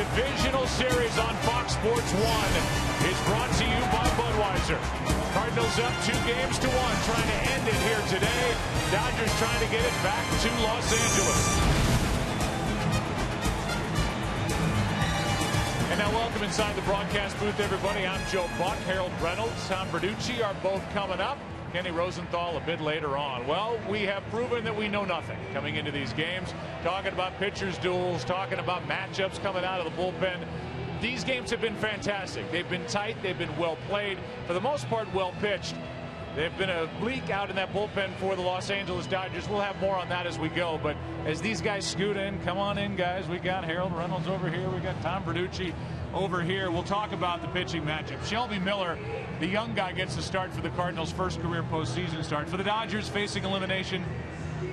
divisional series on Fox Sports 1 is brought to you by Budweiser. Cardinals up 2-1, trying to end it here today. Dodgers trying to get it back to Los Angeles. And now welcome inside the broadcast booth, everybody. I'm Joe Buck. Harold Reynolds, Tom Verducci are both coming up. Kenny Rosenthal a bit later on. Well, we have proven that we know nothing coming into these games. Talking about pitchers' duels, talking about matchups coming out of the bullpen. These games have been fantastic. They've been tight. They've been well played. For the most part, well pitched. They've been a bleak out in that bullpen for the Los Angeles Dodgers. We'll have more on that as we go. But as these guys scoot in, come on in, guys. We got Harold Reynolds over here. We got Tom Verducci over here. We'll talk about the pitching matchup. Shelby Miller, the young guy, gets the start for the Cardinals' first career postseason start. For the Dodgers facing elimination,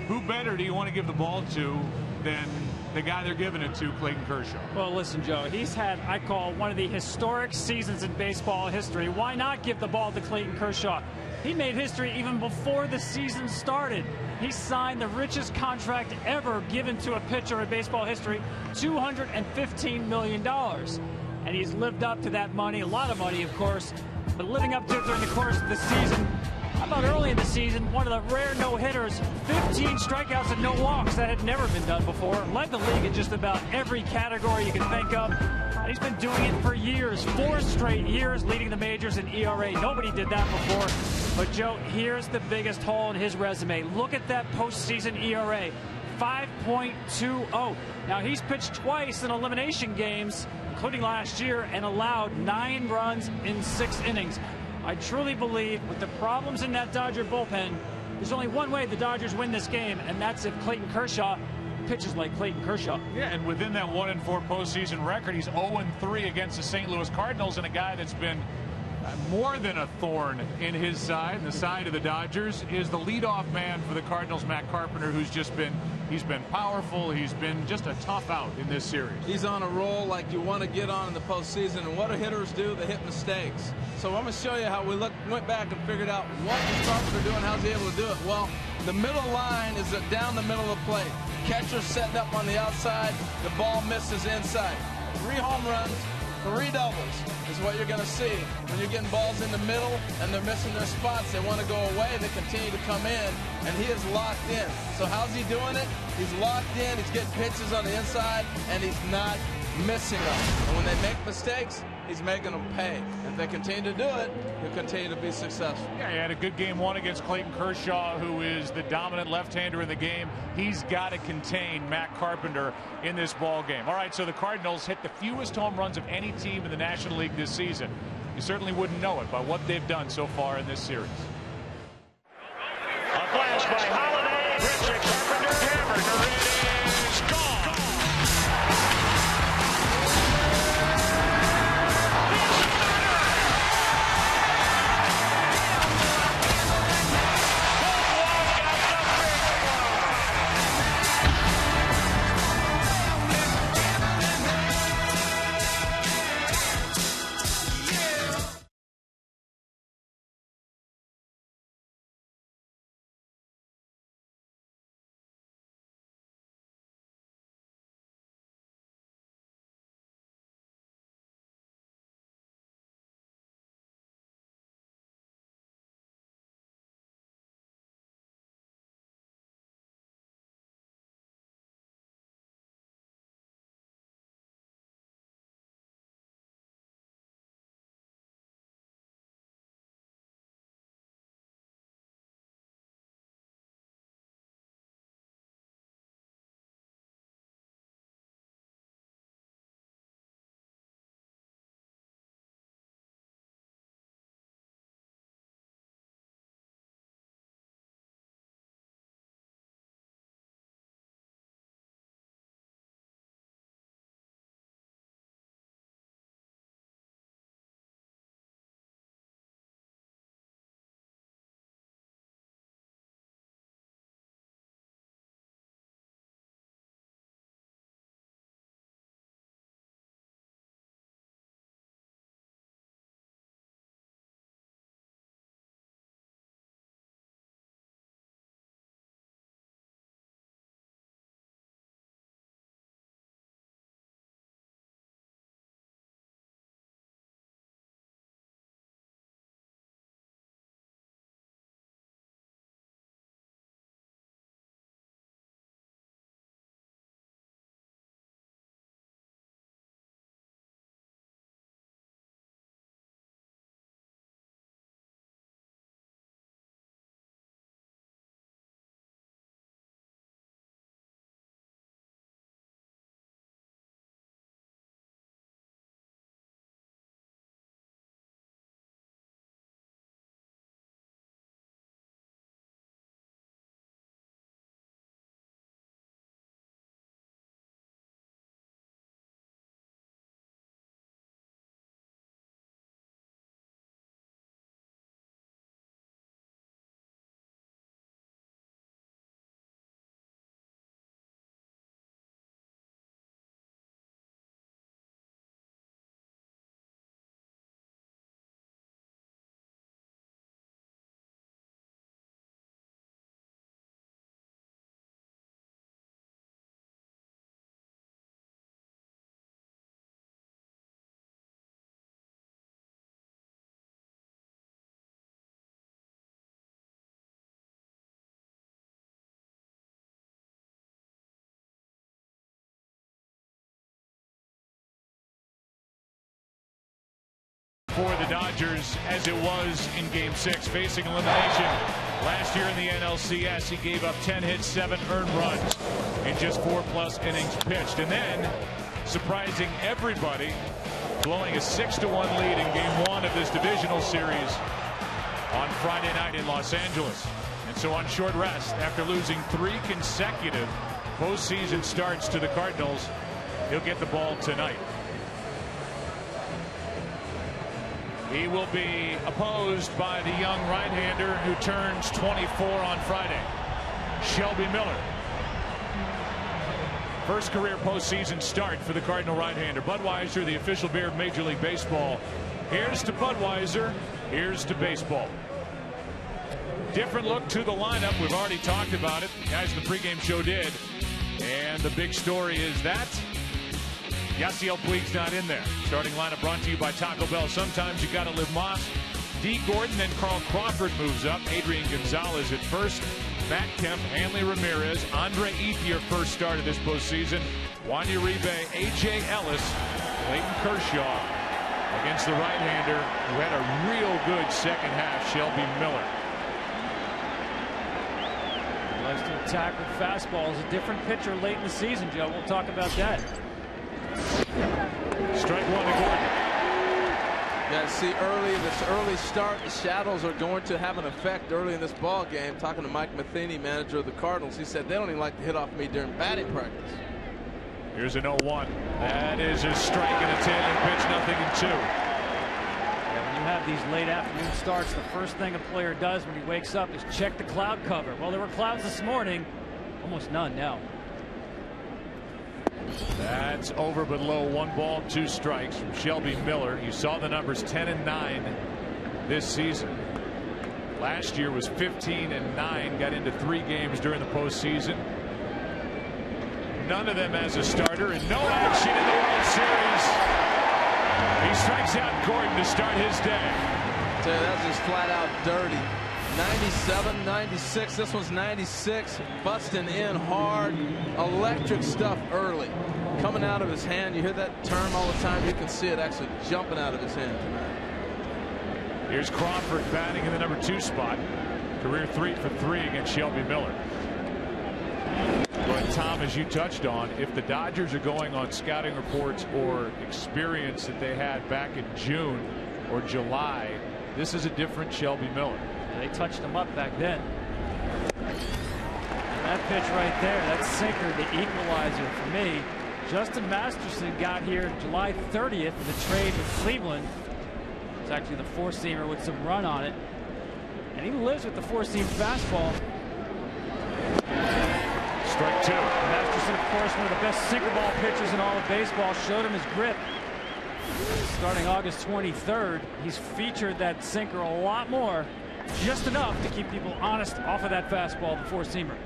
who better do you want to give the ball to than the guy they're giving it to, Clayton Kershaw? Well, listen, Joe, he's had, I call, one of the historic seasons in baseball history. Why not give the ball to Clayton Kershaw? He made history even before the season started. He signed the richest contract ever given to a pitcher in baseball history, $215 million. And he's lived up to that money, a lot of money, of course, but living up to it during the course of the season. How about early in the season, one of the rare no-hitters, 15 strikeouts and no walks. That had never been done before. Led the league in just about every category you can think of. And he's been doing it for years, 4 straight years, leading the majors in ERA. Nobody did that before. But, Joe, here's the biggest hole in his resume. Look at that postseason ERA, 5.20. Now, he's pitched twice in elimination games, including last year, and allowed 9 runs in 6 innings. I truly believe with the problems in that Dodger bullpen, there's only one way the Dodgers win this game, and that's if Clayton Kershaw pitches like Clayton Kershaw. Yeah, and within that 1-4 postseason record, he's 0-3 against the St. Louis Cardinals, and a guy that's been more than a thorn in his side, and the side of the Dodgers, is the leadoff man for the Cardinals, Matt Carpenter, who's just been, he's been powerful. He's been just a tough out in this series. He's on a roll like you want to get on in the postseason, and what do hitters do? They hit mistakes. So I'm going to show you how we went back and figured out what is Carpenter doing, how's he able to do it. Well, the middle line is down the middle of the plate. Catcher setting up on the outside, the ball misses inside. 3 home runs, 3 doubles is what you're going to see when you're getting balls in the middle and they're missing their spots. They want to go away, they continue to come in, and he is locked in. So how's he doing it? He's locked in, he's getting pitches on the inside, and he's not missing them. And when they make mistakes, he's making them pay. If they continue to do it, he'll continue to be successful. Yeah, he had a good game 1 against Clayton Kershaw, who is the dominant left-hander in the game. He's got to contain Matt Carpenter in this ball game. All right, so the Cardinals hit the fewest home runs of any team in the National League this season. You certainly wouldn't know it by what they've done so far in this series. A flash by Holiday. Richard Carpenter hammered. for the Dodgers as it was in Game 6, facing elimination. Last year in the NLCS, he gave up 10 hits, 7 earned runs in just 4+ innings pitched. And then, surprising everybody, blowing a 6-1 lead in Game 1 of this divisional series on Friday night in Los Angeles. And so on short rest, after losing 3 consecutive postseason starts to the Cardinals, he'll get the ball tonight. He will be opposed by the young right-hander who turns 24 on Friday, Shelby Miller. First career postseason start for the Cardinal right-hander. Budweiser, the official beer of Major League Baseball. Here's to Budweiser. Here's to baseball. Different look to the lineup. We've already talked about it. Guys, the pregame show did. And the big story is that Yasiel Puig's not in there. Starting lineup brought to you by Taco Bell. Sometimes you got to live Moss. D. Gordon, then Carl Crawford moves up. Adrian Gonzalez at first. Matt Kemp, Hanley Ramirez, Andre Ethier first start of this postseason. Juan Uribe, A.J. Ellis, Clayton Kershaw against the right-hander who had a real good second half, Shelby Miller. He likes to attack with fastballs. A different pitcher late in the season, Joe. We'll talk about that. Strike one to Gordon. Yeah, see early, this early start, the shadows are going to have an effect early in this ball game. Talking to Mike Matheny, manager of the Cardinals, he said they don't even like to hit off me during batting practice. Here's an 0-1. That is a strike and a tailing pitch, 0-2. Yeah, when you have these late afternoon starts, the first thing a player does when he wakes up is check the cloud cover. Well, there were clouds this morning, almost none now. That's over but low. 1 ball, 2 strikes from Shelby Miller. You saw the numbers 10 and 9 this season. Last year was 15 and 9. Got into 3 games during the postseason. None of them as a starter, and no action in the World Series. He strikes out Gordon to start his day. So that's just flat out dirty. 97, 96. This one's 96. Busting in hard. Electric stuff early. Coming out of his hand. You hear that term all the time. You can see it actually jumping out of his hand tonight. Here's Crawford batting in the number 2 spot. Career 3 for 3 against Shelby Miller. But Tom, as you touched on, if the Dodgers are going on scouting reports or experience that they had back in June or July, this is a different Shelby Miller. They touched him up back then. That pitch right there, that sinker, the equalizer for me. Justin Masterson got here July 30th in the trade with Cleveland. It's actually the 4-seamer with some run on it. And he lives with the 4-seam fastball. Strike 2. Masterson, of course, one of the best sinker ball pitchers in all of baseball. Showed him his grip. Starting August 23rd, he's featured that sinker a lot more. Just enough to keep people honest off of that fastball, the 4-seamer.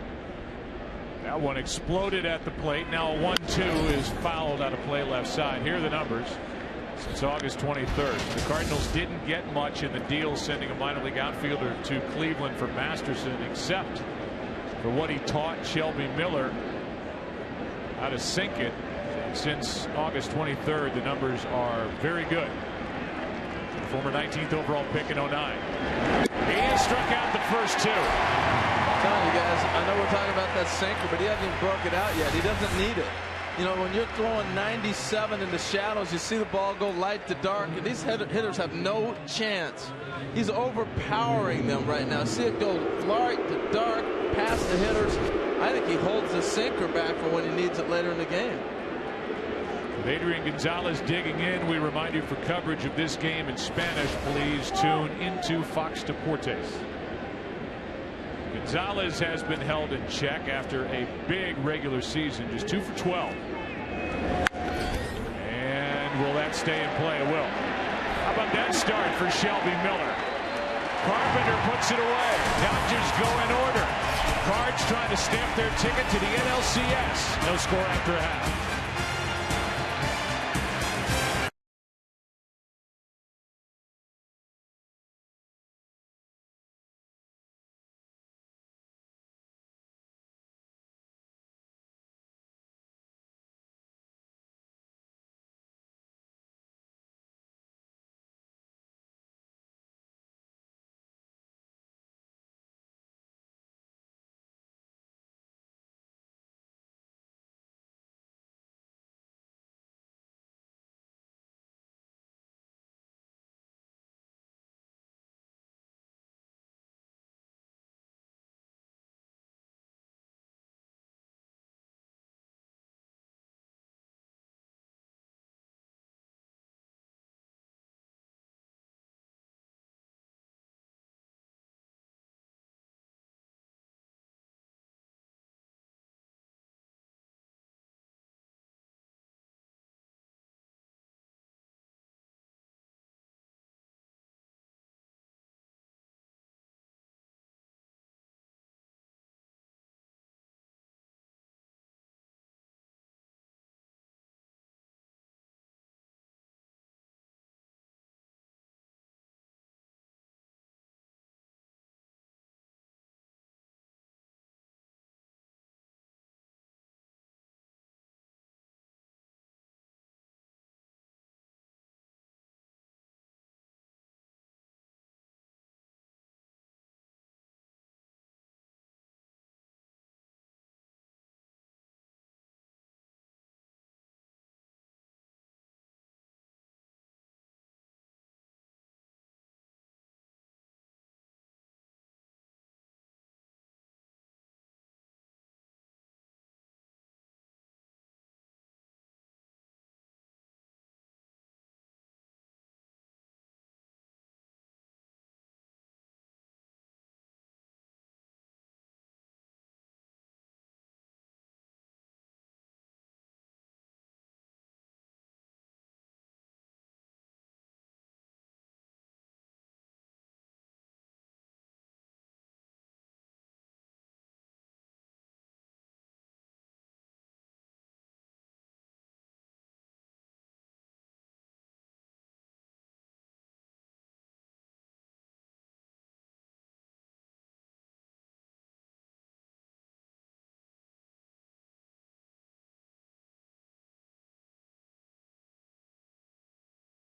That one exploded at the plate. Now a 1-2 is fouled out of play left side. Here are the numbers since August 23rd. The Cardinals didn't get much in the deal sending a minor league outfielder to Cleveland for Masterson, except for what he taught Shelby Miller how to sink it. Since August 23rd, the numbers are very good. The former 19th overall pick in 09. He has struck out the first 2. I'm telling you guys, I know we're talking about that sinker, but he hasn't even broke it out yet. He doesn't need it. You know, when you're throwing 97 in the shadows, you see the ball go light to dark, and these hitters have no chance. He's overpowering them right now. See it go light to dark, past the hitters. I think he holds the sinker back for when he needs it later in the game. With Adrian Gonzalez digging in, we remind you for coverage of this game in Spanish, please tune into Fox Deportes. Gonzalez has been held in check after a big regular season, just 2 for 12. And will that stay in play? It will. How about that start for Shelby Miller? Carpenter puts it away. Dodgers go in order. Cards trying to stamp their ticket to the NLCS. No score after a half.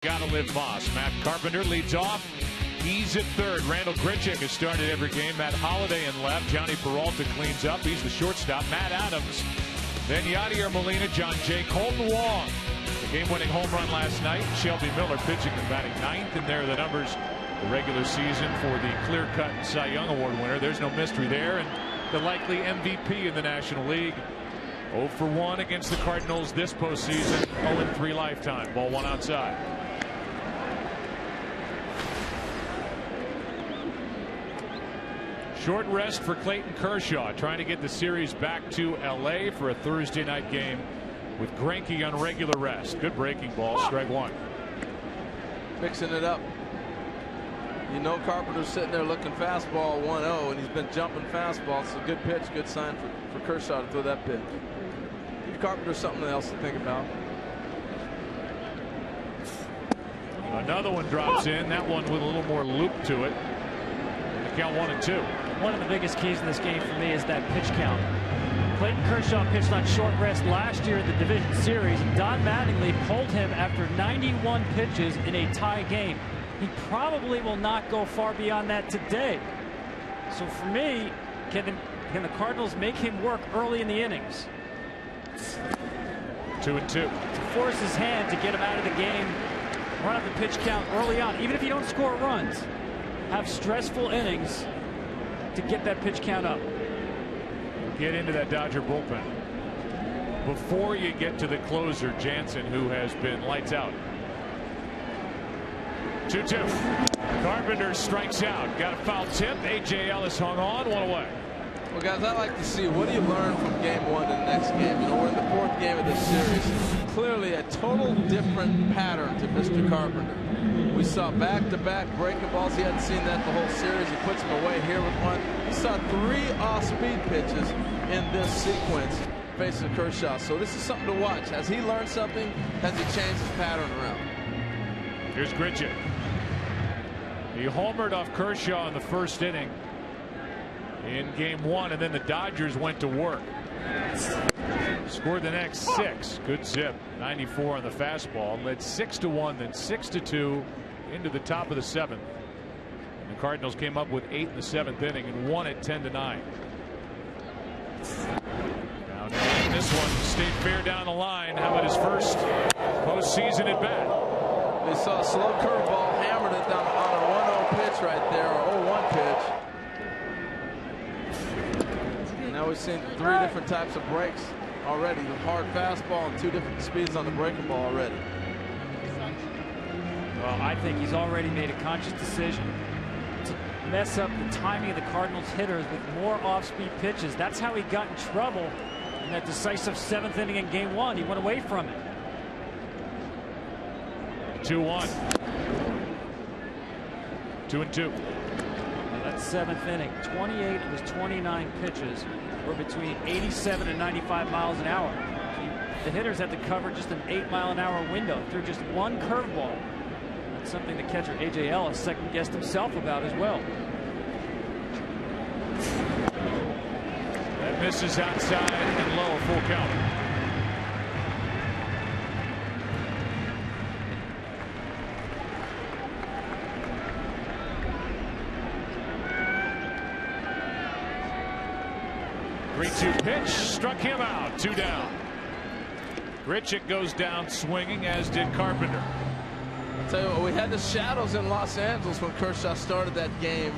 Gotta live Moss. Matt Carpenter leads off. He's at third. Randall Grichuk has started every game. Matt Holliday in left. Johnny Peralta cleans up. He's the shortstop. Matt Adams. Then Yadier Molina, John Jay, Colton Wong. The game-winning home run last night. Shelby Miller pitching and batting ninth. And there are the numbers. The regular season for the clear-cut Cy Young Award winner. There's no mystery there. And the likely MVP in the National League. 0 for 1 against the Cardinals this postseason. 0-3 lifetime. Ball one outside. Short rest for Clayton Kershaw, trying to get the series back to LA for a Thursday night game with Greinke on regular rest. Good breaking ball. Strike one. Mixing it up. You know Carpenter's sitting there looking fastball 1-0, and he's been jumping fastball. It's a good pitch, good sign for Kershaw to throw that pitch. Give Carpenter something else to think about. Another one drops in. That one with a little more loop to it. The count 1-2. One of the biggest keys in this game for me is that pitch count. Clayton Kershaw pitched on short rest last year in the division series. Don Mattingly pulled him after 91 pitches in a tie game. He probably will not go far beyond that today. So for me, can the Cardinals make him work early in the innings? 2-2. To force his hand to get him out of the game, run up the pitch count early on. Even if you don't score runs, have stressful innings to get that pitch count up. Get into that Dodger bullpen. Before you get to the closer, Jansen, who has been lights out. 2-2. Carpenter strikes out. Got a foul tip. A.J. Ellis hung on. One away. Well, guys, I like to see what do you learn from game one to the next game. You know, we're in the fourth game of this series. Clearly a total different pattern to Mr. Carpenter. We saw back-to-back breaking balls. He hadn't seen that the whole series. He puts them away here with one. He saw 3 off-speed pitches in this sequence facing Kershaw. So this is something to watch. Has he learned something? Has he changed his pattern around? Here's Grichuk. He homered off Kershaw in the first inning in game 1, and then the Dodgers went to work. Scored the next 6. Good zip. 94 on the fastball. Led 6-1, then 6-2 into the top of the 7th. And the Cardinals came up with 8 in the 7th inning and won it 10-9. Down in this one stayed fair down the line. How about his first postseason at bat? They saw a slow curveball, hammered it down on a 1-0 pitch right there, or 0-1 pitch. And now we've seen 3 different types of breaks already. The hard fastball and 2 different speeds on the breaking ball already. Well, I think he's already made a conscious decision to mess up the timing of the Cardinals hitters with more off-speed pitches. That's how he got in trouble in that decisive 7th inning in game 1. He went away from it. 2-1. 2-2. That 7th inning, 28 of his 29 pitches were between 87 and 95 miles an hour. The hitters had to cover just an 8-mile-an-hour window through just one curveball. That's something the catcher A.J. Ellis second-guessed himself about as well. That misses outside and low, full count. Three-2 pitch struck him out. 2 down. Grichuk goes down swinging, as did Carpenter. I'll tell you what, we had the shadows in Los Angeles when Kershaw started that game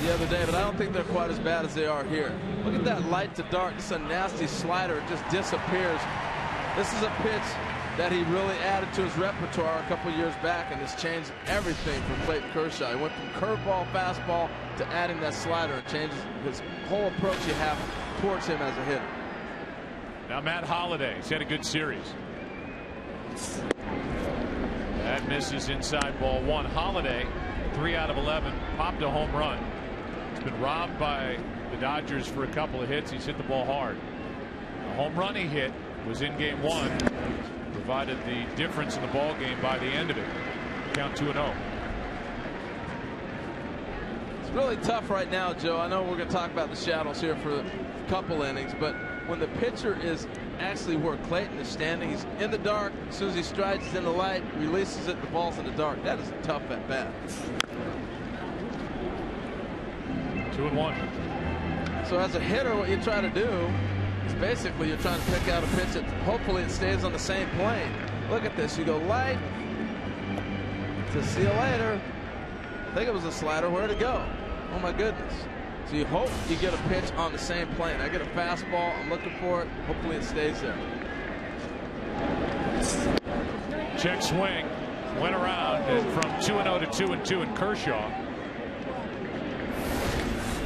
the other day, but I don't think they're quite as bad as they are here. Look at that light to dark. It's a nasty slider. It just disappears. This is a pitch that he really added to his repertoire a couple years back, and it's changed everything for Clayton Kershaw. He went from curveball, fastball to adding that slider. It changes his whole approach you have towards him as a hitter. Now Matt Holliday. He's had a good series. That misses inside, ball 1. Holliday, 3 out of 11, popped a home run. He's been robbed by the Dodgers for a couple of hits. He's hit the ball hard. The home run he hit was in game 1. Provided the difference in the ball game by the end of it. Count 2-0. It's really tough right now, Joe. I know we're going to talk about the shadows here for a couple innings, but when the pitcher is actually where Clayton is standing. He's in the dark. As soon as he strides in the light, releases it, the ball's in the dark. That is a tough at bat. 2-1. So as a hitter, what you try to do is basically you're trying to pick out a pitch that hopefully it stays on the same plane. Look at this. You go light to see you later. I think it was a slider. Where'd it go? Oh my goodness. So you hope you get a pitch on the same plane. I get a fastball. I'm looking for it. Hopefully it stays there. Check swing. Went around and from 2-0 to 2-2 in Kershaw.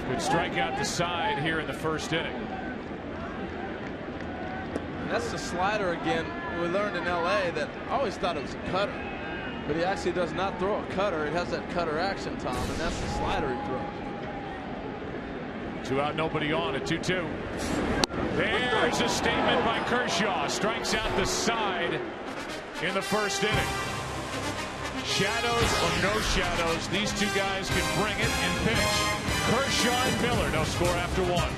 Good strike out the side here in the first inning. That's the slider again. We learned in LA that I always thought it was a cutter. But he actually does not throw a cutter. It has that cutter action, Tom, and that's the slider he throws. 2 out, nobody on at 2-2. There's a statement by Kershaw. Strikes out the side in the first inning. Shadows or no shadows, these two guys can bring it and pitch. Kershaw and Miller, no score after 1.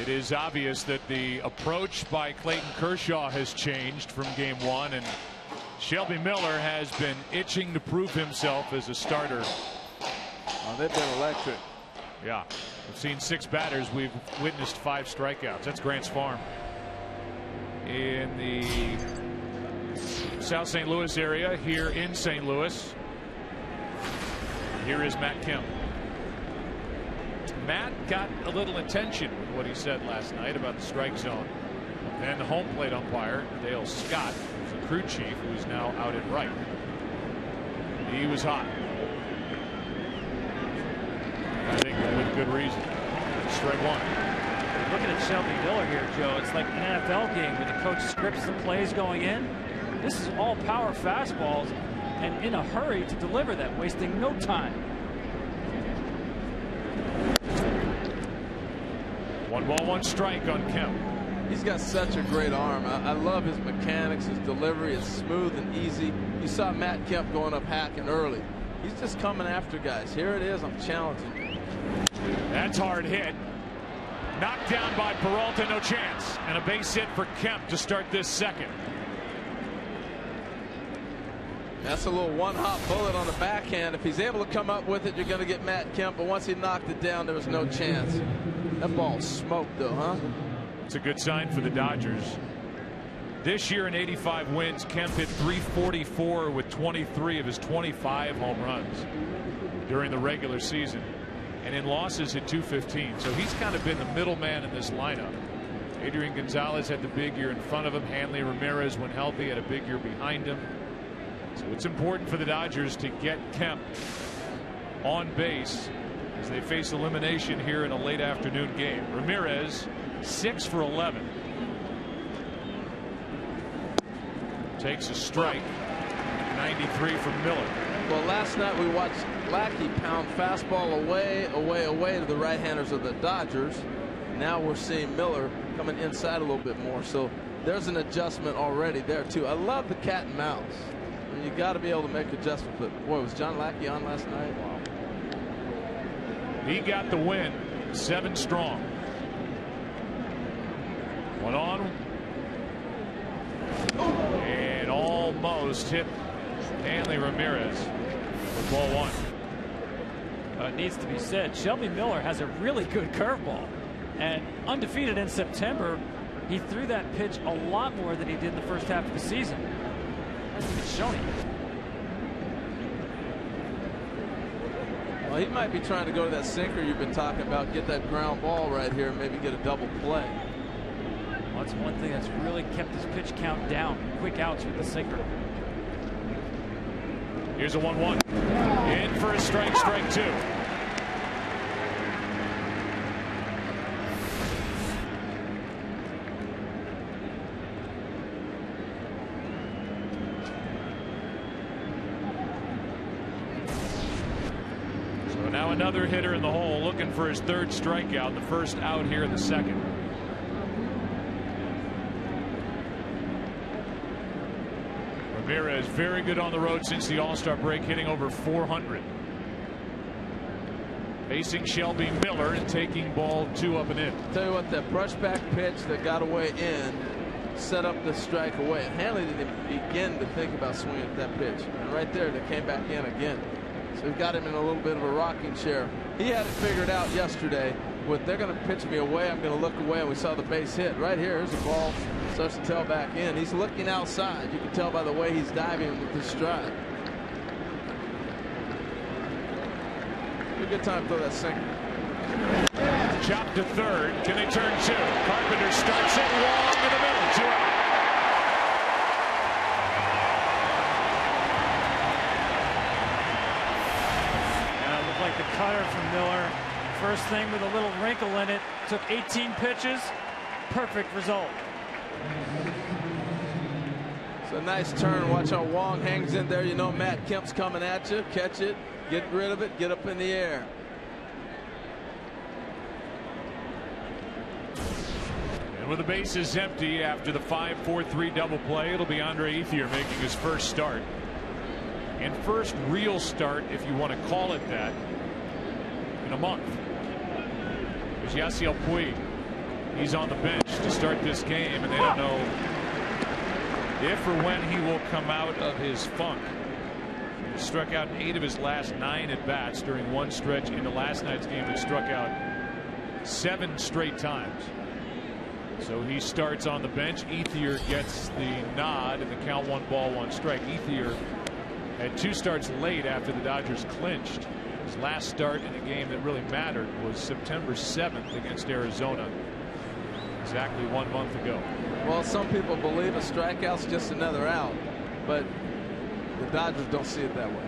It is obvious that the approach by Clayton Kershaw has changed from game 1, and Shelby Miller has been itching to prove himself as a starter. Oh, they've been electric. Yeah, we've seen 6 batters. We've witnessed 5 strikeouts. That's Grant's farm. In the South St. Louis area, here in St. Louis, here is Matt Kemp. Matt got a little attention with what he said last night about the strike zone. Then the home plate umpire, Dale Scott, who's the crew chief, who's now out at right. He was hot. I think with good reason. Strike 1. Looking at Shelby Miller here, Joe, it's like an NFL game where the coach scripts the plays going in. This is all power fastballs and in a hurry to deliver them, wasting no time. 1 ball, 1 strike on Kemp. He's got such a great arm. I love his mechanics, his delivery is smooth and easy. You saw Matt Kemp going up hacking early. He's just coming after guys. Here it is. I'm challenging. That's hard hit. Knocked down by Peralta, no chance. And a base hit for Kemp to start this second. That's a little one-hop bullet on the backhand. If he's able to come up with it, you're going to get Matt Kemp. But once he knocked it down, there was no chance. That ball smoked, though, huh? It's a good sign for the Dodgers. This year in 85 wins, Kemp hit .344 with 23 of his 25 home runs during the regular season. And in losses hit .215. So he's kind of been the middleman in this lineup. Adrian Gonzalez had the big year in front of him. Hanley Ramirez, when healthy, had a big year behind him. So it's important for the Dodgers to get Kemp on base as they face elimination here in a late afternoon game. Ramirez 6 for 11. Takes a strike. 93 from Miller. Well, last night we watched Lackey pound fastball away to the right-handers of the Dodgers. Now we're seeing Miller coming inside a little bit more. So there's an adjustment already there, too. I love the cat and mouse. I mean, you got to be able to make adjustments. But, boy, was John Lackey on last night? Wow. He got the win. 7 strong. One on. And almost hit Hanley Ramirez with ball 1. It needs to be said, Shelby Miller has a really good curveball. And undefeated in September, he threw that pitch a lot more than he did in the first half of the season. Hasn't even shown it. Well, he might be trying to go to that sinker you've been talking about, get that ground ball right here, and maybe get a double play. Well, that's one thing that's really kept his pitch count down. Quick outs with the sinker. Here's a 1-1. In for a strike, strike 2. So now another hitter in the hole looking for his 3rd strikeout, the first out here in the second. Ramirez very good on the road since the All-Star break, hitting over 400. Facing Shelby Miller and taking ball 2 up and in. Tell you what, that brushback pitch that got away in set up the strike away. Hanley didn't even begin to think about swinging at that pitch. And right there, they came back in again. So we've got him in a little bit of a rocking chair. He had it figured out yesterday with they're going to pitch me away, I'm going to look away, and we saw the base hit. Right here, here's a ball. Starts to tail back in. He's looking outside. You can tell by the way he's diving with his stride. A good time to throw that sinker. Chop to 3rd. Can they turn 2? Carpenter starts it long in the middle. 2 out. And it looked like the cutter from Miller. First thing with a little wrinkle in it. Took 18 pitches. Perfect result. It's a nice turn. Watch how Wong hangs in there. You know Matt Kemp's coming at you. Catch it, get rid of it, get up in the air. And with the bases empty after the 5-4-3 double play, it'll be Andre Ethier making his first start. And first real start, if you want to call it that, in a month. There's Yasiel Puig. He's on the bench to start this game, and they don't know if or when he will come out of his funk. He struck out in 8 of his last 9 at bats during one stretch into last night's game. He struck out 7 straight times. So he starts on the bench. Ethier gets the nod, and the count 1 ball 1 strike. Ethier had 2 starts late after the Dodgers clinched. His last start in a game that really mattered was September 7th against Arizona. Exactly 1 month ago. Well, some people believe a strikeout's just another out, but the Dodgers don't see it that way.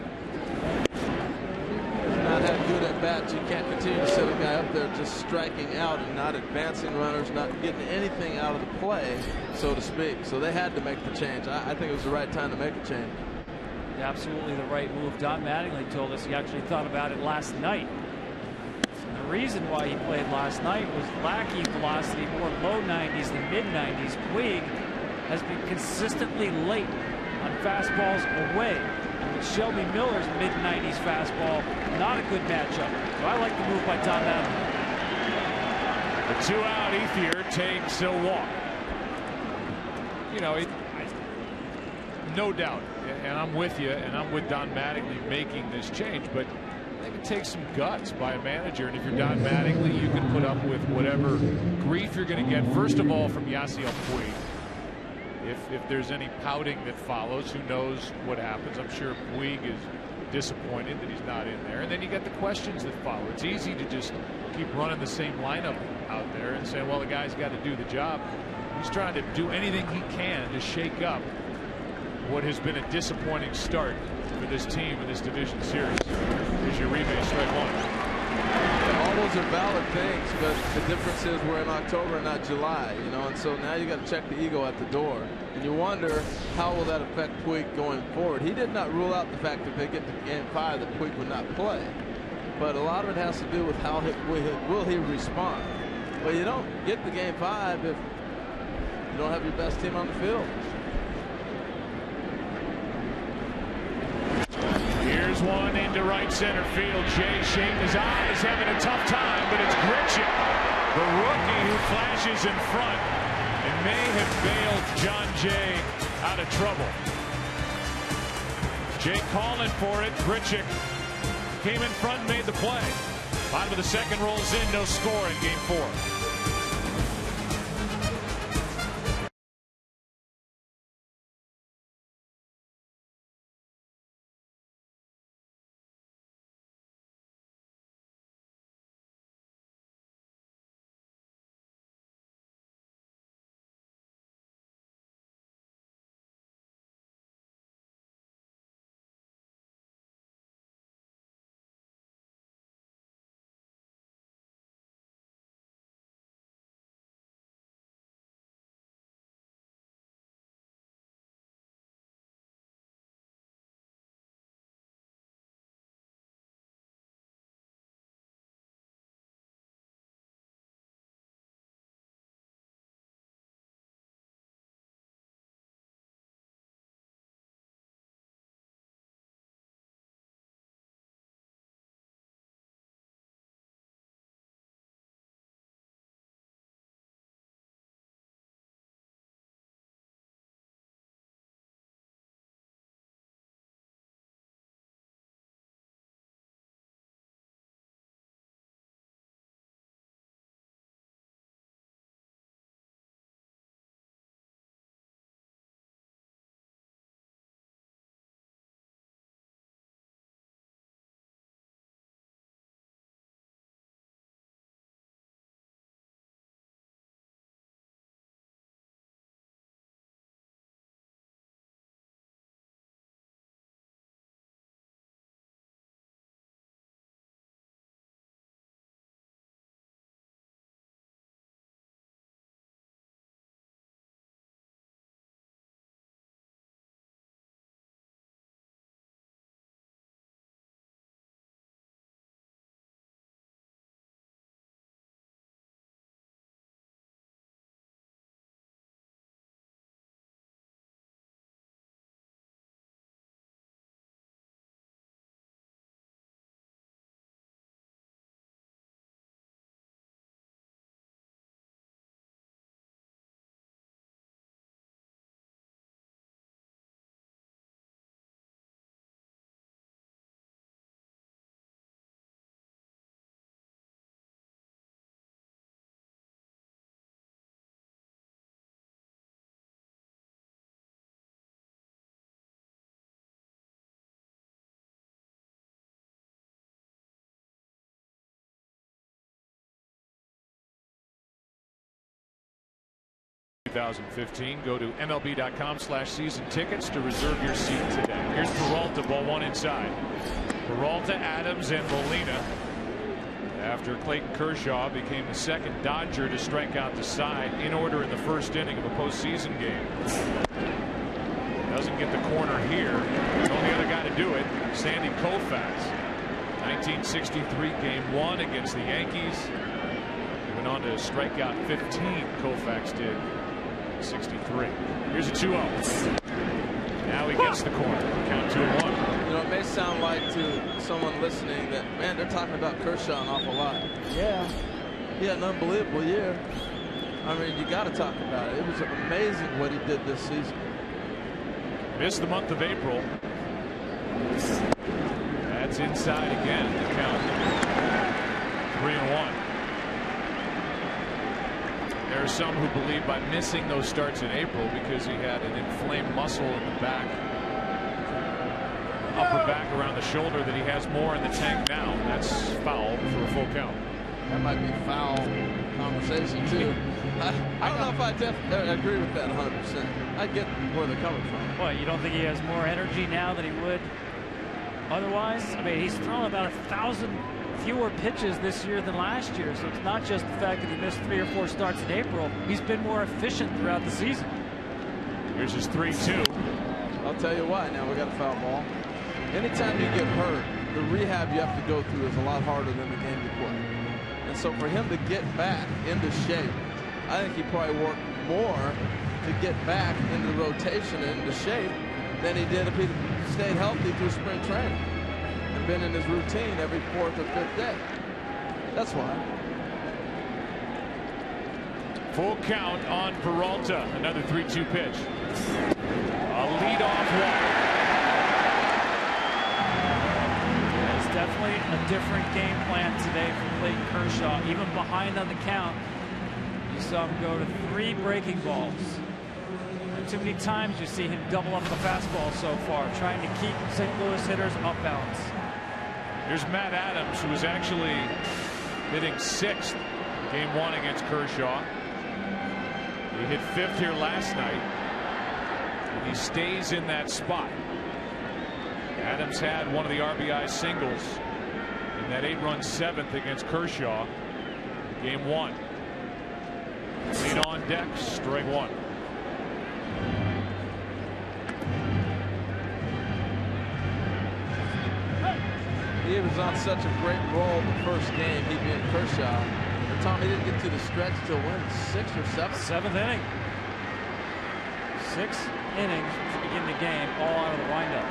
If you're not had good at bats, you can't continue to set a guy up there just striking out and not advancing runners, not getting anything out of the play, so to speak. So they had to make the change. I think it was the right time to make a change. Absolutely the right move. Don Mattingly told us he actually thought about it last night. The reason why he played last night was Lackey velocity more low 90s than mid 90s. Puig has been consistently late on fastballs away. Shelby Miller's mid-90s fastball, not a good matchup. So I like the move by Tom Adams. The 2-out, Ethier takes a walk. You know, no doubt, and I'm with you, and I'm with Don Mattingly making this change, but it takes some guts by a manager, and if you're Don Mattingly, you can put up with whatever grief you're going to get, first of all, from Yasiel Puig. If there's any pouting that follows, who knows what happens. I'm sure Puig is disappointed that he's not in there. And then you get the questions that follow. It's easy to just keep running the same lineup out there and say, well, the guy's got to do the job. He's trying to do anything he can to shake up what has been a disappointing start for this team in this division series. Here's your rebate, strike one. All those are valid things, but the difference is we're in October, not July, you know, and so now you got to check the ego at the door, and you wonder how will that affect Puig going forward. He did not rule out the fact that if they get to Game 5 that Puig would not play, but a lot of it has to do with how will he respond. Well, you don't get to Game 5 if you don't have your best team on the field. Here's one into right center field. Jay shading his eyes, having a tough time, but it's Grichuk, the rookie who flashes in front and may have bailed John Jay out of trouble. Jay calling for it. Grichuk came in front and made the play. Bottom of the second rolls in, no score in Game 4. Go to MLB.com/season tickets to reserve your seat today. Here's Peralta, ball one inside. Peralta, Adams, and Molina. After Clayton Kershaw became the second Dodger to strike out the side in order in the first inning of a postseason game. Doesn't get the corner here. The only other guy to do it, Sandy Koufax. 1963 Game 1 against the Yankees. He went on to strike out 15. Koufax did. 63. Here's a 2-0. Now he gets the corner. Count 2-1. You know, it may sound like to someone listening that, man, they're talking about Kershaw an awful lot. Yeah, he had an unbelievable year. I mean, you got to talk about it. It was amazing what he did this season. Missed the month of April. That's inside again. The count 3-1. There are some who believe by missing those starts in April because he had an inflamed muscle in the back, upper back around the shoulder, that he has more in the tank now. That's foul for a full count. That might be foul conversation too. I don't know if I agree with that 100%. I get where they're coming from. Well, you don't think he has more energy now than he would otherwise? I mean, he's thrown about 1,000 fewer pitches this year than last year, so it's not just the fact that he missed 3 or 4 starts in April. He's been more efficient throughout the season. Here's his 3-2. I'll tell you why. Now we got a foul ball. Anytime you get hurt, the rehab you have to go through is a lot harder than the game you play. And so for him to get back into shape, I think he probably worked more to get back into the rotation and into shape than he did if he stayed healthy through spring training and been in his routine every 4th or 5th day. That's why. Full count on Peralta. Another 3-2 pitch. A leadoff walk. It's definitely a different game plan today for Clayton Kershaw. Even behind on the count, you saw him go to 3 breaking balls. Not too many times you see him double up the fastball so far, trying to keep St. Louis hitters off balance. Here's Matt Adams, who was actually hitting 6th game 1 against Kershaw. He hit 5th here last night, and he stays in that spot. Adams had one of the RBI singles in that 8-run 7th against Kershaw, game 1. Lead on deck, strike 1. He was on such a great roll the first game, he being Kershaw. But Tom, he didn't get to the stretch till when? 6th or 7th? 7th inning. 6 innings to begin the game, all out of the windup.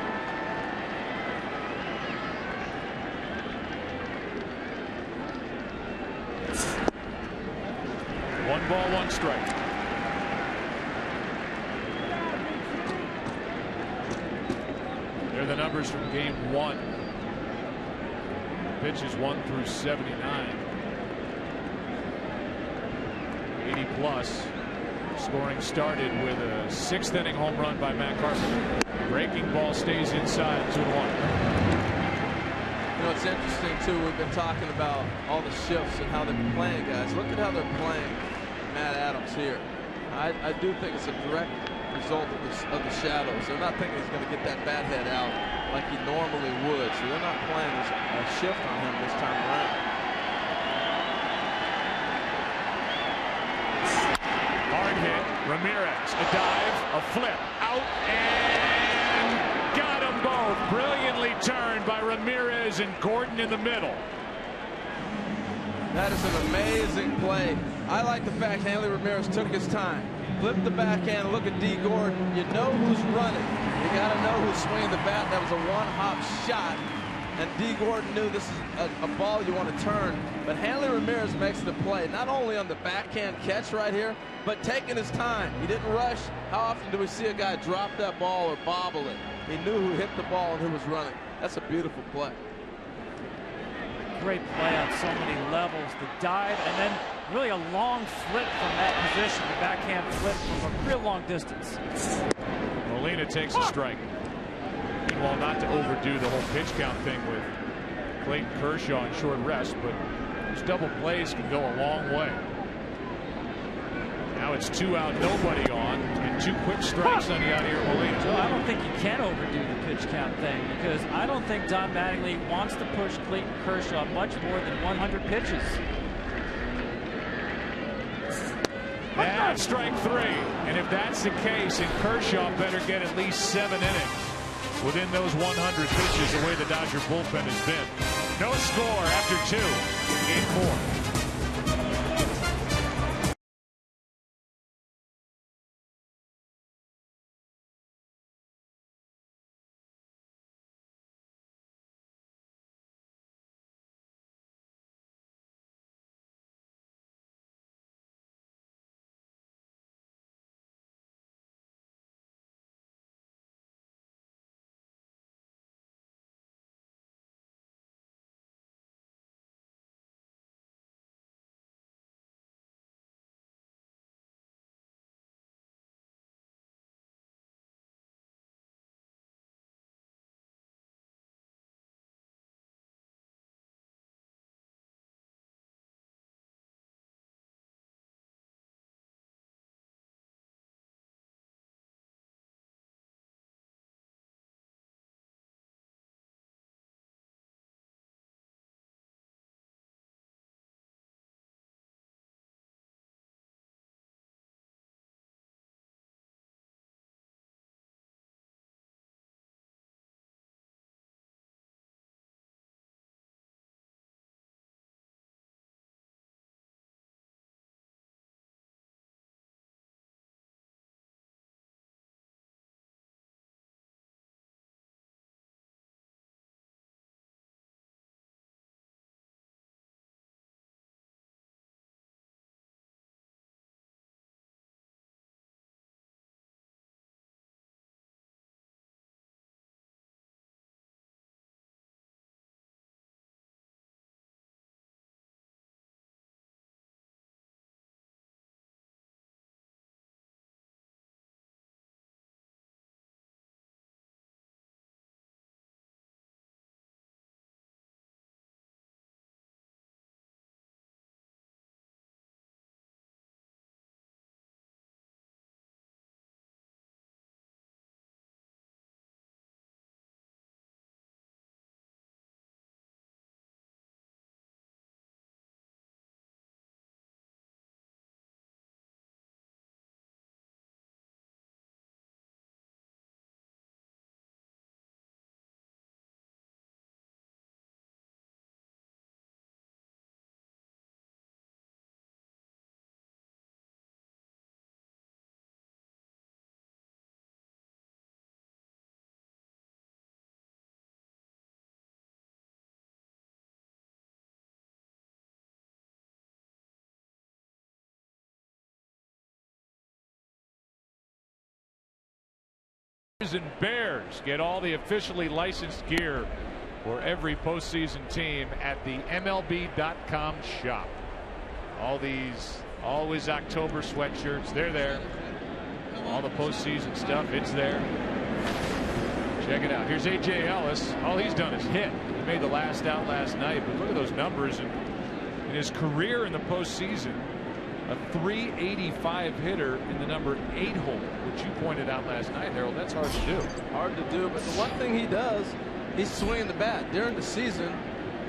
One ball, 1 strike. They're the numbers from game 1. Pitches 1 through 79. 80 plus. Scoring started with a 6th inning home run by Matt Carpenter. Breaking ball stays inside, 2-1. You know, it's interesting too. We've been talking about all the shifts and how they're playing, guys. Look at how they're playing Matt Adams here. I do think it's a direct result of the shadows. They're not thinking he's going to get that bat head out like he normally would, so they're not playing a shift on him this time around. Hard hit. Ramirez, a dive, a flip, out, and got them both. Brilliantly turned by Ramirez and Gordon in the middle. That is an amazing play. I like the fact Hanley Ramirez took his time. Flipped the backhand, look at D. Gordon. You know who's running. You got to know who's swinging the bat. That was a one-hop shot. And D. Gordon knew this is a ball you want to turn. But Hanley Ramirez makes the play, not only on the backhand catch right here, but taking his time. He didn't rush. How often do we see a guy drop that ball or bobble it? He knew who hit the ball and who was running. That's a beautiful play. Great play on so many levels. The dive and then really a long flip from that position. The backhand flip from a real long distance. Molina takes a strike. Meanwhile, not to overdo the whole pitch count thing with Clayton Kershaw in short rest, but those double plays can go a long way. Now it's 2 out, nobody on, and 2 quick strikes on Yadier Molina. So I don't think you can overdo the pitch count thing, because I don't think Don Mattingly wants to push Clayton Kershaw much more than 100 pitches. And strike 3. And if that's the case, and Kershaw better get at least 7 innings within those 100 pitches, the way the Dodger bullpen has been. No score after 2, game 4. And Bears get all the officially licensed gear for every postseason team at the MLB.com shop. All these always October sweatshirts, they're there. All the postseason stuff, it's there. Check it out. Here's A.J. Ellis. All he's done is hit. He made the last out last night, but look at those numbers. And in his career in the postseason, a .385 hitter in the number 8 hole, which you pointed out last night, Harold. That's hard to do. Hard to do, but the one thing he does, he's swinging the bat. During the season,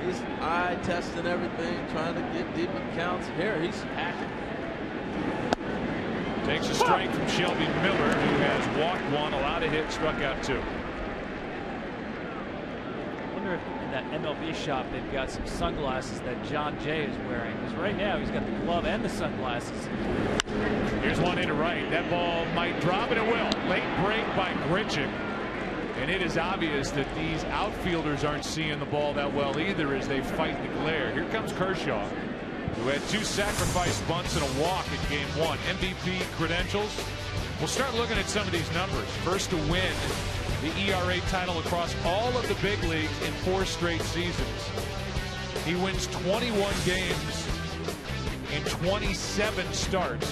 he's eye testing everything, trying to get deep in counts. Here, he's hacking. Takes a strike from Shelby Miller, who has walked one, allowed a hit, struck out 2. I wonder if in that MLB shop they've got some sunglasses that John Jay is wearing, because right now he's got the glove and the sunglasses. Here's one into right. That ball might drop, and it will. Late break by Grichuk. And it is obvious that these outfielders aren't seeing the ball that well either as they fight the glare. Here comes Kershaw, who had 2 sacrifice bunts and a walk in game 1. MVP credentials. We'll start looking at some of these numbers. First to win the ERA title across all of the big leagues in 4 straight seasons. He wins 21 games in 27 starts.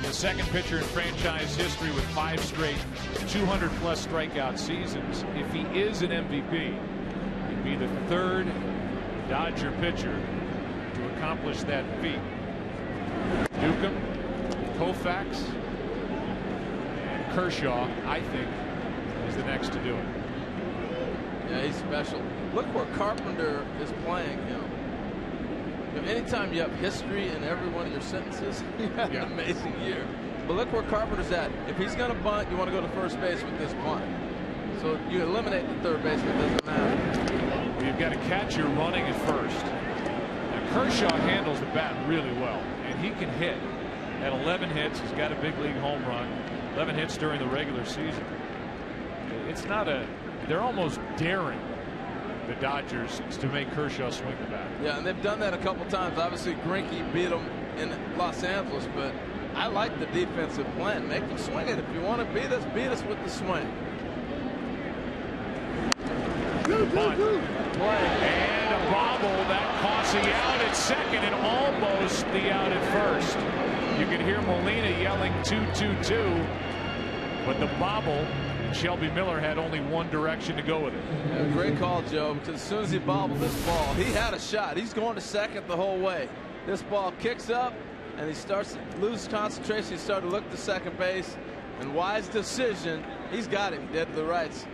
The second pitcher in franchise history with 5 straight 200-plus strikeout seasons. If he is an MVP, he'd be the 3rd Dodger pitcher to accomplish that feat. Newcomb, Koufax, and Kershaw, I think, is the next to do it. Yeah, he's special. Look where Carpenter is playing him. You know, anytime you have history in every one of your sentences, you have an amazing year. But look where Carpenter's at. If he's going to bunt, you want to go to first base with this bunt. So you eliminate the third baseman, it doesn't matter. Well, you've got a catcher running at first. Now Kershaw handles the bat really well, and he can hit. At 11 hits, he's got a big league home run. 11 hits during the regular season. It's not a. They're almost daring the Dodgers to make Kershaw swing the bat. Yeah, and they've done that a couple times. Obviously, Greinke beat them in Los Angeles, but I like the defensive plan. Make them swing it. If you want to beat us with the swing. Bunt. And a bobble that costs the out at second and almost the out at first. You can hear Molina yelling 2-2-2, but the bobble, Shelby Miller had only one direction to go with it. Yeah, great call, Joe, because as soon as he bobbled this ball, he had a shot. He's going to second the whole way. This ball kicks up, and he starts to lose concentration. He started to look to second base, and wise decision. He's got him dead to the rights.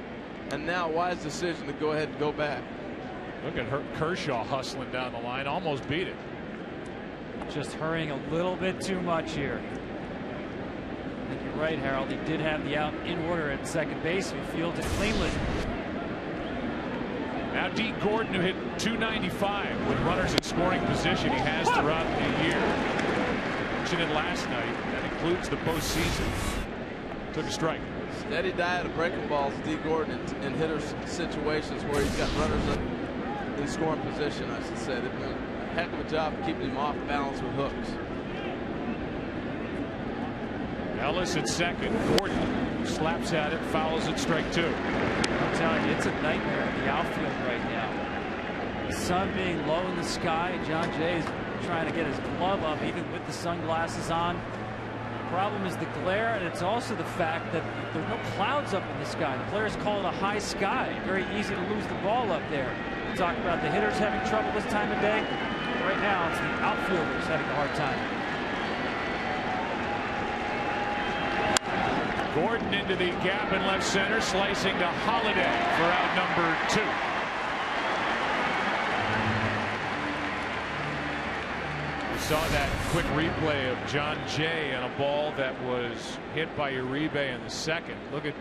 And now wise decision to go ahead and go back. Look at Kershaw hustling down the line, almost beat it. Just hurrying a little bit too much here. I think you're right, Harold. He did have the out in order at second base. He fielded cleanly. Now Dee Gordon, who hit .295 with runners in scoring position, he has throughout the year. Mentioned it last night. That includes the postseason. Took a strike. Steady diet of breaking balls, Dee Gordon, in hitters situations where he's got runners in scoring position, I should say. They've done a heck of a job of keeping him off balance with hooks. Ellis at second. Gordon slaps at it, fouls it, strike 2. I'm telling you, it's a nightmare in the outfield right now. The sun being low in the sky. John Jay is trying to get his glove up even with the sunglasses on. The problem is the glare, and it's also the fact that there's no clouds up in the sky. The players call it a high sky. Very easy to lose the ball up there. We talk about the hitters having trouble this time of day. Right now, it's the outfielders having a hard time. Gordon into the gap in left center, slicing to Holiday for out number 2. We saw that quick replay of John Jay on a ball that was hit by Uribe in the second. Look at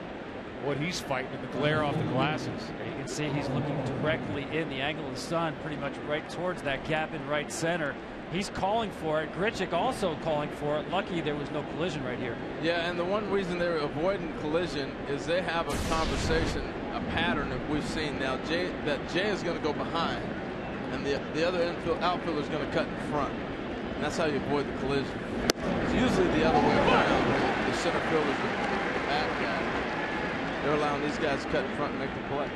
what he's fighting in the glare off the glasses. You can see he's looking directly in the angle of the sun, pretty much right towards that gap in right center. He's calling for it. Grichuk also calling for it. Lucky there was no collision right here. Yeah, and the one reason they're avoiding collision is they have a conversation, a pattern that we've seen now. Jay is going to go behind, and the other outfielder is going to cut in front. And that's how you avoid the collision. It's usually the other way around. The center fielder is the bad guy. They're allowing these guys to cut in front and make the play.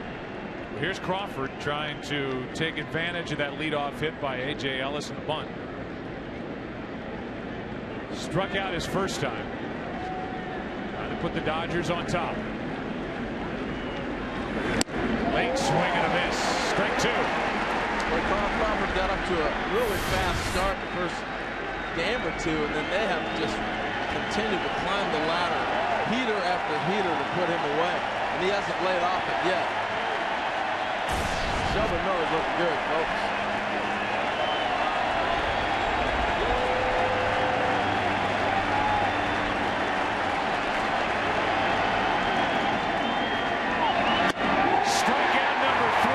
Here's Crawford trying to take advantage of that leadoff hit by A.J. Ellis in the bunt. Struck out his first time. Trying to put the Dodgers on top. Late swing and a miss. Strike two. Well, Carl Crawford got up to a really fast start the first game or two, and then they have just continued to climb the ladder, heater after heater, to put him away, and he hasn't laid off it yet. Shelby Miller's looking good, folks. Strikeout number 3.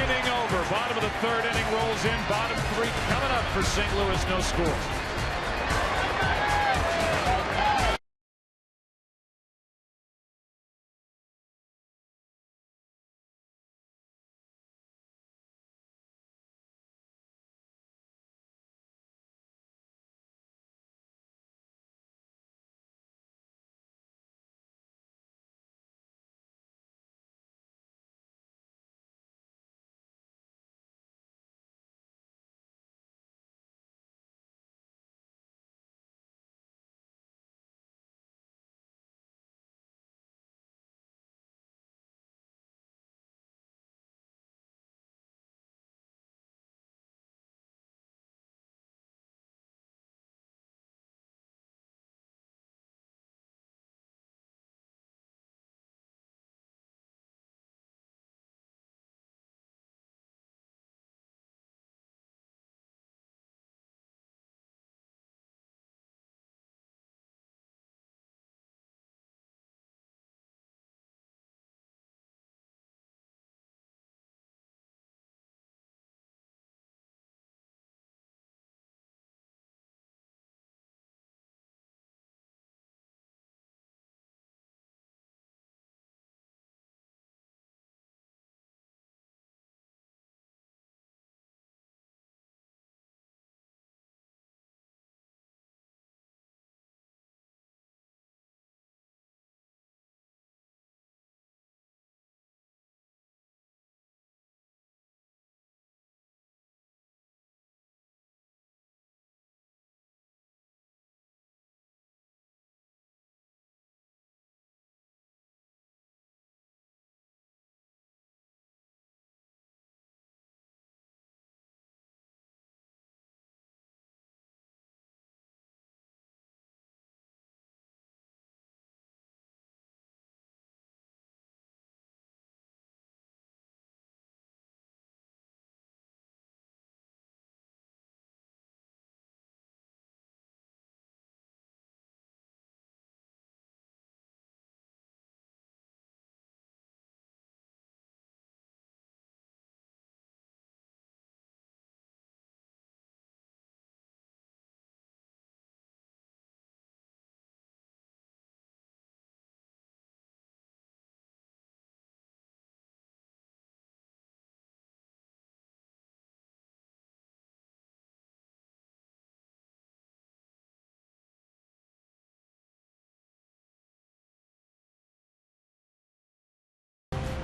Inning over. Bottom of the third inning rolls in. Bottom 3 coming up for St. Louis. No score.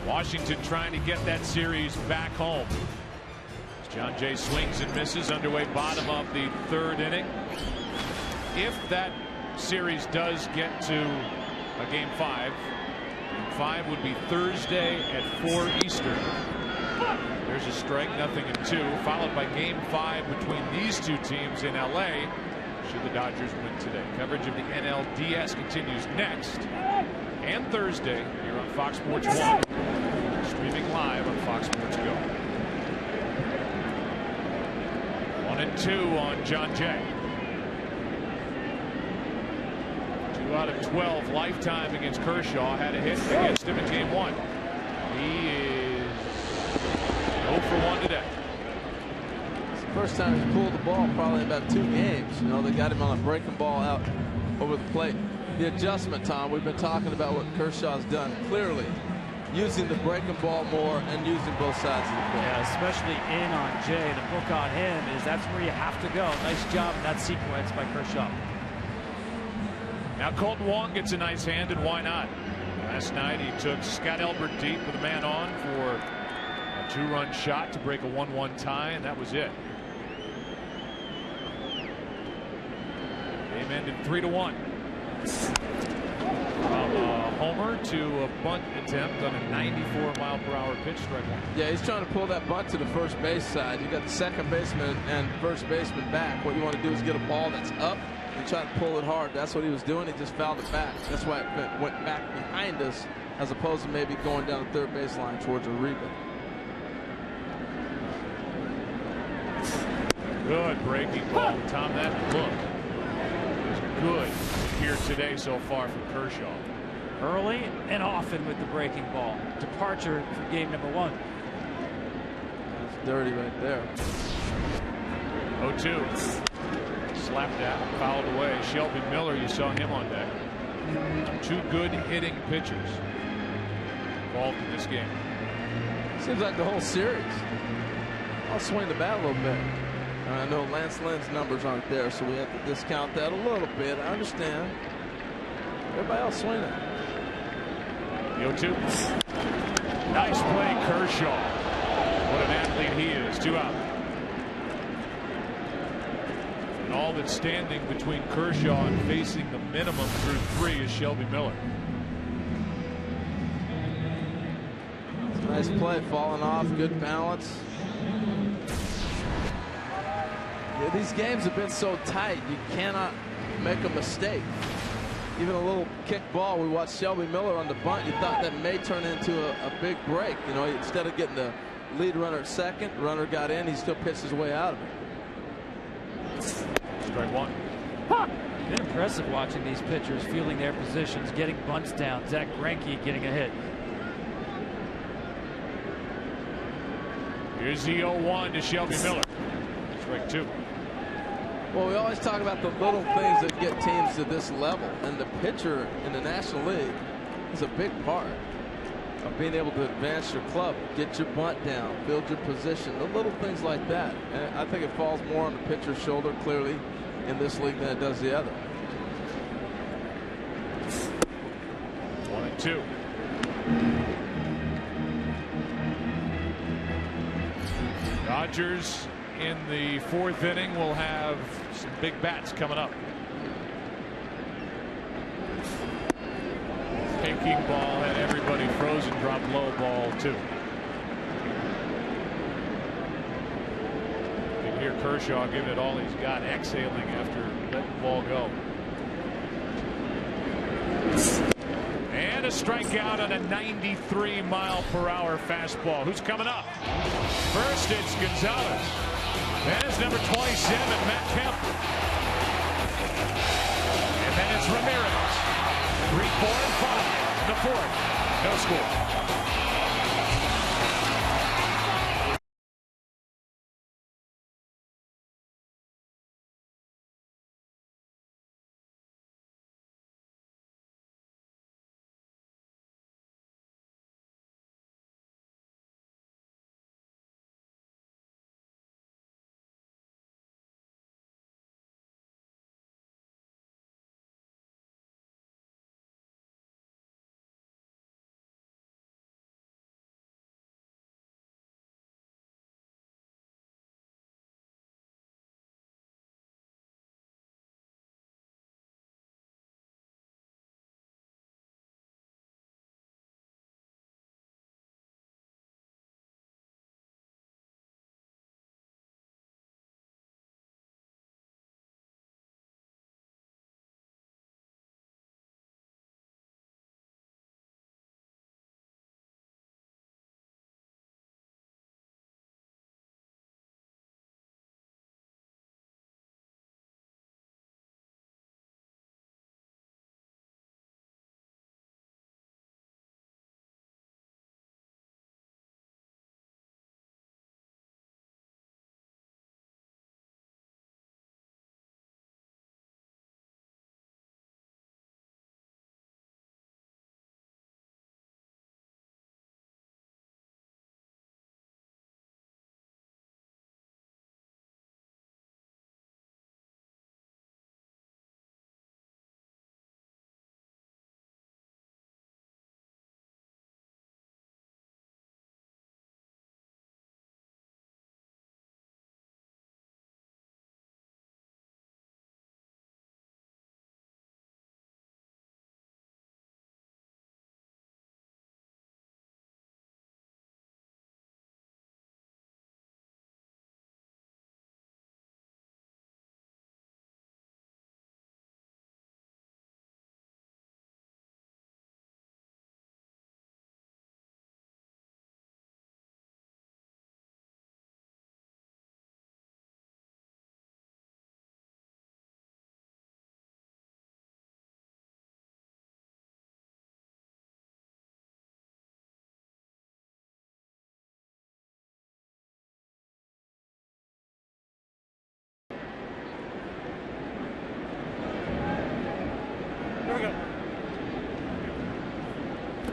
Washington trying to get that series back home. John Jay swings and misses, underway bottom of the third inning. If that series does get to a game 5, game 5 would be Thursday at 4 Eastern. There's a strike, 0-2, followed by game 5 between these two teams in LA should the Dodgers win today. Coverage of the NLDS continues next and Thursday here on Fox Sports 1, streaming live on Fox Sports Go. 1-2 on John Jay. 2 out of 12 lifetime against Kershaw. Had a hit against him in game 1. He is 0 for 1 today. It's the first time he's pulled the ball probably in about 2 games. You know, they got him on a breaking ball out over the plate. The adjustment, Tom, we've been talking about what Kershaw's done clearly. Using the breaking ball more and using both sides of the plate. Yeah, especially in on Jay. The book on him is that's where you have to go. Nice job in that sequence by Kershaw. Now Colton Wong gets a nice hand, and why not? Last night he took Scott Elbert deep with a man on for a 2-run shot to break a 1-1 tie, and that was it. Game ended 3-1. From a homer to a bunt attempt on a 94-mile-per-hour pitch, strike one. Yeah, he's trying to pull that bunt to the first base side. You got the second baseman and first baseman back. What you want to do is get a ball that's up and try to pull it hard. That's what he was doing. He just fouled it back. That's why it went back behind us, as opposed to maybe going down the third baseline towards a rebound. Good breaking ball. Tom, that look is good here today so far from Kershaw. Early and often with the breaking ball. Departure from game number 1. That's dirty right there. 0-2. Slapped out, fouled away. Shelby Miller, you saw him on deck. 2 good hitting pitchers involved in this game. Seems like the whole series. I'll swing the bat a little bit. I know Lance Lynn's numbers aren't there, so we have to discount that a little bit. I understand. Everybody else swing it. 0-2. Nice play, Kershaw. What an athlete he is. 2 out. And all that's standing between Kershaw and facing the minimum through 3 is Shelby Miller. Nice play, falling off, good balance. Yeah, these games have been so tight, you cannot make a mistake. Even a little kick ball, we watched Shelby Miller on the bunt. You thought that may turn into a big break. You know, instead of getting the lead runner at second, runner got in, he still pitched his way out of it. Strike one. Been impressive watching these pitchers fielding their positions, getting bunts down. Zach Greinke getting a hit. Here's the 0-1 to Shelby Miller. Strike 2. Well, we always talk about the little things that get teams to this level, and the pitcher in the National League is a big part of being able to advance your club, get your bunt down, build your position, the little things like that. And I think it falls more on the pitcher's shoulder, clearly, in this league than it does the other. 1-2. Dodgers in the 4th inning will have some big bats coming up. Taking ball had everybody frozen, dropped low, ball 2. You can hear Kershaw giving it all he's got, exhaling after letting the ball go. And a strikeout on a 93-mile-per-hour fastball. Who's coming up? First, it's Gonzalez. Then it's number 27, Matt Kemp. And then it's Ramirez. 3, 4, and 5. The 4th. No score.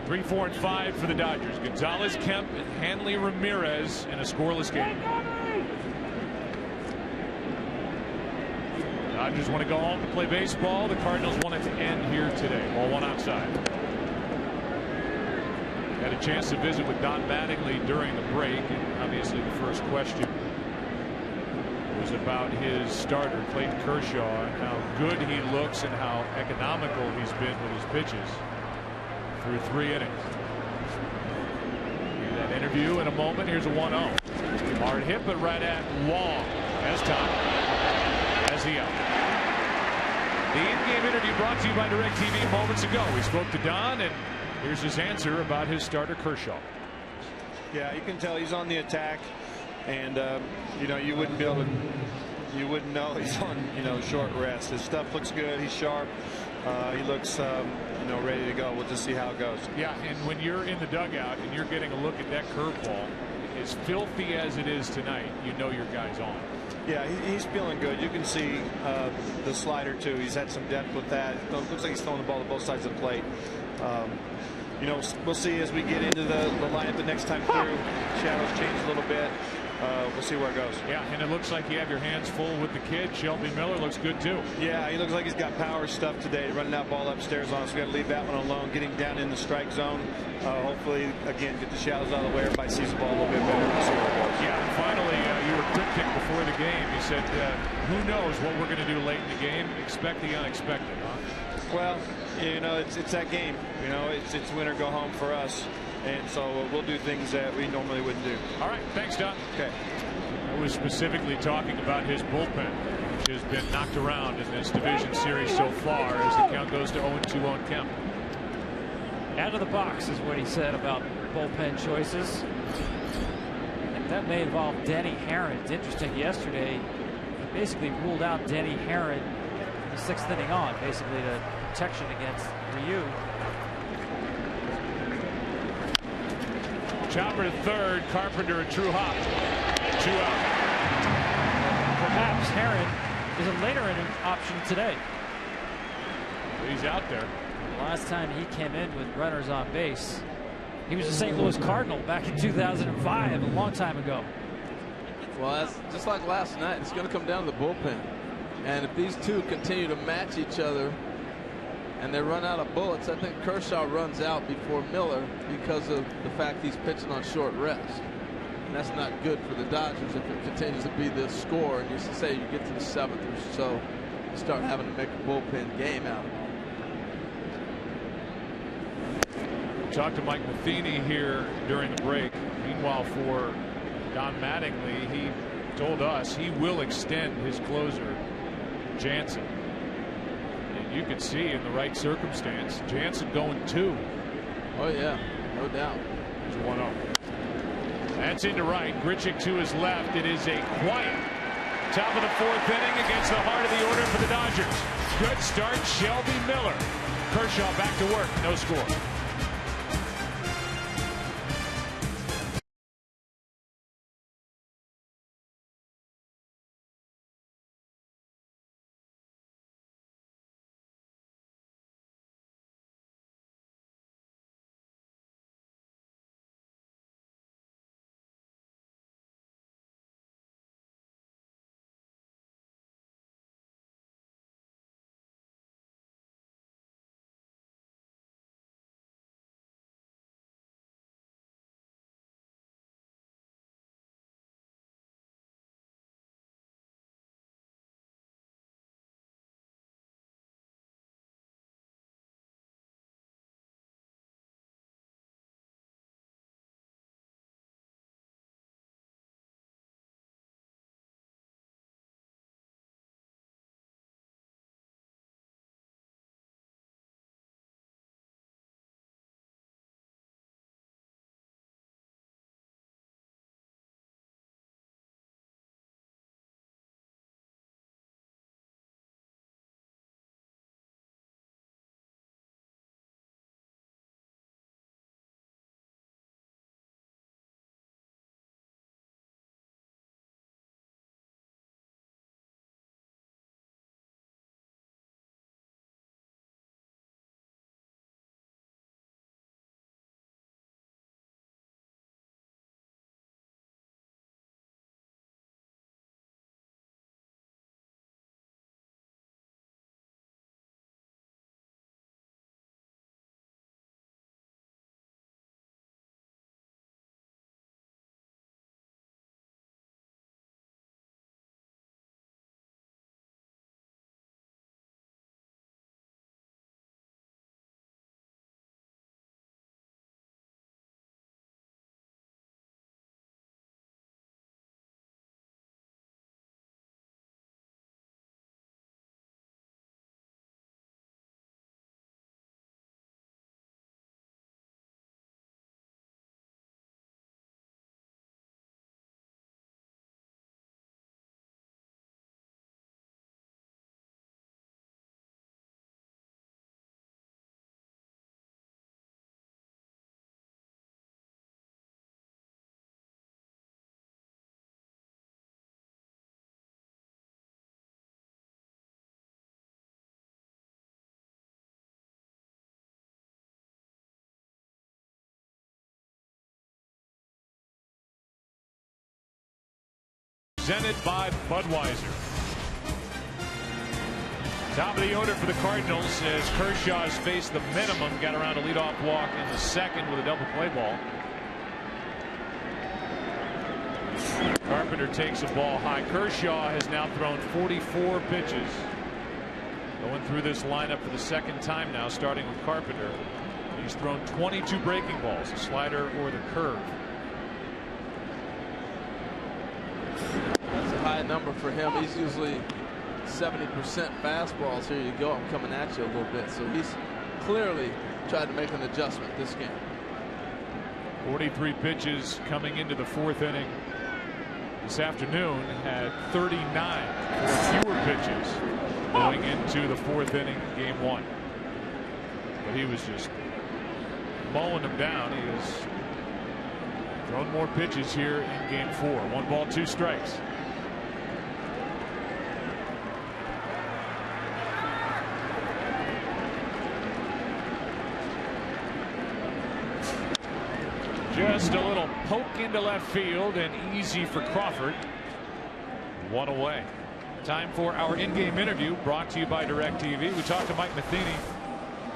3, 4, and 5 for the Dodgers. Gonzalez, Kemp, and Hanley Ramirez in a scoreless game. Dodgers want to go home to play baseball. The Cardinals want it to end here today. Ball one outside. Had a chance to visit with Don Mattingly during the break, and obviously the first question was about his starter, Clayton Kershaw, and how good he looks and how economical he's been with his pitches through 3 innings. Hear that interview in a moment. Here's a 1-0. Hard hit, but right at Wong. As time. As he out. The in-game interview brought to you by DirecTV moments ago. We spoke to Don, and here's his answer about his starter, Kershaw. Yeah, you can tell he's on the attack, and you know, you wouldn't know he's on short rest. His stuff looks good. He's sharp. He looks ready to go. We'll just see how it goes. Yeah, and when you're in the dugout and you're getting a look at that curveball, as filthy as it is tonight, you know your guy's on. Yeah, he's feeling good. You can see the slider too. He's had some depth with that. It looks like he's throwing the ball to both sides of the plate. We'll see as we get into the lineup the next time through. Shadows change a little bit. We'll see where it goes. Yeah, and it looks like you have your hands full with the kid. Shelby Miller looks good too. Yeah, he looks like he's got power stuff today, running that ball upstairs on us. We got to leave that one alone, getting down in the strike zone. Hopefully, again, get the shadows out of the way. Everybody sees the ball a little bit better. We'll see where it goes. Yeah, and finally, you were cryptic before the game. You said, who knows what we're going to do late in the game. Expect the unexpected, huh? Well, it's that game. It's win or go home for us. And so we'll do things that we normally wouldn't do. All right. Thanks, Don. Okay. I was specifically talking about his bullpen, which has been knocked around in this division series so far as the count goes to 0-2 on Kemp. Out of the box is what he said about bullpen choices. And that may involve Denny Herron. It's interesting. Yesterday, he basically ruled out Denny Herron from the 6th inning on, basically the protection against Ryu. Chopper to third. Carpenter a true hop. 2 out. Perhaps Herron is a later inning option today. He's out there. The last time he came in with runners on base, he was a St. Louis Cardinal back in 2005, a long time ago. Well, that's just like last night. It's going to come down to the bullpen. And if these two continue to match each other and they run out of bullets, I think Kershaw runs out before Miller because of the fact he's pitching on short rest. And that's not good for the Dodgers if it continues to be this score. And you say you get to the 7th or so, you start having to make a bullpen game out of it. Talked to Mike Matheny here during the break. Meanwhile, for Don Mattingly, he told us he will extend his closer, Jansen. And you can see in the right circumstance, Jansen going 2. Oh, yeah, no doubt. It's 1-0. That's into right. Grichuk to his left. It is a quiet top of the 4th inning against the heart of the order for the Dodgers. Good start, Shelby Miller. Kershaw back to work. No score. presented by Budweiser. Top of the order for the Cardinals as Kershaw has faced the minimum. Got around a leadoff walk in the second with a double play ball. Carpenter takes a ball high. Kershaw has now thrown 44 pitches. Going through this lineup for the second time now, starting with Carpenter. He's thrown 22 breaking balls, a slider or the curve. That's a high number for him. He's usually 70% fastballs. Here you go. I'm coming at you a little bit. So he's clearly tried to make an adjustment this game. 43 pitches coming into the fourth inning. This afternoon had 39 fewer pitches going into the fourth inning, game one. But he was just mowing them down. He has thrown more pitches here in game four. 1 ball, 2 strikes. Just a little poke into left field and easy for Crawford. 1 away. Time for our in-game interview brought to you by DirecTV. We talked to Mike Matheny,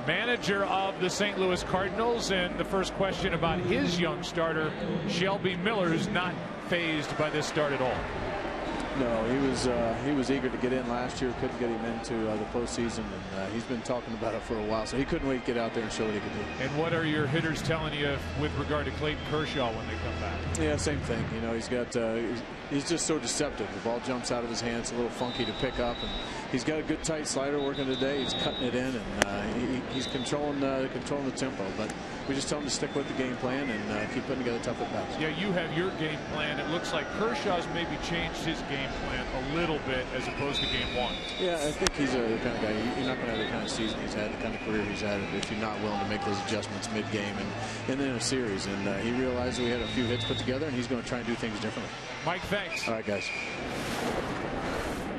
manager of the St. Louis Cardinals, and the first question about his young starter, Shelby Miller, who's not fazed by this start at all. No, he was eager to get in last year. Couldn't get him into the postseason, and he's been talking about it for a while. So he couldn't wait to get out there and show what he could do. And what are your hitters telling you with regard to Clayton Kershaw when they come back? Yeah, same thing. You know, he's just so deceptive. The ball jumps out of his hands, a little funky to pick up, and he's got a good tight slider working today. He's cutting it in, and he's controlling the tempo. But we just tell him to stick with the game plan and keep putting together tough at bats. Yeah, you have your game plan. It looks like Kershaw's maybe changed his game plan a little bit as opposed to game one. Yeah, I think he's the kind of guy. You're not going to have the kind of season he's had, the kind of career he's had, if you're not willing to make those adjustments mid-game and then in a series. And he realized we had a few hits put together, and he's going to try and do things differently. Mike, thanks. All right, guys.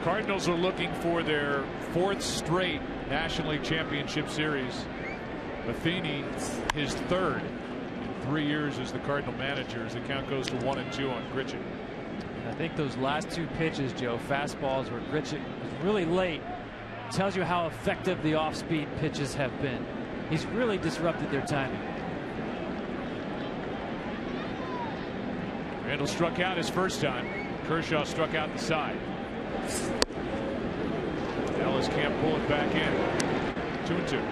Cardinals are looking for their 4th straight National League Championship Series. Matheny, his 3rd in 3 years as the Cardinal manager, as the count goes to 1-2 on Grichuk. I think those last 2 pitches, Joe, fastballs where Grichuk was really late, tells you how effective the off-speed pitches have been. He's really disrupted their timing. Randall struck out his first time. Kershaw struck out the side. Ellis can't pull it back in. 2-2.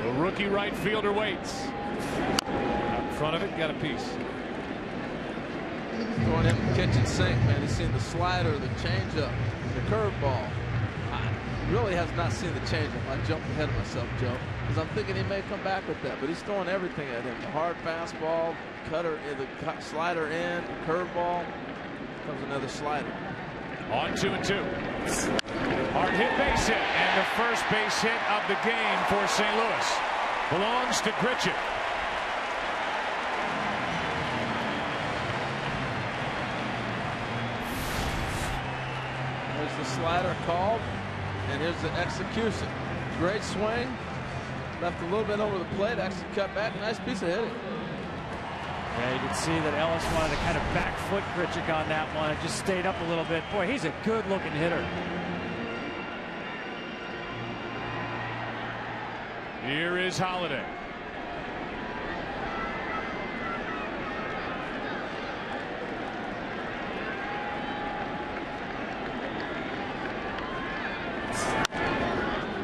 The rookie right fielder waits. Out in front of it, got a piece. Throwing him the kitchen sink, man. He's seen the slider, the changeup, the curveball. Really has not seen the changeup. I jumped ahead of myself, Joe, because I'm thinking he may come back with that, but he's throwing everything at him. The hard fastball, cutter, the slider in, the curveball. Comes another slider. On 2-2. Hard hit base hit, and the first base hit of the game for St. Louis belongs to Grichuk. There's the slider called, and here's the execution. Great swing. Left a little bit over the plate. Actually cut back. Nice piece of hitting. Yeah, you can see that Ellis wanted to kind of back foot Grichuk on that one. It just stayed up a little bit. Boy, he's a good-looking hitter. Here is Holiday.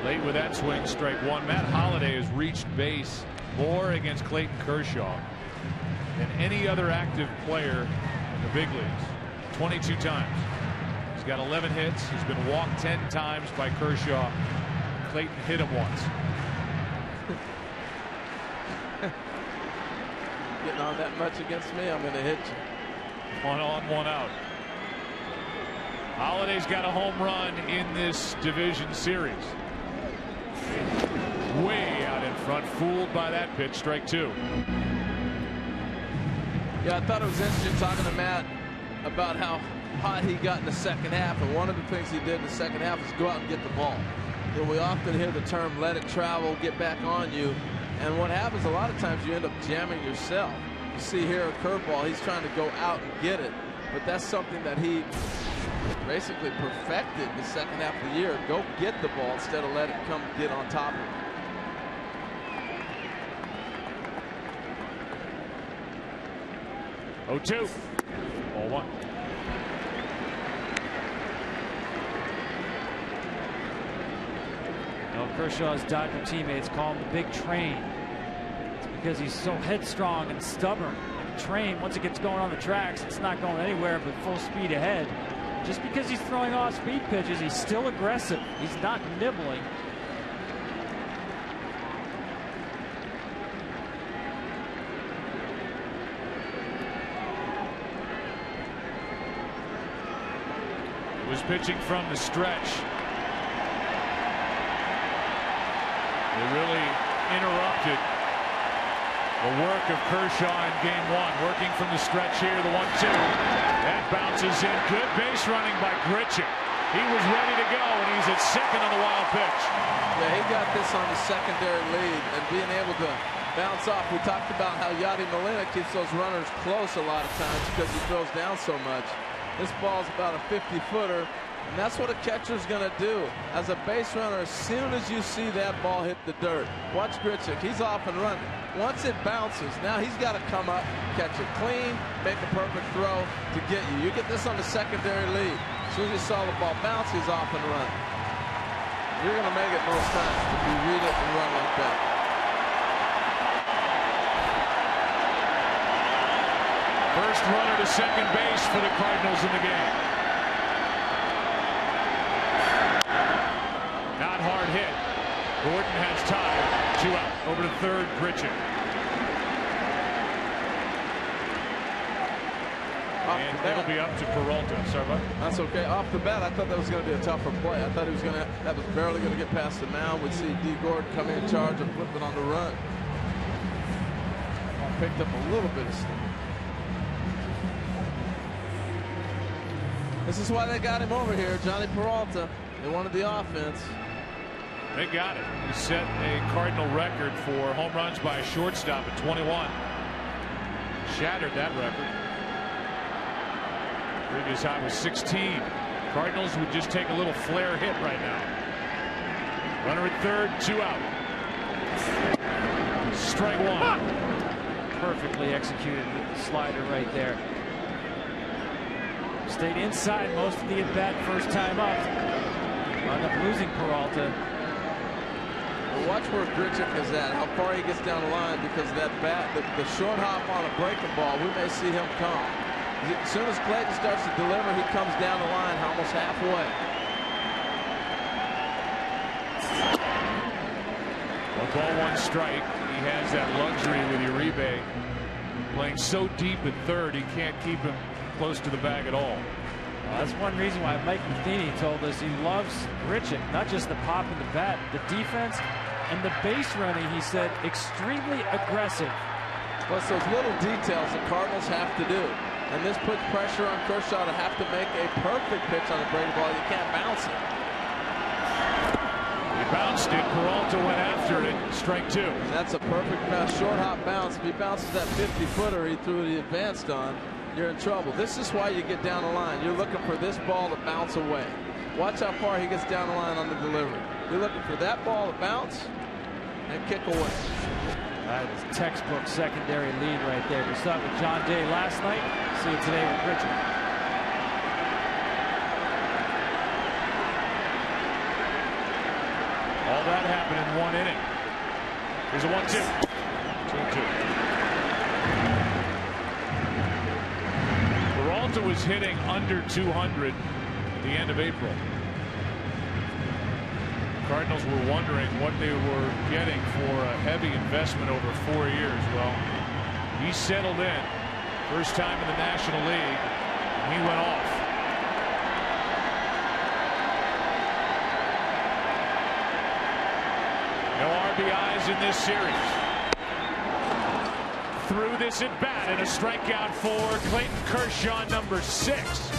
Late with that swing, strike one. Matt Holliday has reached base more against Clayton Kershaw than any other active player in the big leagues. 22 times. He's got 11 hits. He's been walked 10 times by Kershaw. Clayton hit him once. Getting on that much against me, I'm going to hit you. 1 on, 1 out. Holliday's got a home run in this division series. Way out in front, fooled by that pitch. Strike 2. Yeah, I thought it was interesting talking to Matt about how hot he got in the second half, and one of the things he did in the second half is go out and get the ball. You know, we often hear the term "let it travel, get back on you," and what happens a lot of times, you end up jamming yourself. You see here a curveball, he's trying to go out and get it, but that's something that he basically perfected the second half of the year. Go get the ball instead of let it come get on top of him. Oh, 2. Ball 1. Now Kershaw's Dodger teammates call him the big train. It's because he's so headstrong and stubborn. Like a train, once it gets going on the tracks, it's not going anywhere but full speed ahead. Just because he's throwing off-speed pitches, he's still aggressive. He's not nibbling. Was pitching from the stretch. They really interrupted the work of Kershaw in game 1. Working from the stretch here, the 1-2. That bounces in. Good base running by Grichuk. He was ready to go, and he's at second on the wild pitch. Yeah, he got this on the secondary lead and being able to bounce off. We talked about how Yadi Molina keeps those runners close a lot of times because he throws down so much. This ball's about a 50-footer, and that's what a catcher's going to do. As a base runner, as soon as you see that ball hit the dirt, watch Grichuk. He's off and running. Once it bounces, now he's got to come up, catch it clean, make a perfect throw to get you. You get this on the secondary lead. As soon as you saw the ball bounce, he's off and running. You're going to make it most times if you read it and run like that. First runner to second base for the Cardinals in the game. Not hard hit. Gordon has tied. 2 out. Over to third, Grichuk. And it'll be up to Peralta. Sorry, bud. That's okay. Off the bat, I thought that was going to be a tougher play. I thought he was going to, that was barely going to get past the mound. We'd see D. Gordon come in charge and flip it on the run. Picked up a little bit of steam. This is why they got him over here, Johnny Peralta. They wanted the offense. They got it. He set a Cardinal record for home runs by a shortstop at 21. Shattered that record. Previous high was 16. Cardinals would just take a little flare hit right now. Runner at third, 2 out. Strike 1. Perfectly executed with the slider right there. Stayed inside most of the at-bat first time up. Wound up losing Peralta. Well, watch where Grichuk is at, how far he gets down the line, because that bat, the short hop on a breaking ball, we may see him come. As soon as Clayton starts to deliver, he comes down the line almost halfway. Well, ball 1 strike. He has that luxury with Uribe playing so deep at third, he can't keep him close to the bag at all. Well, that's one reason why Mike Matheny told us he loves Grichuk. Not just the pop in the bat, the defense and the base running, he said, extremely aggressive. Plus those little details the Cardinals have to do. And this puts pressure on Kershaw to have to make a perfect pitch on the breaking ball. You can't bounce it. He bounced it. Peralta went after it. Strike 2. That's a perfect short hop bounce. If he bounces that 50-footer he threw the advanced on, you're in trouble. This is why you get down the line. You're looking for this ball to bounce away. Watch how far he gets down the line on the delivery. You're looking for that ball to bounce and kick away. That is textbook secondary lead right there. We saw it with John Day last night. See it today with Grichuk. All that happened in 1 inning. Here's a 1-2. 2-2. Peralta was hitting under 200 at the end of April. Cardinals were wondering what they were getting for a heavy investment over 4 years. Well, he settled in. First time in the National League, and he went off. No RBIs in this series. Through this at bat, and a strikeout for Clayton Kershaw, number 6.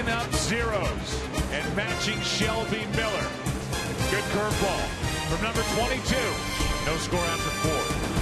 up zeros and matching Shelby Miller. Good curveball from number 22. No score after 4.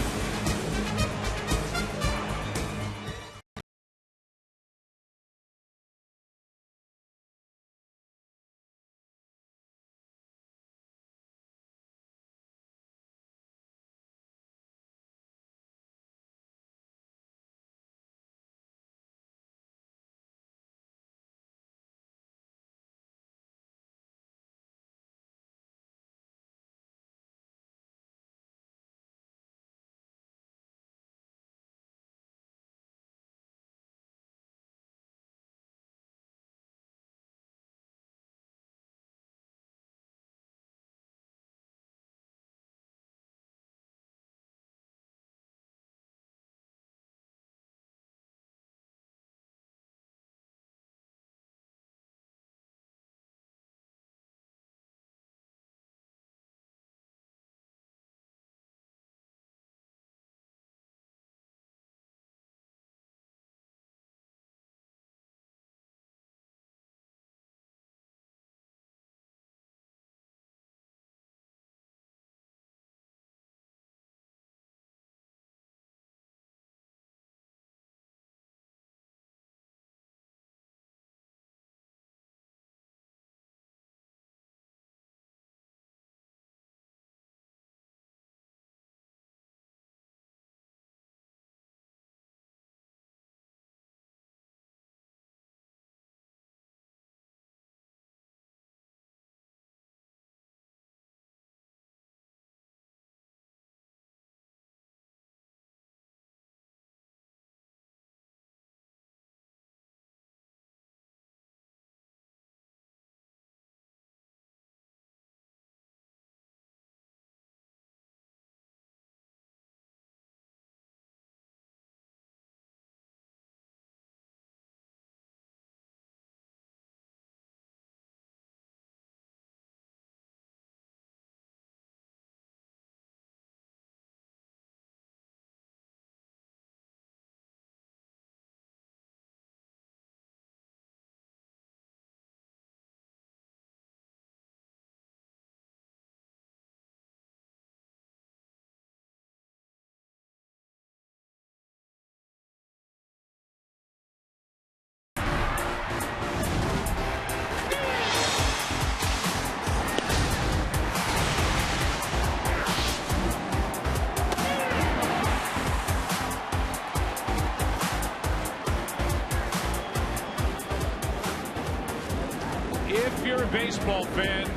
If you're a baseball fan,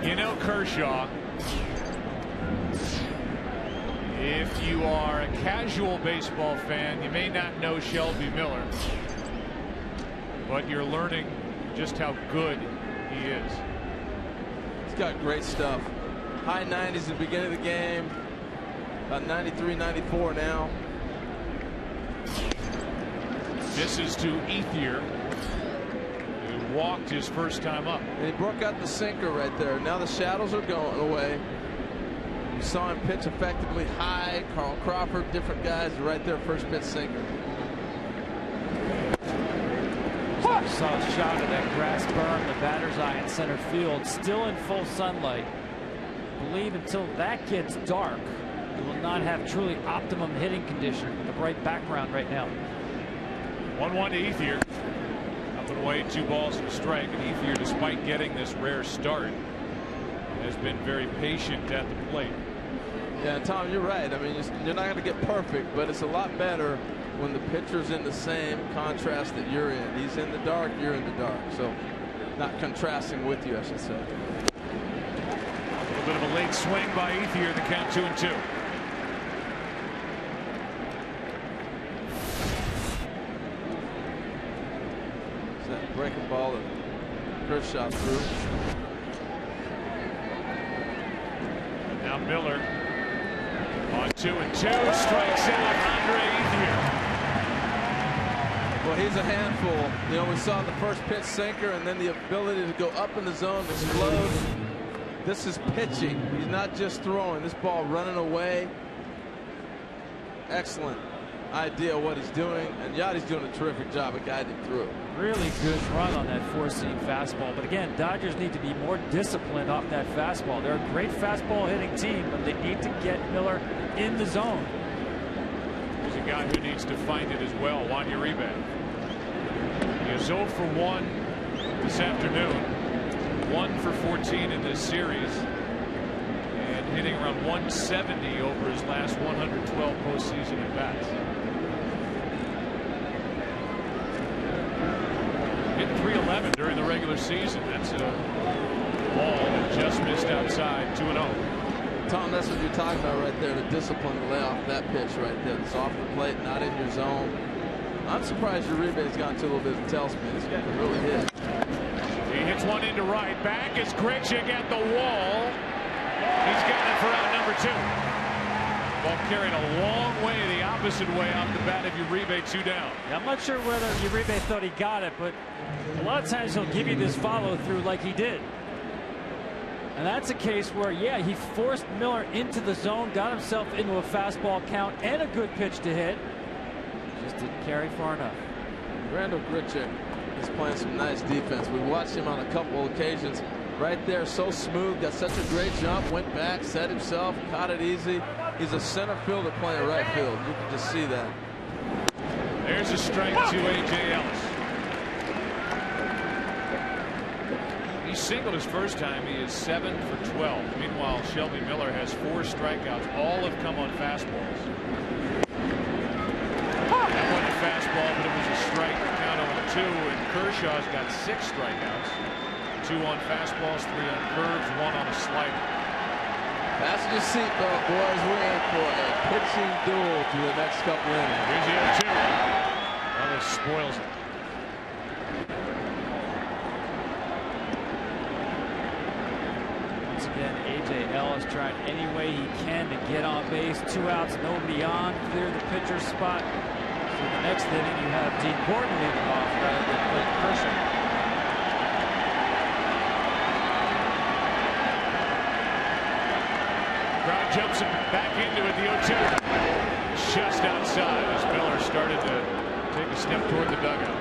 you know Kershaw. If you are a casual baseball fan, you may not know Shelby Miller, but you're learning just how good he is. He's got great stuff. High 90s at the beginning of the game, about 93, 94 now. Misses to Ethier, who walked his first time up. And he broke out the sinker right there. Now the shadows are going away. You saw him pitch effectively high. Carl Crawford, different guys right there, first pitch sinker. Saw a shot of that grass berm, the batter's eye in center field, still in full sunlight. I believe until that gets dark, you will not have truly optimum hitting condition with a bright background right now. 1-1 to Ethier. Up and away, 2 balls and a strike. And Ethier, despite getting this rare start, has been very patient at the plate. Yeah, Tom, you're right. I mean, you're not going to get perfect, but it's a lot better when the pitcher's in the same contrast that you're in. He's in the dark, you're in the dark. So not contrasting with you, I should say. A little bit of a late swing by Ethier, the count 2-2. That breaking ball that Kershaw threw. Now Miller on 2-2, strikes out Andre Ethier. Well, he's a handful. You know, we saw the first pitch sinker and then the ability to go up in the zone, explode. This is pitching. He's not just throwing. This ball running away. Excellent. idea what he's doing, and Yachty's doing a terrific job of guiding him through. Really good run on that four-seam fastball. But again, Dodgers need to be more disciplined off that fastball. They're a great fastball hitting team, but they need to get Miller in the zone. He's a guy who needs to find it as well. Juan Uribe. He is 0 for 1 this afternoon. 1 for 14 in this series. And hitting around 170 over his last 112 postseason at bats. Hit .311 during the regular season. That's a ball that just missed outside. 2-0. Tom, that's what you're talking about right there. The discipline to lay off that pitch right there. It's off the plate, not in your zone. I'm surprised Uribe's gone to a little bit of a tailspin. This guy can really hit. He hits one into right. Back is Grichuk at the wall. He's got it for out number 2. Ball carried a long way the opposite way off the bat of Uribe, 2 down. Yeah, I'm not sure whether Uribe thought he got it, but a lot of times he'll give you this follow through like he did. And that's a case where, yeah, he forced Miller into the zone, got himself into a fastball count and a good pitch to hit. Just didn't carry far enough. Randall Grichuk is playing some nice defense. We watched him on a couple of occasions. Right there, so smooth, got such a great jump, went back, set himself, caught it easy. He's a center fielder playing right field. You can just see that. There's a strike to A.J. Ellis. He singled his first time. He is 7 for 12. Meanwhile, Shelby Miller has 4 strikeouts. All have come on fastballs. That wasn't a fastball, but it was a strike. Count 0-2, and Kershaw's got 6 strikeouts. 2 on fastballs, 3 on curves, 1 on a slider. Fasten your seatbelt, boys. We're in for a pitching duel through the next couple innings. Here's the 0-2. Ellis spoils it. Once again, A.J. Ellis trying any way he can to get on base. 2 outs, nobody on. Clear the pitcher's spot. So the next inning, you have Dean Gordon leading off rather than Clayton Kershaw. Crowd jumps him back into it. The 0-2 just outside as Miller started to take a step toward the dugout.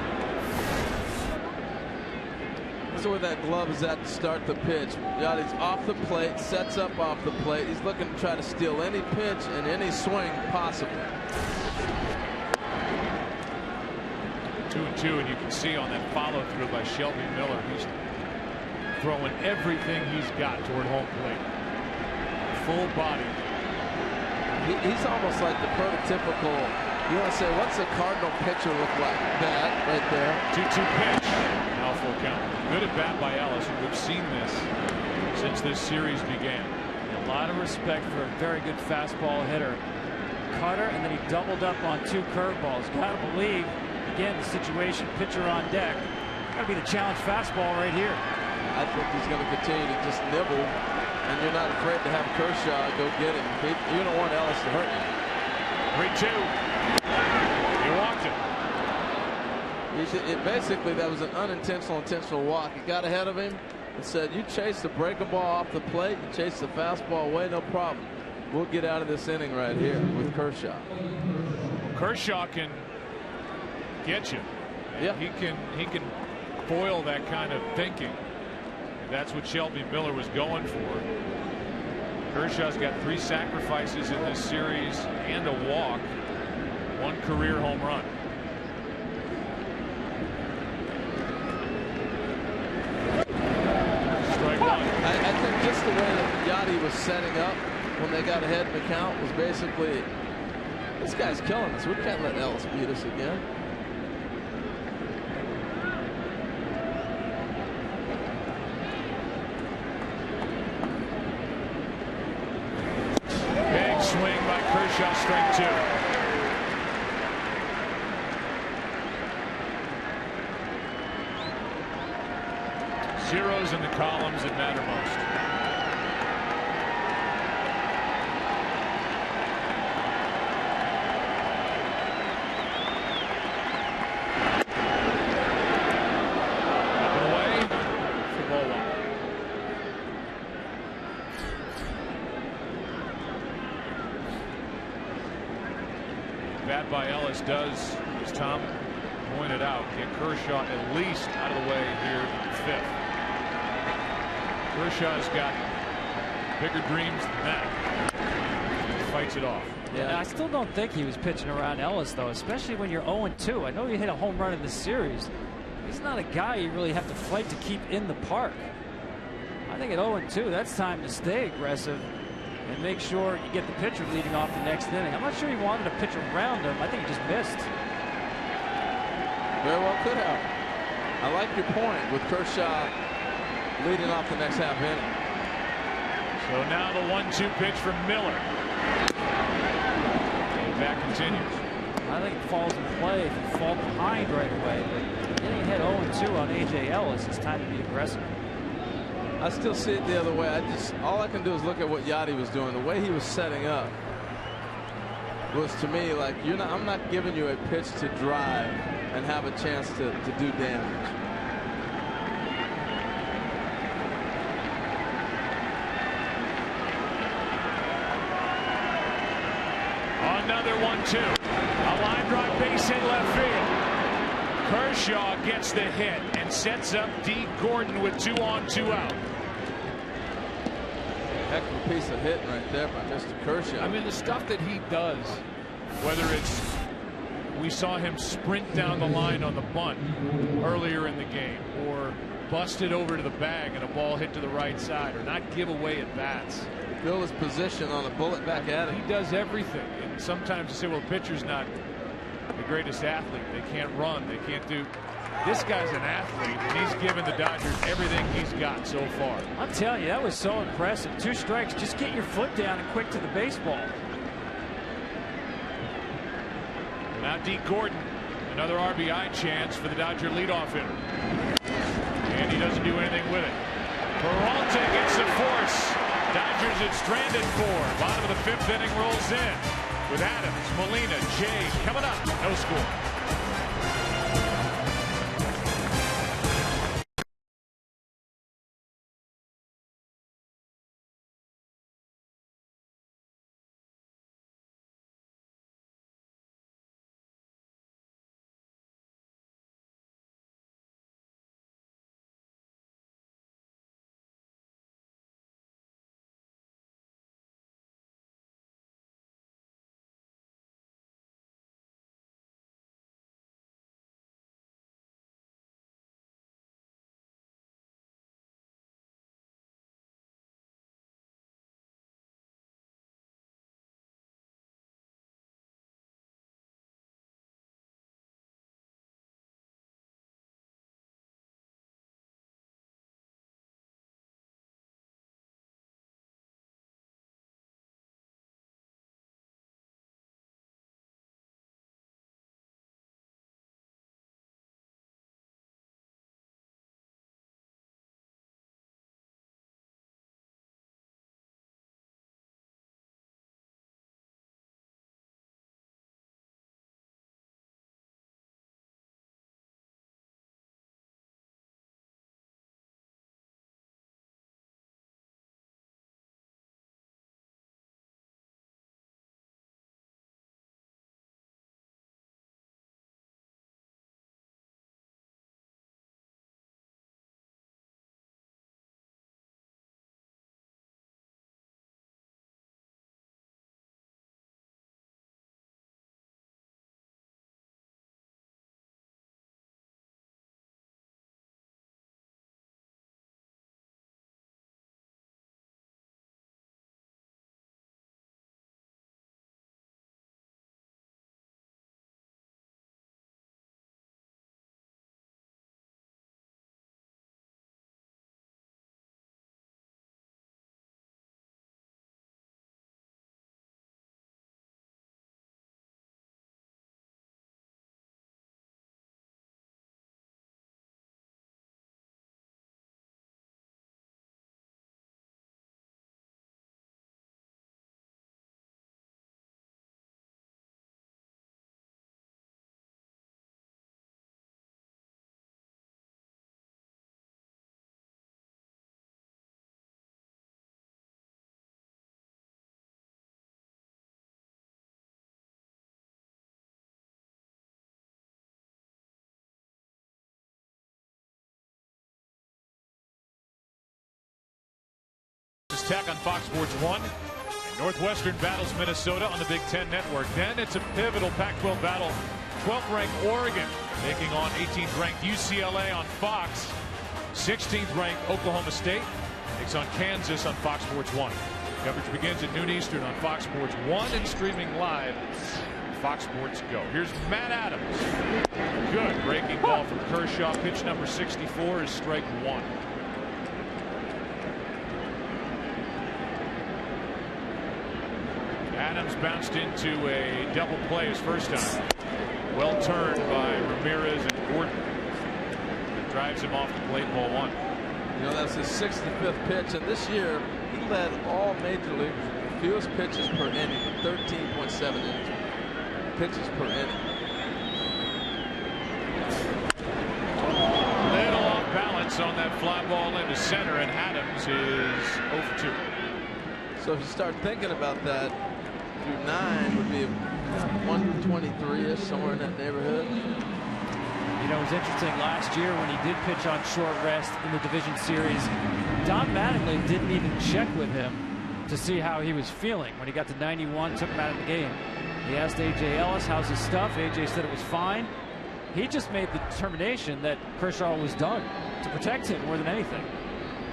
So where that glove is at to start the pitch. Yachty's off the plate, sets up off the plate. He's looking to try to steal any pitch and any swing possible. 2-2, and you can see on that follow through by Shelby Miller, he's throwing everything he's got toward home plate. Full body. He's almost like the prototypical, you want to say, what's a Cardinal pitcher look like? That right there. 2-2 pitch. Now full count. Good at bat by Ellis, and we've seen this since this series began. A lot of respect for a very good fastball hitter. Cutter, and then he doubled up on 2 curveballs. Got to believe, again, the situation, pitcher on deck. Got to be the challenge fastball right here. I think he's going to continue to just nibble. And you're not afraid to have Kershaw go get him. You don't want Ellis to hurt you. 3-2. He walked him. Basically, that was an unintentional, intentional walk. He got ahead of him and said, you chase the breaking ball off the plate, you chase the fastball away, no problem. We'll get out of this inning right here with Kershaw. Kershaw can get you. Yeah. He can foil that kind of thinking. That's what Shelby Miller was going for. Kershaw's got 3 sacrifices in this series and a walk. 1 career home run. Strike 1. I think just the way that Yachty was setting up when they got ahead in the count was basically, this guy's killing us. We can't let Ellis beat us again. Swing by Kershaw, strike 2. Zeros in the columns that matter most. Up and away for ball 1. bat by Ellis does, as Tom pointed out, get Kershaw at least out of the way here in the 5th. Kershaw's got bigger dreams than that. He fights it off. Yeah, I still don't think he was pitching around Ellis, though, especially when you're 0-2. I know you hit a home run in this series. He's not a guy you really have to fight to keep in the park. I think at 0-2, that's time to stay aggressive and make sure you get the pitcher leading off the next inning. I'm not sure he wanted to pitch around him. I think he just missed. Very well could have. I like your point with Kershaw leading off the next half inning. So now the 1-2 pitch from Miller. That continues. I think it falls in play if you fall behind right away. But getting ahead 0-2 on A.J. Ellis, it's time to be aggressive. I still see it the other way. All I can do is look at what Yachty was doing. The way he was setting up was, to me, like, I'm not giving you a pitch to drive and have a chance to do damage. Another 1-2. A line drive, base hit left field. Kershaw gets the hit and sets up D. Gordon with 2 on, 2 out. Heck of a piece of hitting right there by Mr. Kershaw. I mean, the stuff that he does, whether it's we saw him sprint down the line on the bunt earlier in the game, or busted over to the bag and a ball hit to the right side, or not give away at bats. Build his position on a bullet back at him. He does everything. And sometimes you say, well, the pitcher's not the greatest athlete. They can't run. They can't do. This guy's an athlete, and he's given the Dodgers everything he's got so far. I'm telling you, that was so impressive. 2 strikes. Just get your foot down and quick to the baseball. Now D. Gordon, another RBI chance for the Dodger leadoff hitter. And he doesn't do anything with it. Peralta gets the force. Dodgers at stranded 4. Bottom of the 5th inning rolls in with Adams, Molina, Jay coming up. No score. Tech on Fox Sports 1. And Northwestern battles Minnesota on the Big Ten Network. Then it's a pivotal Pac-12 battle. 12th-ranked Oregon taking on 18th-ranked UCLA on Fox. 16th-ranked Oklahoma State takes on Kansas on Fox Sports 1. Coverage begins at noon Eastern on Fox Sports 1 and streaming live on Fox Sports Go. Here's Matt Adams. Good breaking ball from Kershaw. Pitch number 64 is strike one. Adams bounced into a double play his first time. Well turned by Ramirez and Gordon. It drives him off the plate, ball one. You know, that's his 65th pitch, and this year he led all major leagues with fewest pitches per inning, 13.7 pitches per inning. Little off balance on that fly ball into center, and Adams is 0 for 2. So if you start thinking about that, through 9 would be 123-ish, somewhere in that neighborhood. You know, it was interesting last year when he did pitch on short rest in the division series. Don Mattingly didn't even check with him to see how he was feeling. When he got to 91, took him out of the game. He asked A.J. Ellis, how's his stuff? A.J. said it was fine. He just made the determination that Kershaw was done to protect him more than anything.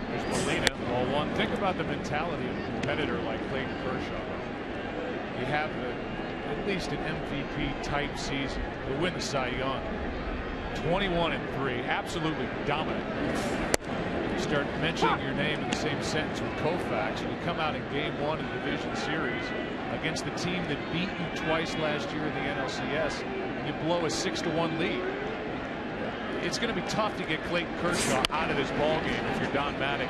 There's Molina, ball one. Think about the mentality of a competitor like Clayton Kershaw. You have at least an MVP type season to win the Cy Young. 21-3, absolutely dominant. You start mentioning your name in the same sentence with Koufax, and you come out in game 1 of the division series against the team that beat you twice last year in the NLCS, and you blow a 6-1 lead. It's going to be tough to get Clayton Kershaw out of this ball game if you're Don Mattingly.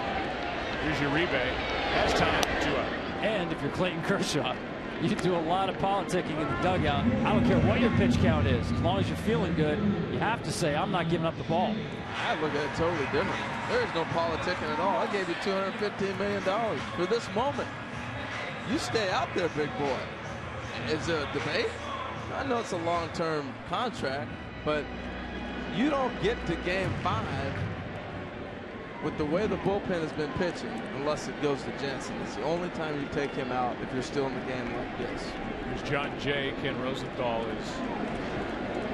Here's Uribe. Has time for 2 out. And if you're Clayton Kershaw, you do a lot of politicking in the dugout. I don't care what your pitch count is. As long as you're feeling good, you have to say, I'm not giving up the ball. I look at it totally different. There is no politicking at all. I gave you $215 million for this moment. You stay out there, big boy. Is there a debate? I know it's a long-term contract, but you don't get to game 5 with the way the bullpen has been pitching unless it goes to Jensen. It's the only time you take him out if you're still in the game like this. Here's John Jay. Ken Rosenthal is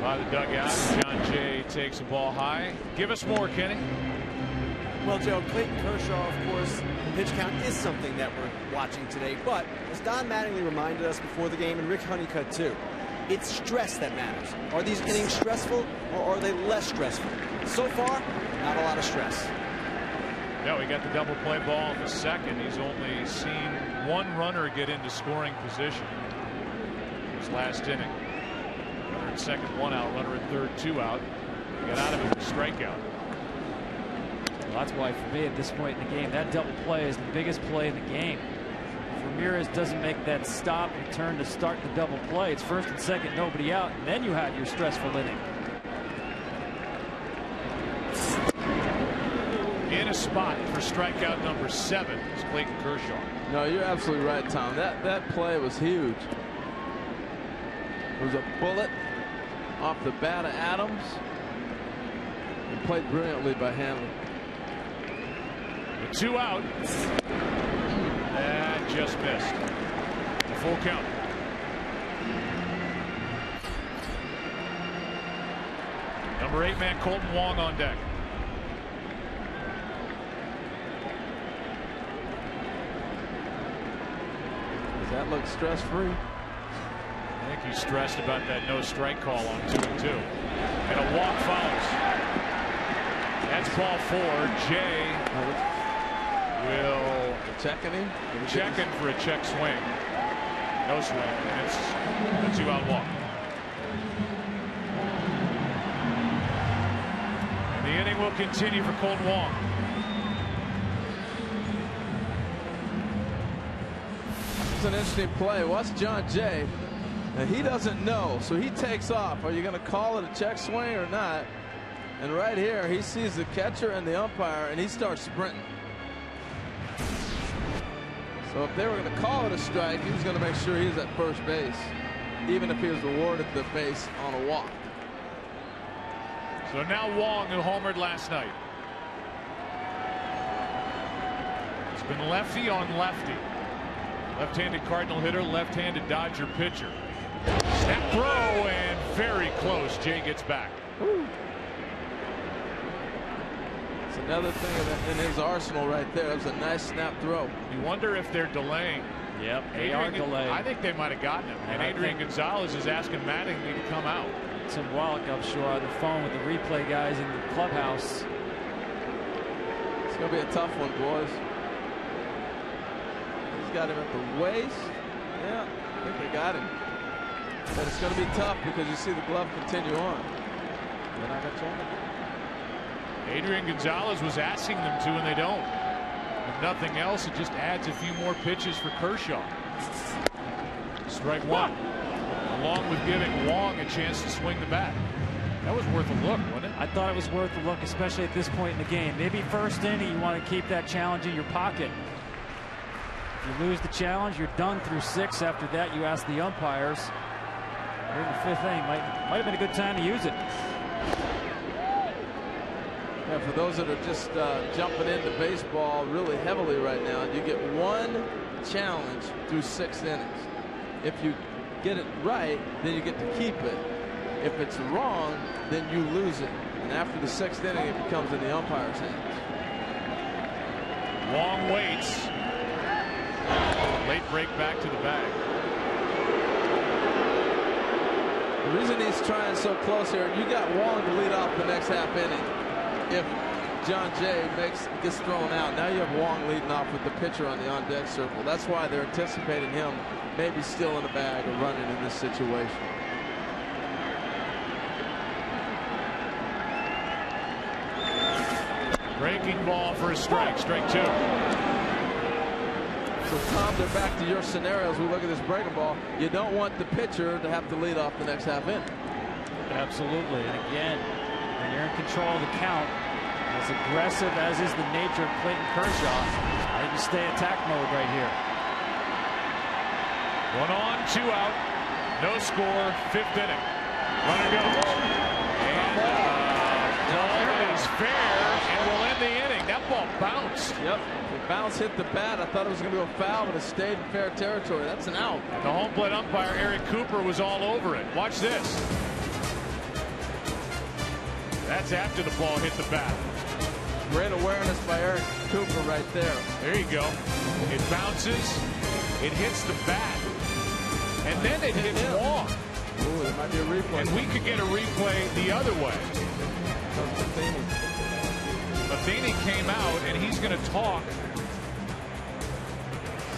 by the dugout. John Jay takes the ball high. Give us more, Kenny. Well, Joe, Clayton Kershaw, of course, the pitch count is something that we're watching today. But as Don Mattingly reminded us before the game, and Rick Honeycutt too, it's stress that matters. Are these innings stressful or are they less stressful? So far, not a lot of stress. Yeah, we got the double play ball in the second. He's only seen one runner get into scoring position. His last inning. Runner at second, 1 out. Runner at third, 2 out. Got out of it with a strikeout. Well, that's why for me at this point in the game, that double play is the biggest play in the game. If Ramirez doesn't make that stop and turn to start the double play, it's first and second, nobody out, and then you have your stressful inning. In a spot for strikeout number 7 is Clayton Kershaw. No, you're absolutely right, Tom. That play was huge. It was a bullet off the bat of Adams. And played brilliantly by Hanley. The 2 out. And just missed. The full count. Number 8 man Colton Wong on deck. Does that look stress-free? I think he's stressed about that no strike call on 2-2. And a walk follows. That's ball 4. Jay will checking him. Checking for a check swing. No swing. And it's a 2-out walk. And the inning will continue for Colton Wong. It's an interesting play. Watch John Jay. And he doesn't know, so he takes off. Are you going to call it a check swing or not? And right here, he sees the catcher and the umpire, and he starts sprinting. So if they were going to call it a strike, he was going to make sure he was at first base, even if he was awarded the base on a walk. So now Wong, who homered last night. He's been lefty on lefty. Left-handed Cardinal hitter, left-handed Dodger pitcher. Snap throw and very close. Jay gets back. It's another thing in his arsenal right there. That was a nice snap throw. You wonder if they're delaying. Yep, they are delaying. I think they might have gotten him. And Adrian Gonzalez is asking Mattingly to come out. Tim Wallach, I'm sure, on the phone with the replay guys in the clubhouse. It's going to be a tough one, boys. He's got him at the waist. Yeah, I think they got him. But it's going to be tough because you see the glove continue on. They're not going to change it. Adrian Gonzalez was asking them to, and they don't. If nothing else, it just adds a few more pitches for Kershaw. Strike one. Along with giving Wong a chance to swing the bat. That was worth a look, wasn't it? I thought it was worth a look, especially at this point in the game. Maybe first inning, you want to keep that challenge in your pocket. If you lose the challenge, you're done through 6. After that, you ask the umpires. Here in the 5th inning, might have been a good time to use it. Yeah, for those that are just jumping into baseball really heavily right now, you get one challenge through 6 innings. If you get it right, then you get to keep it. If it's wrong, then you lose it. And after the 6th inning, it becomes in the umpire's hands. Wong waits. Late break back to the bag. The reason he's trying so close here, you got Wong to lead off the next half inning. If John Jay gets thrown out, now you have Wong leading off with the pitcher on the on-deck circle. That's why they're anticipating him maybe still in the bag or running in this situation. Breaking ball for a strike. Strike 2. So, Tom, they're back to your scenarios. We look at this breaking ball. You don't want the pitcher to have to lead off the next half inning. Absolutely. And again, when you're in control of the count, as aggressive as is the nature of Clayton Kershaw, I think you stay attack mode right here. 1 on, 2 out. No score. 5th inning. Runner goes. And ball is fair and will end the inning. That ball bounced. Yep. The bounce hit the bat. I thought it was going to go a foul, but it stayed in fair territory. That's an out. The home plate umpire, Eric Cooper, was all over it. Watch this. That's after the ball hit the bat. Great awareness by Eric Cooper right there. There you go. It bounces. It hits the bat. And then it hits Wong. Ooh, there might be a replay. And we could get a replay the other way. Matheny came out, and he's going to talk.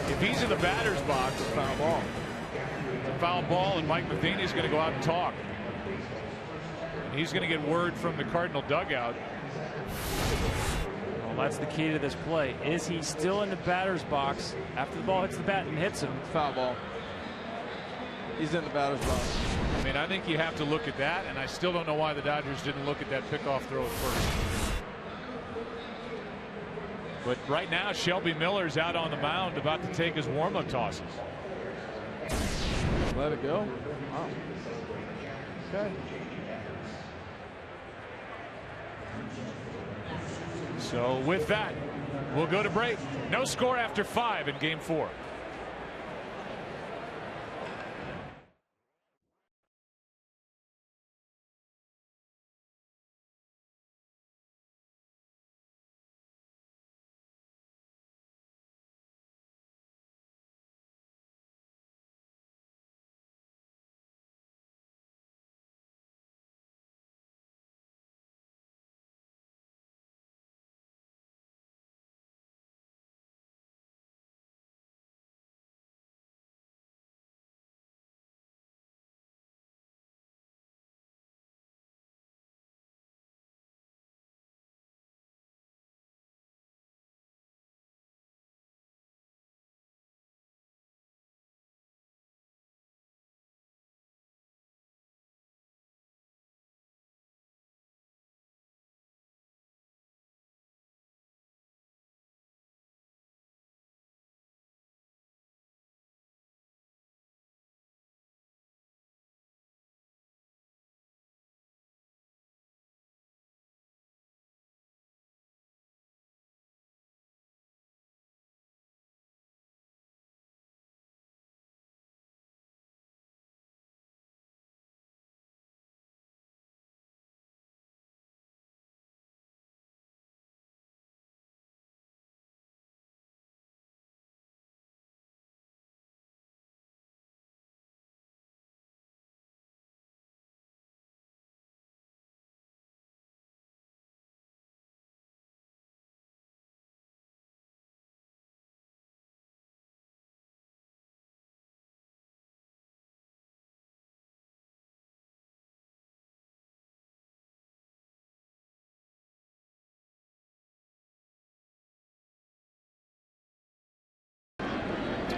If he's in the batter's box, Foul ball. it's a foul ball, and Mike Matheny is going to go out and talk. And he's going to get word from the Cardinal dugout. Well, that's the key to this play. Is he still in the batter's box after the ball hits the bat and hits him? Foul ball. He's in the batter's box. I mean, I think you have to look at that, and I still don't know why the Dodgers didn't look at that pickoff throw at first. But right now, Shelby Miller's out on the mound about to take his warm-up tosses. Let it go. Wow. Okay. So with that, we'll go to break. No score after 5 in Game 4.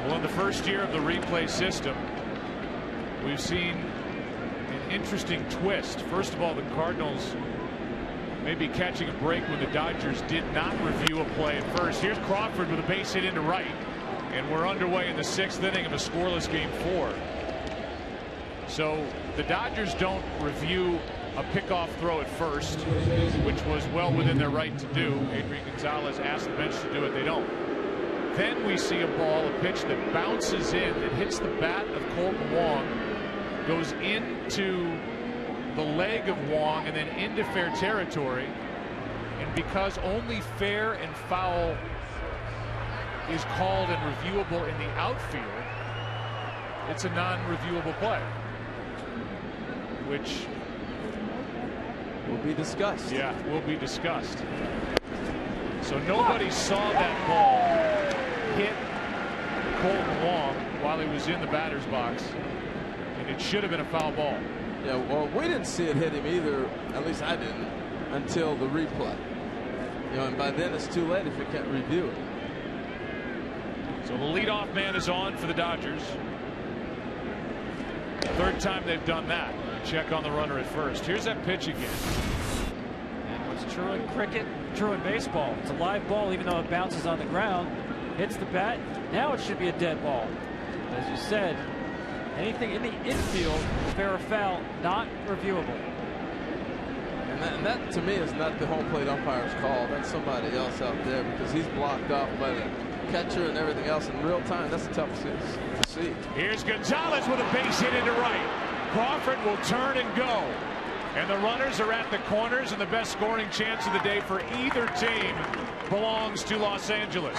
Well, in the first year of the replay system, we've seen an interesting twist. First of all, the Cardinals may be catching a break when the Dodgers did not review a play at first. Here's Crawford with a base hit into right, and we're underway in the 6th inning of a scoreless game 4. So the Dodgers don't review a pickoff throw at first, which was well within their right to do. Adrian Gonzalez asked the bench to do it. They don't. Then we see a ball, a pitch that bounces in, that hits the bat of Colton Wong, goes into the leg of Wong and then into fair territory. And because only fair and foul is called and reviewable in the outfield, it's a non-reviewable play, which will be discussed. Yeah, will be discussed. So nobody saw that ball hit Colton Wong while he was in the batter's box, and it should have been a foul ball. Yeah, well, we didn't see it hit him either, at least I didn't, until the replay. You know, and by then it's too late if you can't review it. So the leadoff man is on for the Dodgers. Third time they've done that. Check on the runner at first. Here's that pitch again. And what's true in cricket, true in baseball. It's a live ball, even though it bounces on the ground, hits the bat. Now it should be a dead ball. As you said, anything in the infield, fair or foul, not reviewable. And that to me is not the home plate umpire's call. That's somebody else out there, because he's blocked off by the catcher and everything else in real time. That's tough to see. Here's Gonzalez with a base hit into right. Crawford will turn and go. And the runners are at the corners, and the best scoring chance of the day for either team belongs to Los Angeles.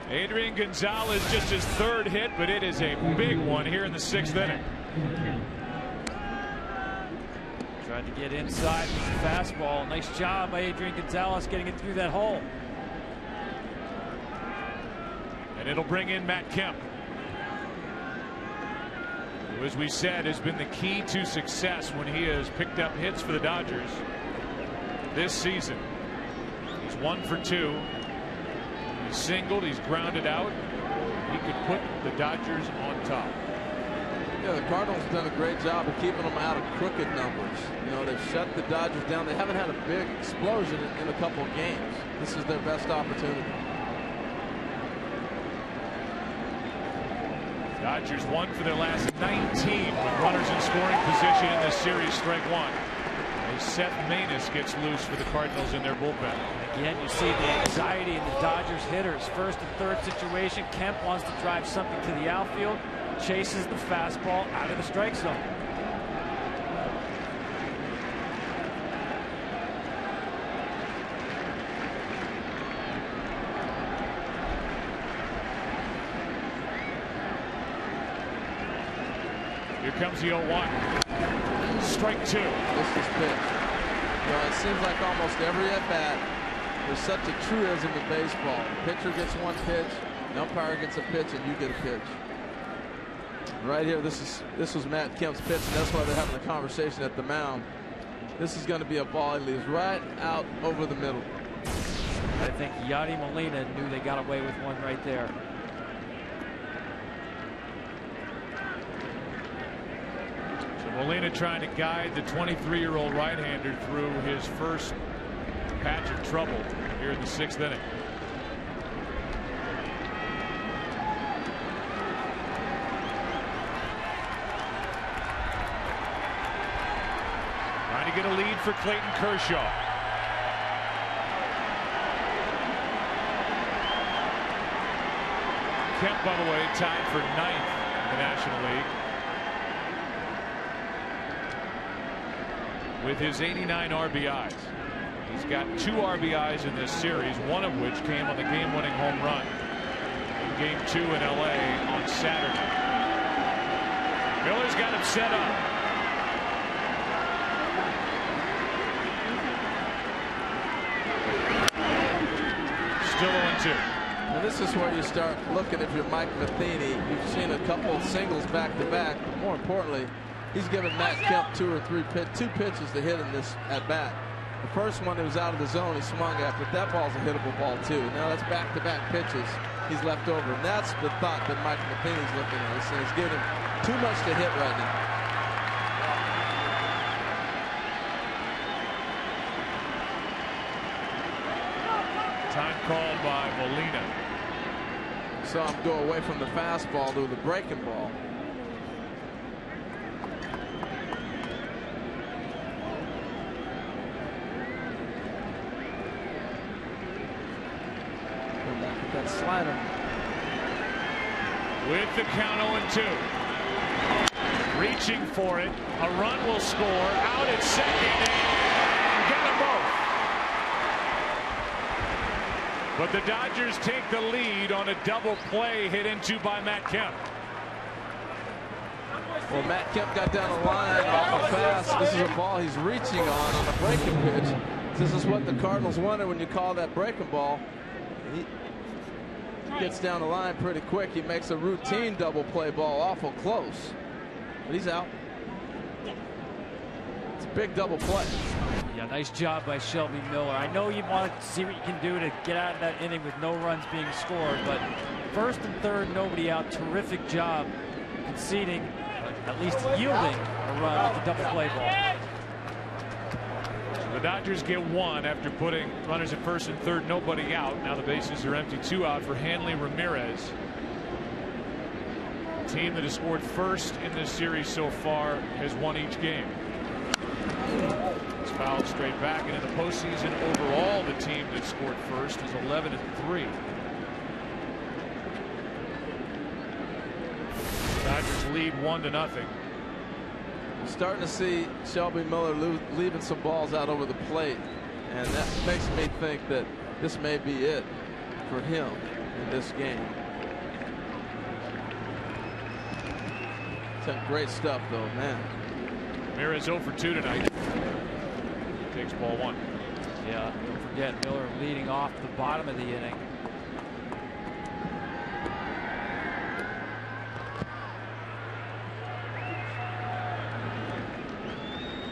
Adrian Gonzalez, just his 3rd hit, but it is a big one here in the 6th inning. Tried to get inside with the fastball. Nice job by Adrian Gonzalez getting it through that hole. And it'll bring in Matt Kemp, who, as we said, has been the key to success when he has picked up hits for the Dodgers this season. He's 1 for 2. He's singled, he's grounded out. He could put the Dodgers on top. Yeah, the Cardinals have done a great job of keeping them out of crooked numbers. You know, they've shut the Dodgers down. They haven't had a big explosion in a couple of games. This is their best opportunity. Dodgers 1 for their last 19 with runners in scoring position in this series. Strike 1. As Seth Maness gets loose for the Cardinals in their bullpen. Again, you see the anxiety in the Dodgers hitters. 1st and 3rd situation. Kemp wants to drive something to the outfield. Chases the fastball out of the strike zone. Here comes the 0-1. Strike 2. This is pitch. You know, it seems like almost every at-bat, there's such a truism in baseball. The pitcher gets one pitch, the umpire gets a pitch, and you get a pitch. Right here, this was Matt Kemp's pitch, and that's why they're having a conversation at the mound. This is going to be a ball. He leaves right out over the middle. I think Yadi Molina knew they got away with one right there. Molina trying to guide the 23-year-old right-hander through his first patch of trouble here in the 6th inning. Trying to get a lead for Clayton Kershaw. Kemp, by the way, tied for 9th in the National League with his 89 RBIs. He's got 2 RBIs in this series, one of which came on the game-winning home run in Game 2 in LA on Saturday. Miller's got him set up. Still 0-2. Now this is where you start looking. If you're Mike Matheny, you've seen a couple of singles back-to-back, but more importantly, he's given Matt Kemp 2 or 3 pitches to hit in this at bat. The first one, it was out of the zone. He swung after it. That ball's a hittable ball, too. Now that's back-to-back pitches he's left over. And that's the thought that Mike Matheny's looking at. He's giving him too much to hit right now. Time called by Molina. Saw him go away from the fastball to the breaking ball. That slider. With the count 0-2. Reaching for it. A run will score. Out at second and get them both. But the Dodgers take the lead on a double play hit into by Matt Kemp. Well, Matt Kemp got down the line awful fast. This is a ball he's reaching on a breaking pitch. This is what the Cardinals wanted when you call that breaking ball. He gets down the line pretty quick. He makes a routine double play ball awful close. But he's out. It's a big double play. Yeah, nice job by Shelby Miller. I know you want to see what you can do to get out of that inning with no runs being scored, but first and third, nobody out. Terrific job conceding, at least yielding a run with the double play ball. So the Dodgers get one after putting runners at first and third, nobody out. Now the bases are empty, 2 out for Hanley Ramirez. The team that has scored first in this series so far has won each game. It's fouled straight back, and in the postseason overall, the team that scored first is 11-3. Dodgers lead 1-0. Starting to see Shelby Miller leaving some balls out over the plate, and that makes me think that this may be it for him in this game. Some great stuff, though, man. Ramirez 0 for 2 tonight. Takes ball 1. Yeah, don't forget Miller leading off the bottom of the inning.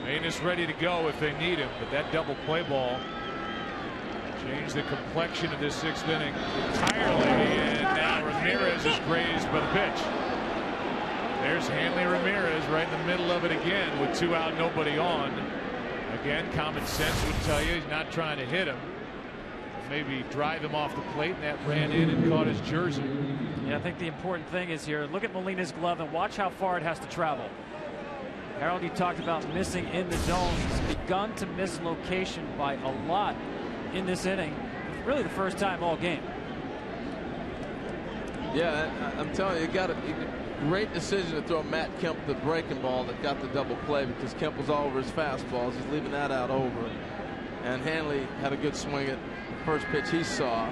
Manus ready to go if they need him, but that double play ball changed the complexion of this 6th inning entirely, and now Ramirez is grazed by the pitch. There's Hanley Ramirez right in the middle of it again with 2 out, nobody on. Again, common sense would tell you he's not trying to hit him. Maybe drive him off the plate, and that ran in and caught his jersey. Yeah, I think the important thing is here, look at Molina's glove and watch how far it has to travel. Harold, you talked about missing in the zone. He's begun to miss location by a lot in this inning. Really the first time all game. Yeah, I'm telling you, great decision to throw Matt Kemp the breaking ball that got the double play, because Kemp was all over his fastballs. He's leaving that out over. And Hanley had a good swing at the first pitch he saw.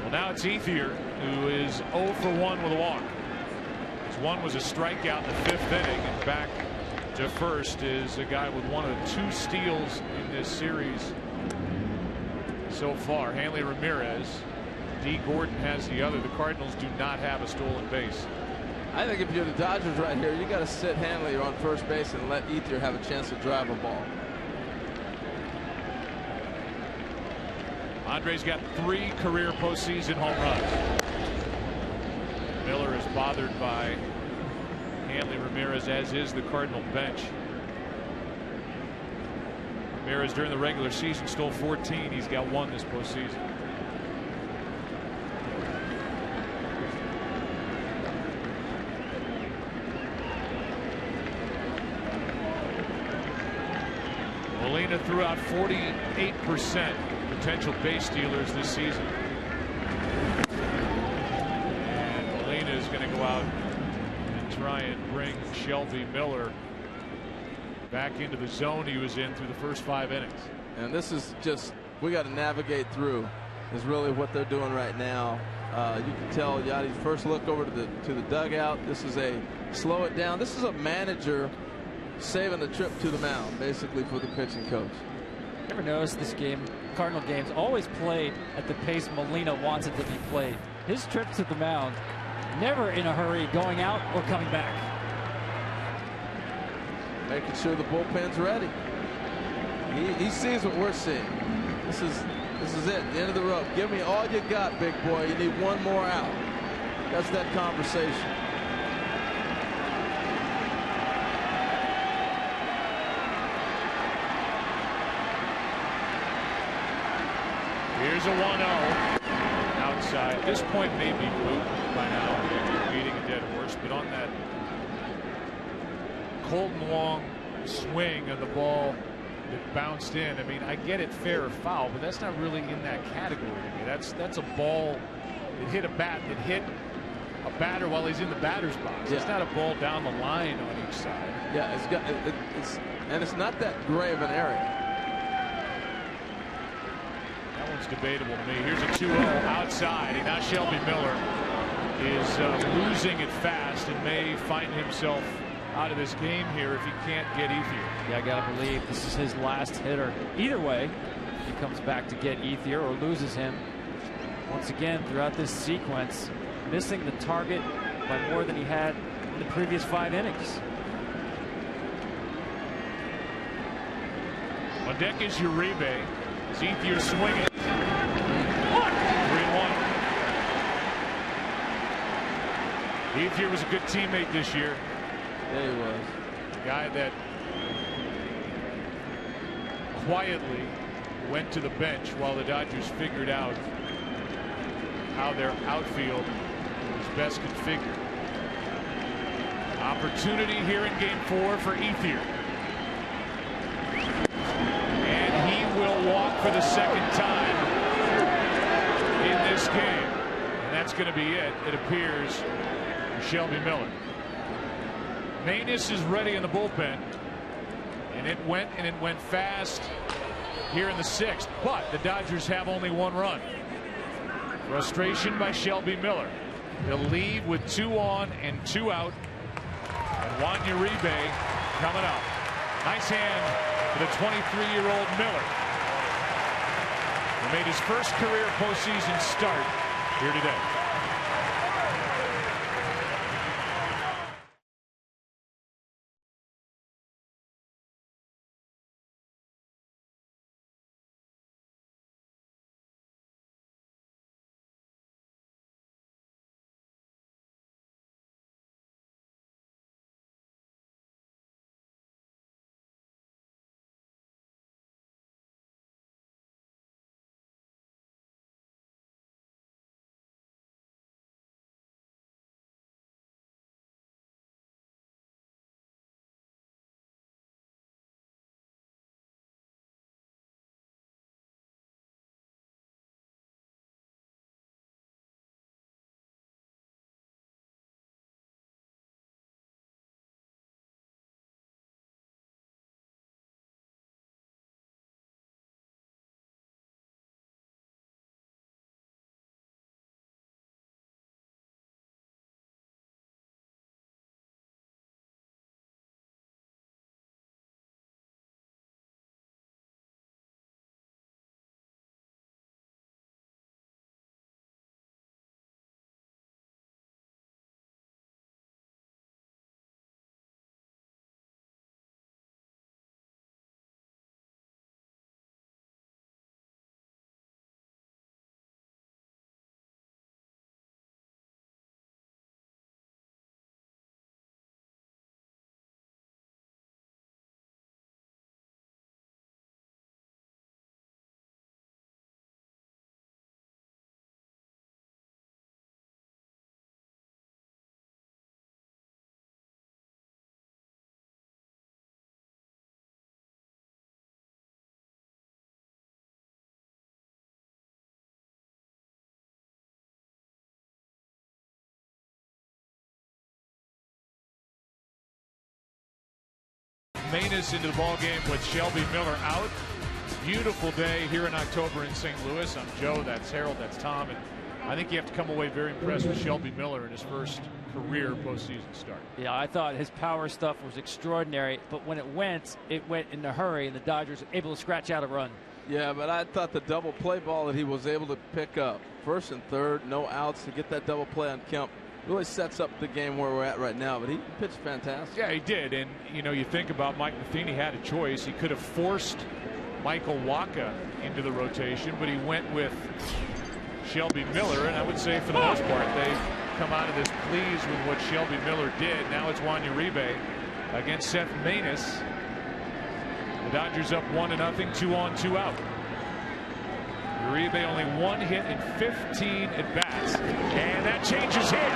Well, now it's Ethier, who is 0 for 1 with a walk. His one was a strikeout in the 5th inning, and back to first is a guy with one of the 2 steals in this series so far. Hanley Ramirez. D. Gordon has the other. The Cardinals do not have a stolen base. I think if you're the Dodgers right here, you got to sit Hanley on first base and let Ethier have a chance to drive a ball. Andre's got 3 career postseason home runs. Miller is bothered by Hanley Ramirez, as is the Cardinal bench. Ramirez during the regular season stole 14. He's got 1 this postseason. Molina threw out 48% potential base stealers this season. And Molina is going to go out and try and bring Shelby Miller back into the zone he was in through the first 5 innings. And this is just, we got to navigate through, is really what they're doing right now. You can tell Yadi's first look over to the dugout. This is a slow it down. This is a manager saving the trip to the mound, basically, for the pitching coach. Ever notice this game, Cardinal games, always played at the pace Molina wants it to be played. His trip to the mound, never in a hurry, going out or coming back. Making sure the bullpen's ready. He sees what we're seeing. This is it. The end of the rope. Give me all you got, big boy. You need one more out. That's that conversation. Here's a 1-0 outside. At this point, maybe moot by now, beating a dead horse. But on that Colton Wong swing of the ball that bounced in, I mean, I get it, fair or foul, but that's not really in that category to me. That's a ball that hit a bat that hit a batter while he's in the batter's box. Yeah. It's not a ball down the line on each side. Yeah, it's not that gray of an area. That one's debatable to me. Here's a 2-0 outside. And now Shelby Miller is losing it fast and may find himself out of this game here if he can't get Ethier. Yeah, I gotta believe this is his last hitter. Either way, he comes back to get Ethier or loses him. Once again, throughout this sequence, missing the target by more than he had in the previous 5 innings. On deck is Uribe. Is Ethier swinging? 3-1. Ethier was a good teammate this year. Yeah, he was. A guy that quietly went to the bench while the Dodgers figured out how their outfield was best configured. Opportunity here in Game 4 for Ethier. And he will walk for the second time in this game. And that's going to be it, it appears, for Shelby Miller. Manus is ready in the bullpen, and it went fast here in the 6th, but the Dodgers have only 1 run. Frustration by Shelby Miller. He'll leave with 2 on and 2 out, and Juan Uribe coming up. Nice hand for the 23-year-old Miller, who made his first career postseason start here today. Manus into the ball game with Shelby Miller out. Beautiful day here in October in St. Louis. I'm Joe, that's Harold, that's Tom, and I think you have to come away very impressed with Shelby Miller in his first career postseason start. Yeah, I thought his power stuff was extraordinary, but when it went in a hurry, and the Dodgers were able to scratch out a run. Yeah, but I thought the double play ball that he was able to pick up, 1st and 3rd, no outs, to get that double play on Kemp, really sets up the game where we're at right now. But he pitched fantastic. Yeah, he did. And, you know, you think about Mike Matheny had a choice. He could have forced Michael Wacha into the rotation, but he went with Shelby Miller, and I would say for the most part they've come out of this pleased with what Shelby Miller did. Now it's Juan Uribe against Seth Maness. The Dodgers up 1-0, 2 on, 2 out. Uribe only 1 hit in 15 at bats, and that changes hit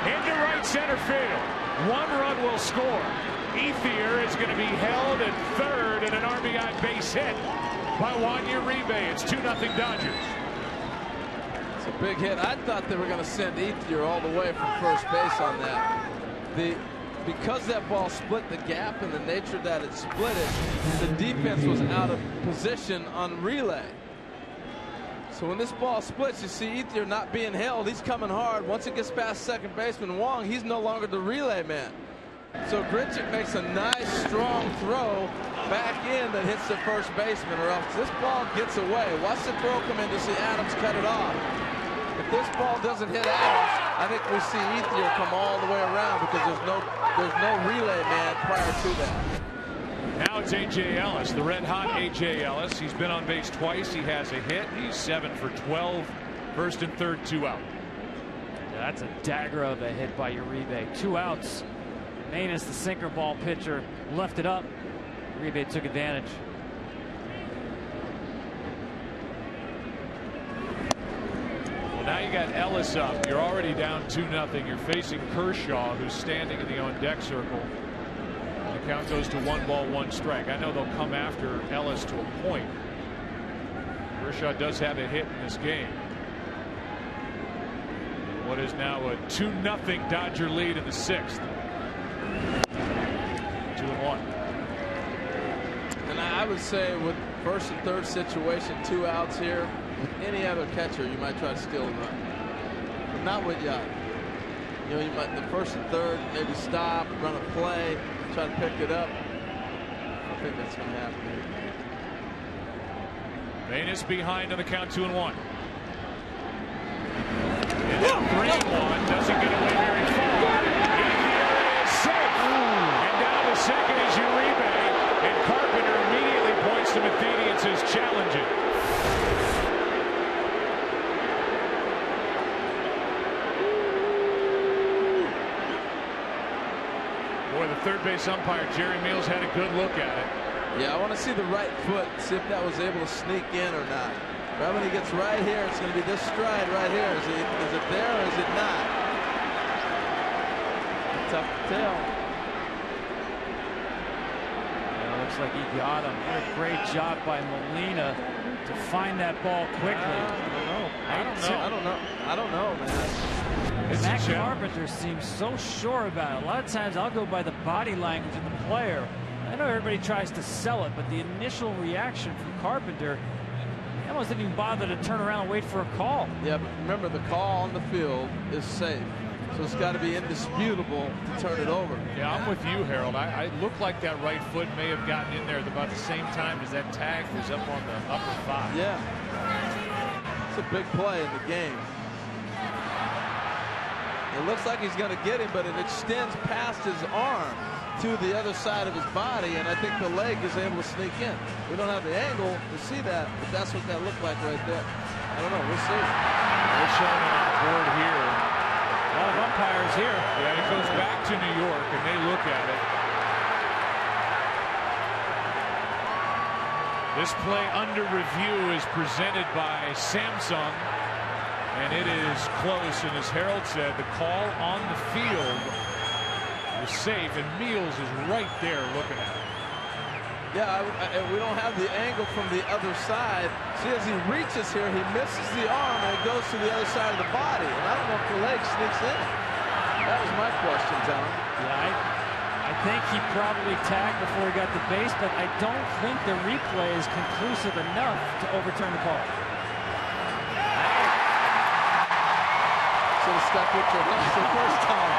into right center field. 1 run will score. Ethier is going to be held at third, and an RBI base hit by Juan Uribe. It's 2-0 Dodgers. It's a big hit. I thought they were going to send Ethier all the way from first base on that. Because that ball split the gap and the nature that it split it, the defense was out of position on relay. So when this ball splits, you see Ethier not being held. He's coming hard. Once it gets past second baseman Wong, he's no longer the relay man. So Grichuk makes a nice, strong throw back in that hits the first baseman, or else this ball gets away. Watch the throw come in to see Adams cut it off. If this ball doesn't hit Adams, I think we see Ethier come all the way around because there's no relay man prior to that. Now it's A.J. Ellis, the red-hot A.J. Ellis. He's been on base twice. He has a hit. He's 7 for 12. First and third, 2 out. Yeah, that's a dagger of a hit by Uribe. 2 outs. Maness, the sinker ball pitcher, left it up. Uribe took advantage. Well, now you got Ellis up. You're already down 2-0. You're facing Kershaw, who's standing in the on-deck circle. The count goes to 1 ball, 1 strike. I know they'll come after Ellis to a point. Kershaw does have a hit in this game. What is now a 2-0 Dodger lead in the 6th. 2-1. And I would say with first and third situation, 2 outs here, with any other catcher, you might try to steal a run. But not with Yacht. You know, you might the first and third, maybe stop, run a play, try to pick it up. I think that's going to happen here. Maness behind on the count, 2-1. And then 3-1 doesn't get away very far. Ethier is safe. And down to second is Uribe. And Carpenter immediately points to Matheny and says challenge it. Boy, the third base umpire, Jerry Meals, had a good look at it. Yeah, I want to see the right foot, see if that was able to sneak in or not. Right when he gets right here, it's going to be this stride right here. Is it there or is it not? Tough to tell. Yeah, looks like he got him. What a great job by Molina to find that ball quickly. I don't know, man. Matt Carpenter seems so sure about it. A lot of times I'll go by the body language of the player. I know everybody tries to sell it, but the initial reaction from Carpenter, he almost didn't even bother to turn around and wait for a call. Yeah, but remember, the call on the field is safe. So it's got to be indisputable to turn it over. Yeah, I'm with you, Harold. I look like that right foot may have gotten in there at about the same time as that tag was up on the upper thigh. Yeah. It's a big play in the game. It looks like he's going to get him, but it extends past his arm to the other side of his body, and I think the leg is able to sneak in. We don't have the angle to see that, but that's what that looked like right there. I don't know. We'll see. They're showing it on board here. A lot of umpires here. Yeah, it goes back to New York, and they look at it. This play under review is presented by Samsung, and it is close. And as Harold said, the call on the field was safe, and Meals is right there looking at it. Yeah, we don't have the angle from the other side. See, as he reaches here, he misses the arm, and it goes to the other side of the body. And I don't know if the leg sneaks in. That was my question, Tom. Yeah, I think he probably tagged before he got the base, but I don't think the replay is conclusive enough to overturn the call. Should have stuck with your lunch the first time.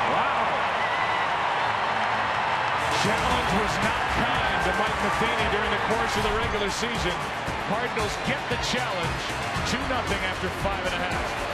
Wow. Challenge was not kind to Mike Matheny during the course of the regular season. Cardinals get the challenge, 2-0 after 5½.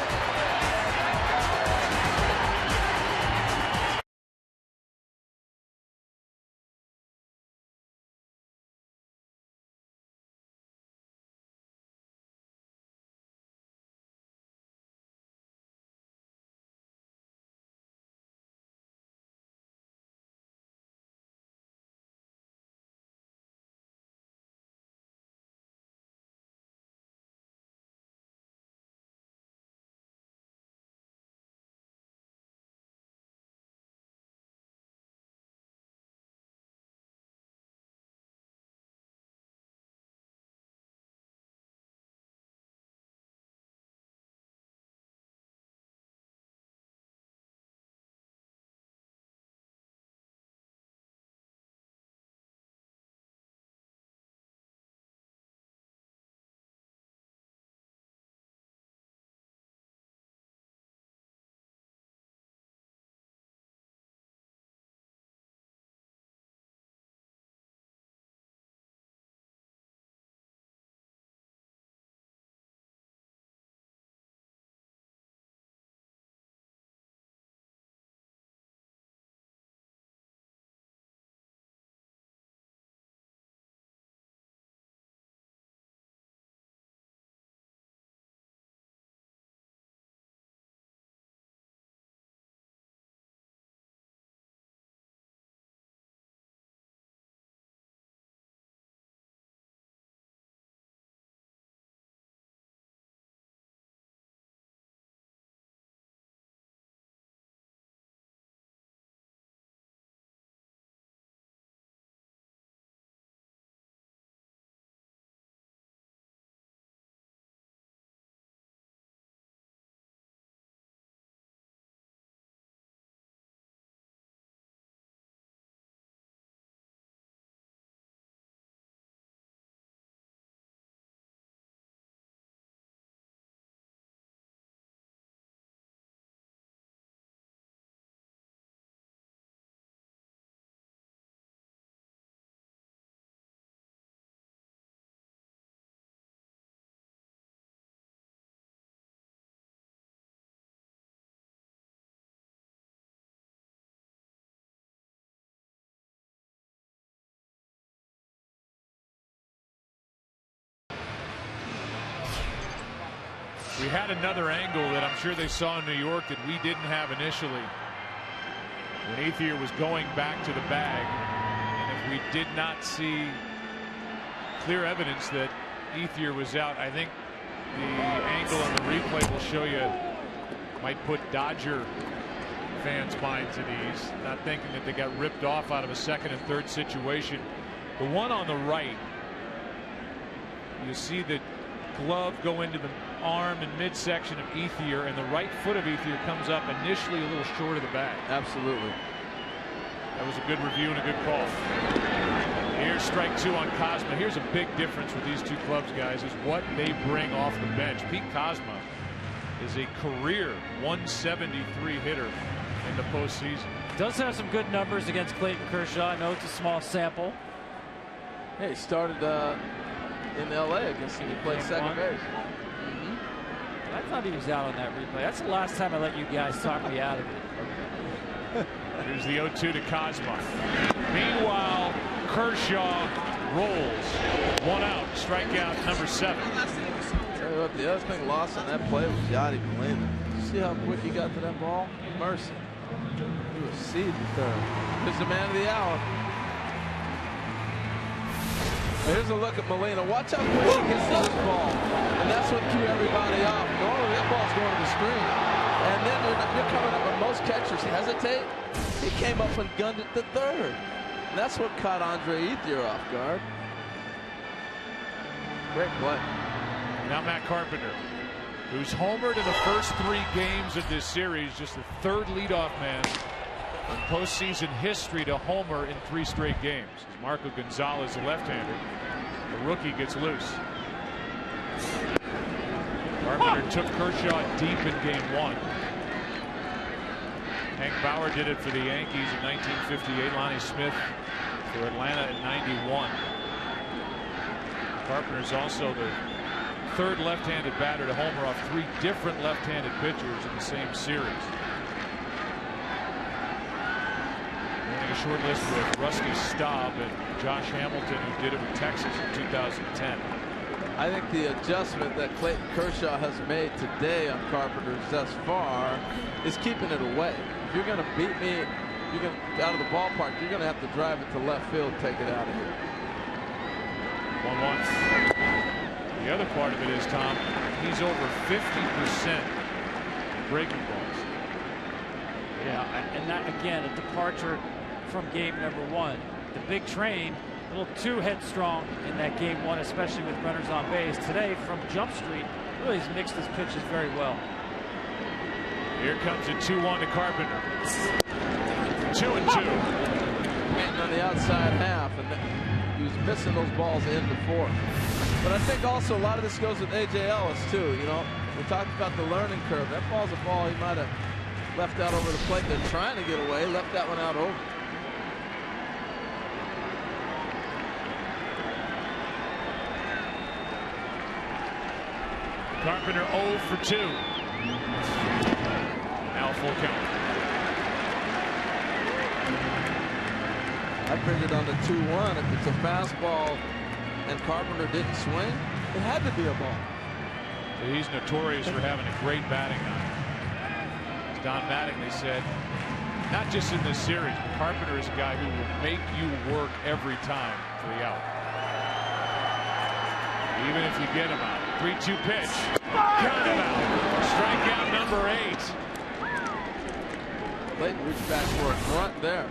We had another angle that I'm sure they saw in New York that we didn't have initially. When Ethier was going back to the bag, and if we did not see clear evidence that Ethier was out, I think the angle on the replay will show you, might put Dodger fans' minds at ease, not thinking that they got ripped off out of a second and third situation. The one on the right, you see the glove go into the arm and midsection of Ethier, and the right foot of Ethier comes up initially a little short of the bag. Absolutely. That was a good review and a good call. Here's strike two on Cosma. Here's a big difference with these two clubs, guys, is what they bring off the bench. Pete Cosma is a career 173 hitter in the postseason. Does have some good numbers against Clayton Kershaw. I know it's a small sample. Hey, he started in LA against him. He played second base. I thought he was out on that replay. That's the last time I let you guys talk me out of it. Here's the 0-2 to Cosma. Meanwhile, Kershaw rolls. One out. Strikeout number 7. Tell you what, the other thing lost on that play was Yadi Molina. See how quick he got to that ball? Mercy. He was seed the third. Here's the man of the hour. Here's a look at Molina. Watch how quick he gets to this ball. And that's what threw everybody off. Normally that ball's going to the screen. And then you're coming up when most catchers hesitate. He came up and gunned it to third. And that's what caught Andre Ethier off guard. Great play. Now Matt Carpenter, who's homered in the first 3 games of this series, just the third leadoff man in postseason history to homer in 3 straight games. Marco Gonzalez, the left-hander, the rookie, gets loose. Carpenter took Kershaw deep in game 1. Hank Bauer did it for the Yankees in 1958. Lonnie Smith for Atlanta in 91. Carpenter is also the third left-handed batter to homer off 3 different left-handed pitchers in the same series. Running a short list with Rusty Staub and Josh Hamilton, who did it with Texas in 2010. I think the adjustment that Clayton Kershaw has made today on Carpenter thus far is keeping it away. If you're going to beat me, you're going out of the ballpark, you're going to have to drive it to left field, take it out of here. 1-1. The other part of it is, Tom, he's over 50% breaking balls. Yeah, and that, again, a departure from game number 1. The big train, a little too headstrong in that game 1, especially with runners on base. Today, from Jump Street, really has mixed his pitches very well. Here comes a 2-1 to Carpenter. 2-2. Getting on the outside half, and he was missing those balls in before. But I think also a lot of this goes with A.J. Ellis, too. You know, we talked about the learning curve. That ball's a ball he might have left out over the plate. They're trying to get away, left that one out over. Carpenter 0 for 2. Now full count. I figured on the 2-1, if it's a fastball and Carpenter didn't swing, it had to be a ball. So he's notorious for having a great batting eye. As Don Mattingly said, not just in this series, but Carpenter is a guy who will make you work every time for the out. Even if you get him out. 3-2 pitch. Got him out. Strikeout number 8. Clayton reached back for a grunt there.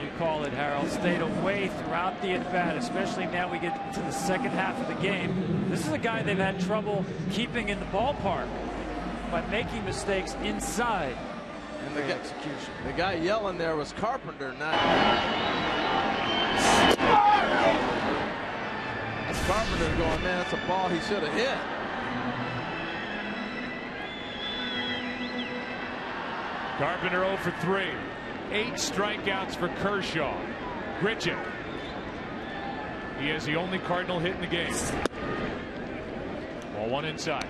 You call it, Harold. Stayed away throughout the at-bat, especially now we get to the second half of the game. This is a guy they've had trouble keeping in the ballpark by making mistakes inside. And the execution. The guy yelling there was Carpenter, not. That's Carpenter going, man, that's a ball he should have hit. Carpenter 0 for 3. 8 strikeouts for Kershaw. Grichuk. He has the only Cardinal hit in the game. Ball 1 inside.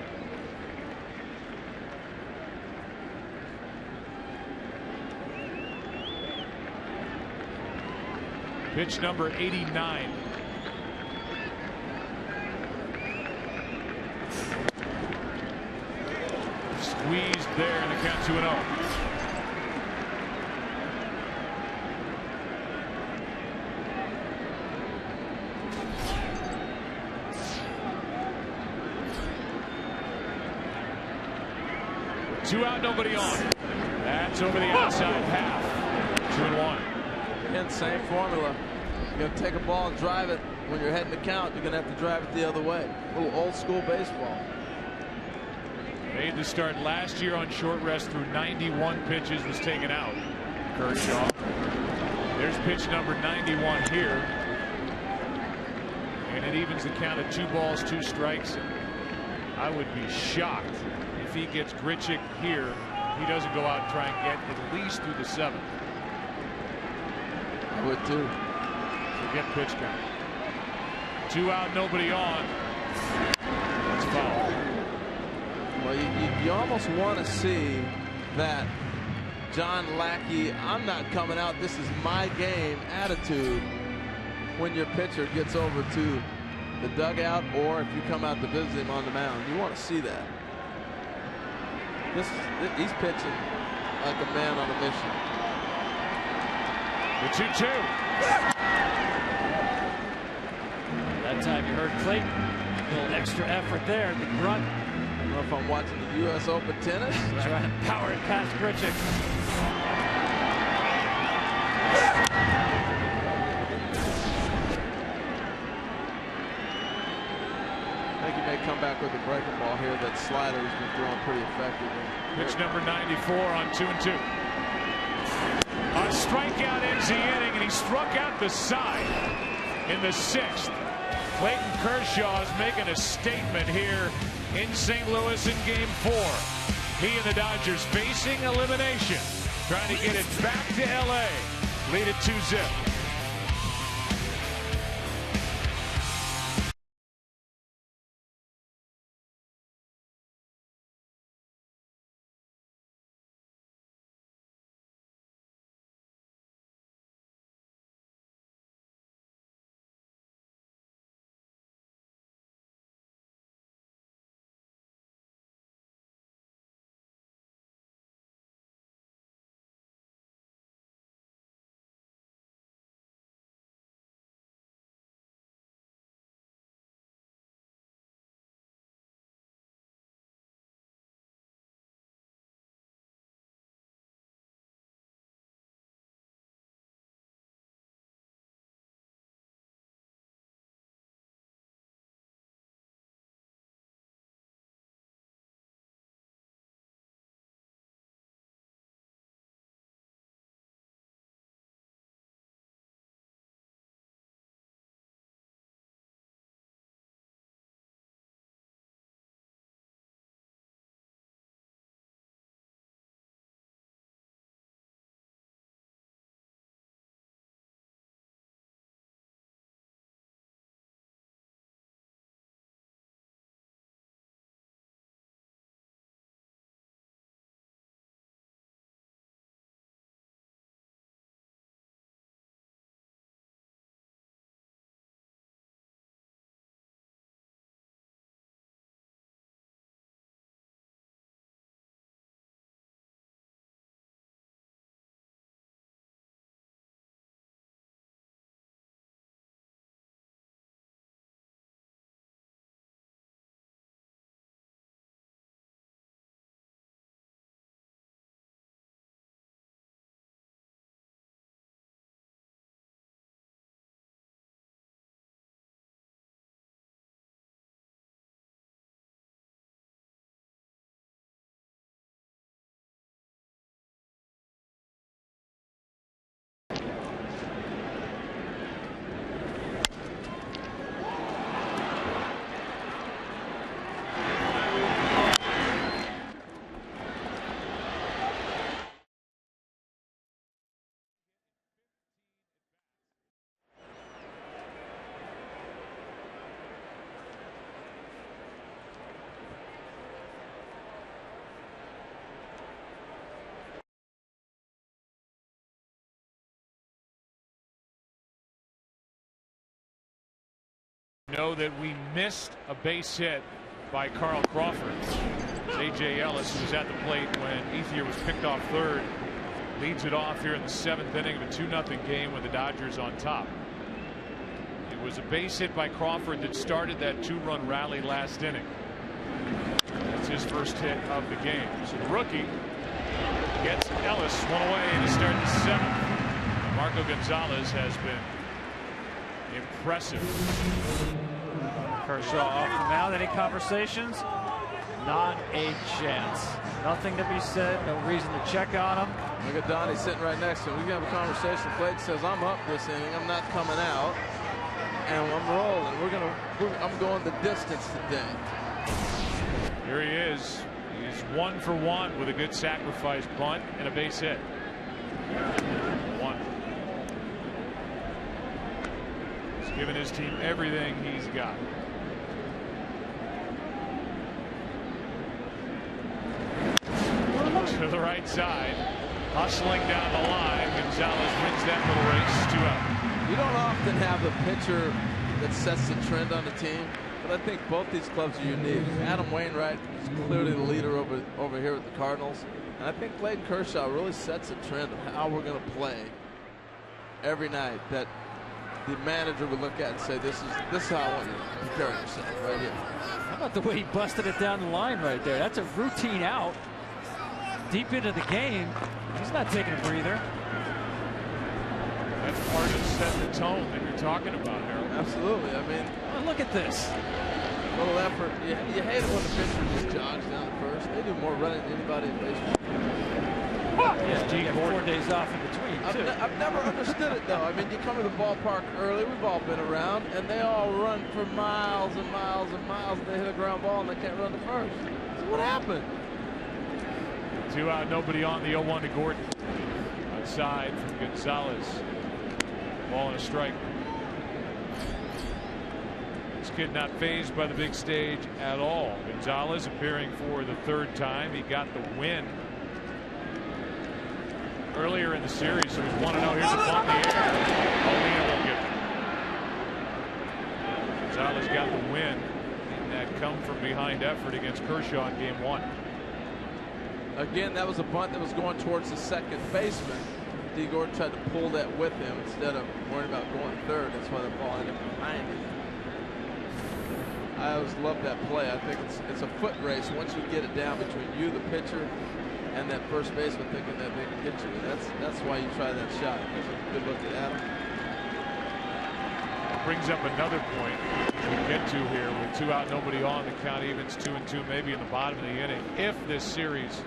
Pitch number 89. squeezed there in the count 2-0. Two out, nobody on. That's over the outside half. 2-1. Again, same formula. You're going to take a ball and drive it. When you're heading to count, you're going to have to drive it the other way. A little old school baseball. Made the start last year on short rest through 91 pitches, was taken out. Kershaw. There's pitch number 91 here. And it evens the count at 2 balls, 2 strikes. I would be shocked if he gets Grichuk here. He doesn't go out and try and get at least through the 7th. I would too. Forget pitch count. 2 out, nobody on. That's foul. Well, you almost want to see that John Lackey, I'm not coming out, this is my game attitude when your pitcher gets over to the dugout, or if you come out to visit him on the mound. You want to see that. He's pitching like a man on a mission. The 2-2. That time you heard Clayton. A little extra effort there. The grunt. I don't know if I'm watching the U.S. Open tennis. Trying to power it past Grichuk. I think he may come back with a breaking ball here. That slider has been thrown pretty effectively. Pitch number 94 on 2-2. A strikeout ends the inning, and he struck out the side in the 6th. Clayton Kershaw is making a statement here in St. Louis in Game 4. He and the Dodgers facing elimination, trying to get it back to L.A. Lead it 2-0. Know that we missed a base hit by Carl Crawford. A.J. Ellis, who was at the plate when Ethier was picked off third, leads it off here in the 7th inning of a 2-0 game with the Dodgers on top. It was a base hit by Crawford that started that 2-run rally last inning. That's his first hit of the game. So the rookie gets Ellis one away and he starts the 7th. Marco Gonzalez has been impressive. Kershaw off the mound. Any conversations? Not a chance. Nothing to be said. No reason to check on him. Look at Donnie sitting right next to him. We can have a conversation. Blake says, I'm up this inning. I'm not coming out. And I'm rolling. I'm going the distance today. Here he is. He's 1 for 1 with a good sacrifice bunt and a base hit. 1. He's given his team everything he's got. To the right side, hustling down the line. Gonzalez wins that little race. 2 out. You don't often have a pitcher that sets the trend on the team, but I think both these clubs are unique. Adam Wainwright is clearly the leader over here with the Cardinals, and I think Clayton Kershaw really sets a trend of how we're going to play every night. That the manager would look at and say, "This is how I want you to prepare yourself right here." How about the way he busted it down the line right there? That's a routine out. Deep into the game, he's not taking a breather. That's part of setting the tone that you're talking about, Harold. Absolutely. I mean, look at this. A little effort. You hate it when the pitcher just jogs down to first. They do more running than anybody in baseball. Yeah, you get 4 days off in between, too. I've never understood it, though. I mean, you come to the ballpark early. We've all been around, and they all run for miles and miles and miles. They hit a ground ball, and they can't run to first. So what happened? 2 out, nobody on. The 0-1 to Gordon. Outside from Gonzalez. Ball and a strike. This kid not fazed by the big stage at all. Gonzalez appearing for the 3rd time. He got the win earlier in the series, so he's 1-0. Here's a bunt in the air. Molina won't get it. Gonzalez got the win in that come from behind effort against Kershaw in game 1. Again, that was a bunt that was going towards the second baseman. D. Gordon tried to pull that with him instead of worrying about going third. That's why the ball ended up behind him. I always love that play. I think it's a foot race. Once you get it down between you, the pitcher, and that first baseman thinking that they can hit you. That's why you try that shot. There's a good look at Adam. Brings up another point we'll get to here with 2 out, nobody on. The count evens 2-2, maybe in the bottom of the inning. If this series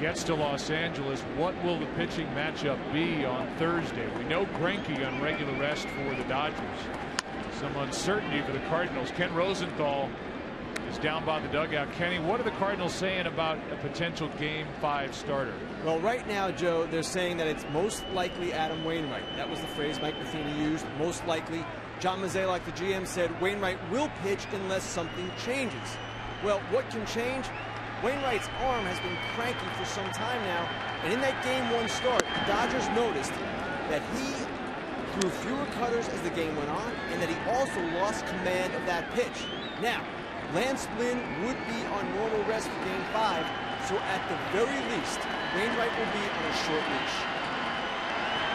gets to Los Angeles, what will the pitching matchup be on Thursday? We know Greinke on regular rest for the Dodgers. Some uncertainty for the Cardinals. Ken Rosenthal is down by the dugout. Kenny, what are the Cardinals saying about a potential Game 5 starter? Well, right now, Joe, they're saying that it's most likely Adam Wainwright. That was the phrase Mike Matheny used, most likely. John Mozeliak, the GM, said Wainwright will pitch unless something changes. Well, what can change? Wainwright's arm has been cranky for some time now, and in that Game 1 start, the Dodgers noticed that he threw fewer cutters as the game went on, and that he also lost command of that pitch. Now, Lance Lynn would be on normal rest for Game 5, so at the very least, Wainwright will be on a short leash.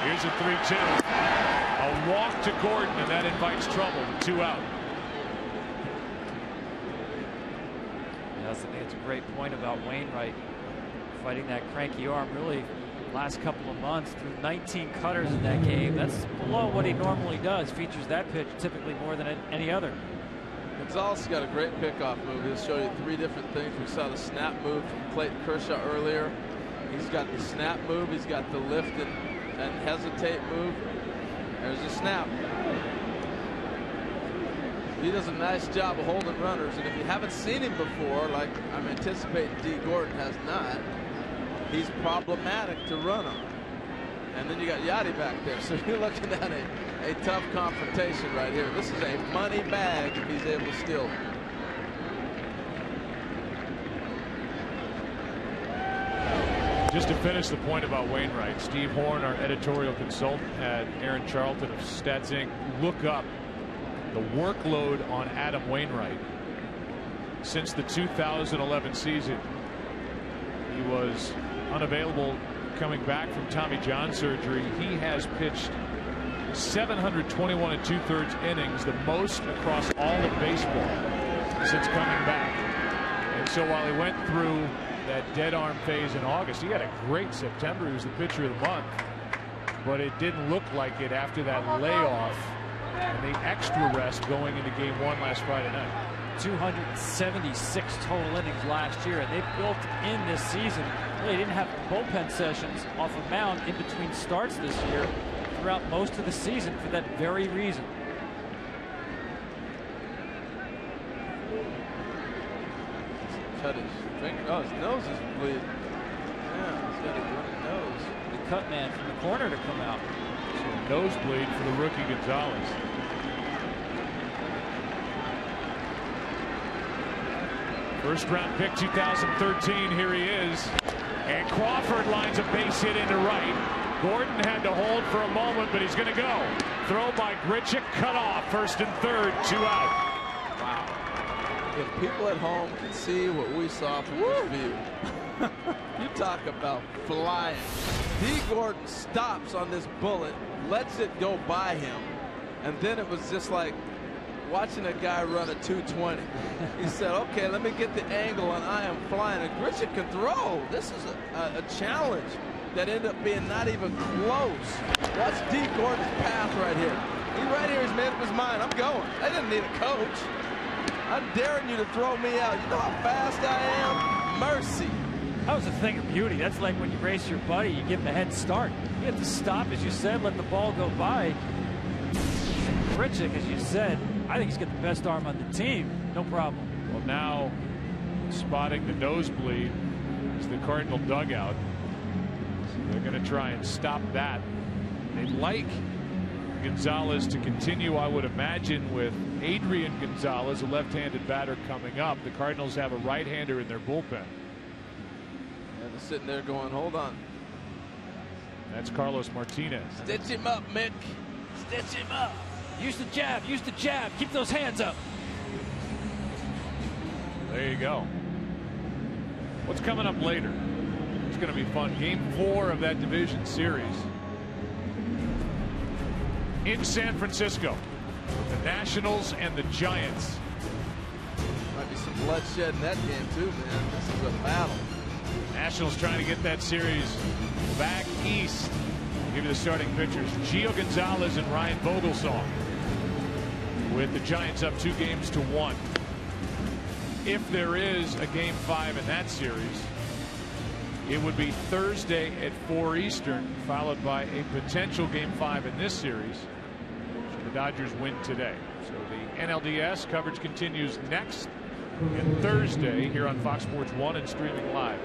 Here's a 3-2. A walk to Gordon, and that invites trouble with 2 out. I think it's a great point about Wainwright fighting that cranky arm. Really, last couple of months, threw 19 cutters in that game. That's below what he normally does. Features that pitch typically more than any other. Gonzalez got a great pickoff move. He'll show you 3 different things. We saw the snap move from Clayton Kershaw earlier. He's got the snap move. He's got the lift and hesitate move. There's a snap. He does a nice job of holding runners, and if you haven't seen him before, like I'm anticipating D. Gordon has not, he's problematic to run on. And then you got Yachty back there, so you're looking at a tough confrontation right here. This is a money bag if he's able to steal it. Just to finish the point about Wainwright, Steve Horn, our editorial consultant, had Aaron Charlton of Stats Inc. look up the workload on Adam Wainwright. since the 2011 season. He was unavailable coming back from Tommy John surgery. He has pitched 721 2/3 innings, the most across all of baseball since coming back. And so while he went through that dead arm phase in August, he had a great September. He was the pitcher of the month, but it didn't look like it after that layoff and the extra rest going into Game 1 last Friday night. 276 total innings last year, and they built in this season. They didn't have bullpen sessions off a mound in between starts this year throughout most of the season for that very reason. Cut his finger. Oh, his nose is bleeding. Yeah, he's got a running nose. The cut man from the corner to come out. So nosebleed for the rookie Gonzalez. First round pick 2013. Here he is. And Crawford lines a base hit into right. Gordon had to hold for a moment, but he's going to go. Throw by Grichuk, cut off. First and third, 2 out. Wow. If people at home can see what we saw from this view, you talk about flying. D. Gordon stops on this bullet, lets it go by him, and then it was just like watching a guy run a 220. He said, okay, let me get the angle and I am flying. And Grichuk can throw. This is a challenge that ended up being not even close. Watch D. Gordon's path right here. He right here has made up his mind. I'm going. I didn't need a coach. I'm daring you to throw me out. You know how fast I am? Mercy. That was a thing of beauty. That's like when you race your buddy, you give him a head start. You have to stop, as you said, let the ball go by. Grichuk, as you said, I think he's got the best arm on the team. No problem. Well, now spotting the nosebleed is the Cardinal dugout. So they're going to try and stop that. They'd like Gonzalez to continue, I would imagine, with Adrian Gonzalez, a left-handed batter, coming up. The Cardinals have a right-hander in their bullpen. And they're sitting there going, hold on. That's Carlos Martinez. Stitch him up, Mick. Stitch him up. Use the jab. Use the jab. Keep those hands up. There you go. What's coming up later? It's going to be fun. Game 4 of that division series in San Francisco. The Nationals and the Giants. Might be some bloodshed in that game too, man. This is a battle. Nationals trying to get that series back east. I'll give you the starting pitchers. Gio Gonzalez and Ryan Vogelsong, with the Giants up 2-1. If there is a Game 5 in that series, it would be Thursday at 4 Eastern, followed by a potential Game 5 in this series should the Dodgers win today. So the NLDS coverage continues next and Thursday here on Fox Sports 1 and streaming live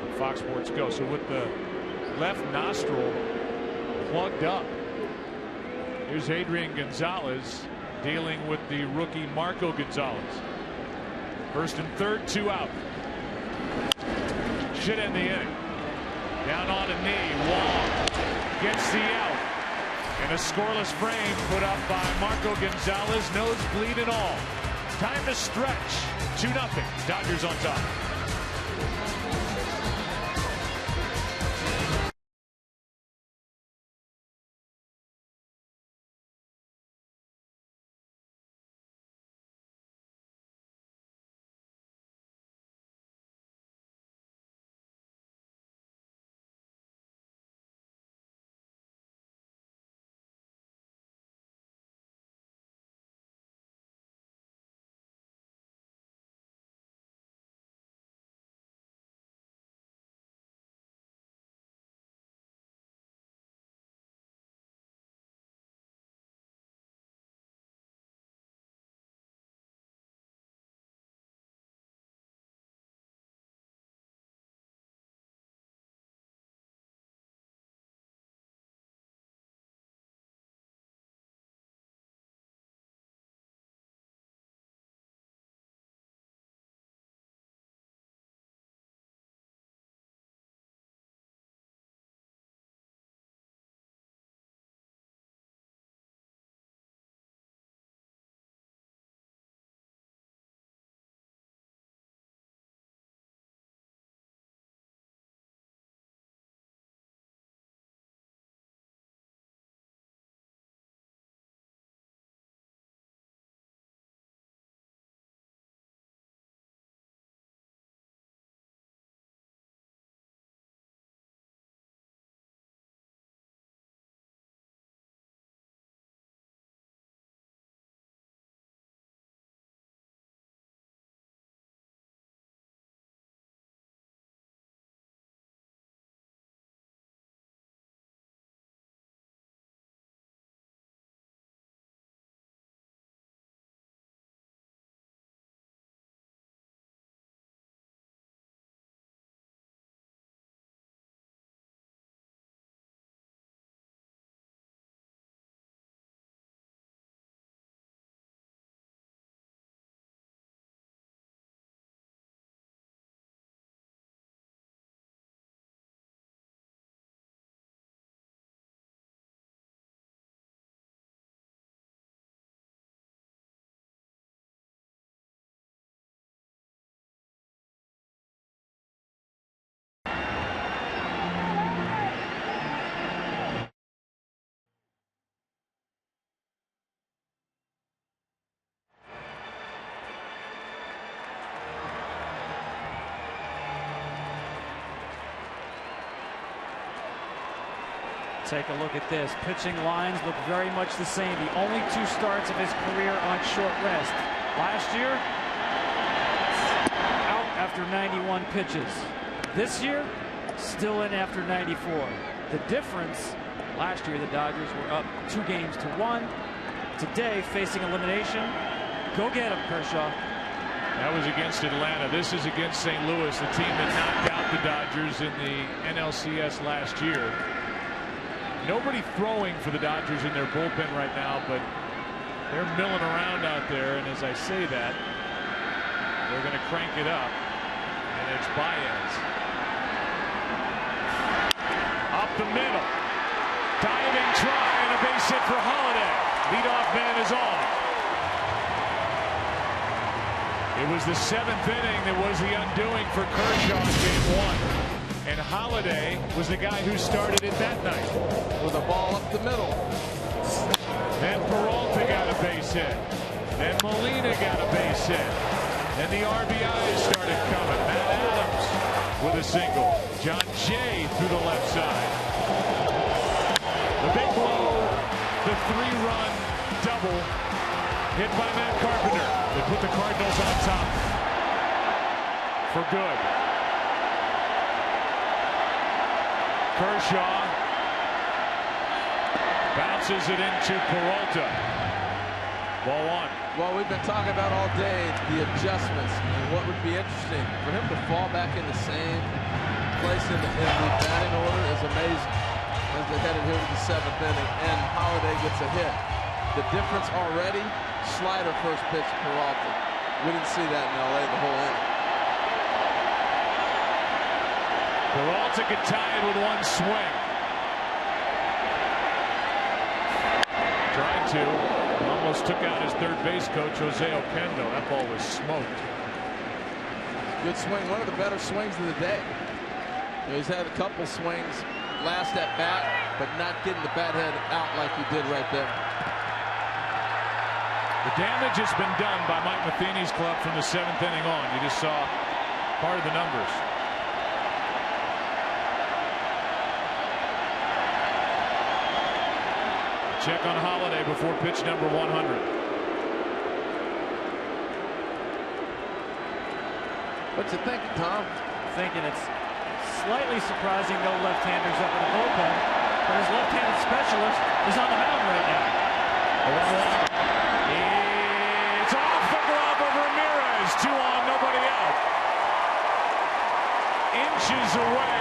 on Fox Sports Go. So with the left nostril plugged up, here's Adrian Gonzalez dealing with the rookie Marco Gonzalez. First and third, 2 out. Should end the inning. Down on a knee, Wong gets the out. And a scoreless frame put up by Marco Gonzalez, nosebleed and all. Time to stretch. 2-0. Dodgers on top. Take a look at this. Pitching lines look very much the same. The only 2 starts of his career on short rest. Last year, out after 91 pitches. This year, still in after 94. The difference, last year the Dodgers were up 2 games to 1. Today, facing elimination. Go get him, Kershaw. That was against Atlanta. This is against St. Louis, the team that knocked out the Dodgers in the NLCS last year. Nobody throwing for the Dodgers in their bullpen right now, but they're milling around out there. And as I say that, they're going to crank it up. And it's Baez. Up the middle. Diving try and a base hit for Holiday. Leadoff man is on. It was the 7th inning that was the undoing for Kershaw in Game 1. And Holiday was the guy who started it that night. With a ball up the middle. Then Peralta got a base hit. Then Molina got a base hit. Then the RBIs started coming. Matt Adams with a single. John Jay through the left side. The big blow, the 3-run double hit by Matt Carpenter. They put the Cardinals on top for good. Kershaw bounces it into Peralta. Ball 1. Well, we've been talking about all day the adjustments and what would be interesting for him to fall back in the same place in the batting order is amazing. As they headed here to the 7th inning and Holiday gets a hit. The difference already, slider first pitch Peralta. We didn't see that in LA the whole inning. Peralta could tie it with 1 swing. Tried to. Almost took out his third base coach, Jose Oquendo. That ball was smoked. Good swing. One of the better swings of the day. He's had a couple swings last at bat, but not getting the bat head out like he did right there. The damage has been done by Mike Matheny's club from the 7th inning on. You just saw part of the numbers. Check on Holiday before pitch number 100. What you thinking, Tom? Thinking it's slightly surprising no left-handers up in the bullpen, but his left-handed specialist is on the mound right now. It's off the glove of Ramirez. 2 on, nobody out. Inches away,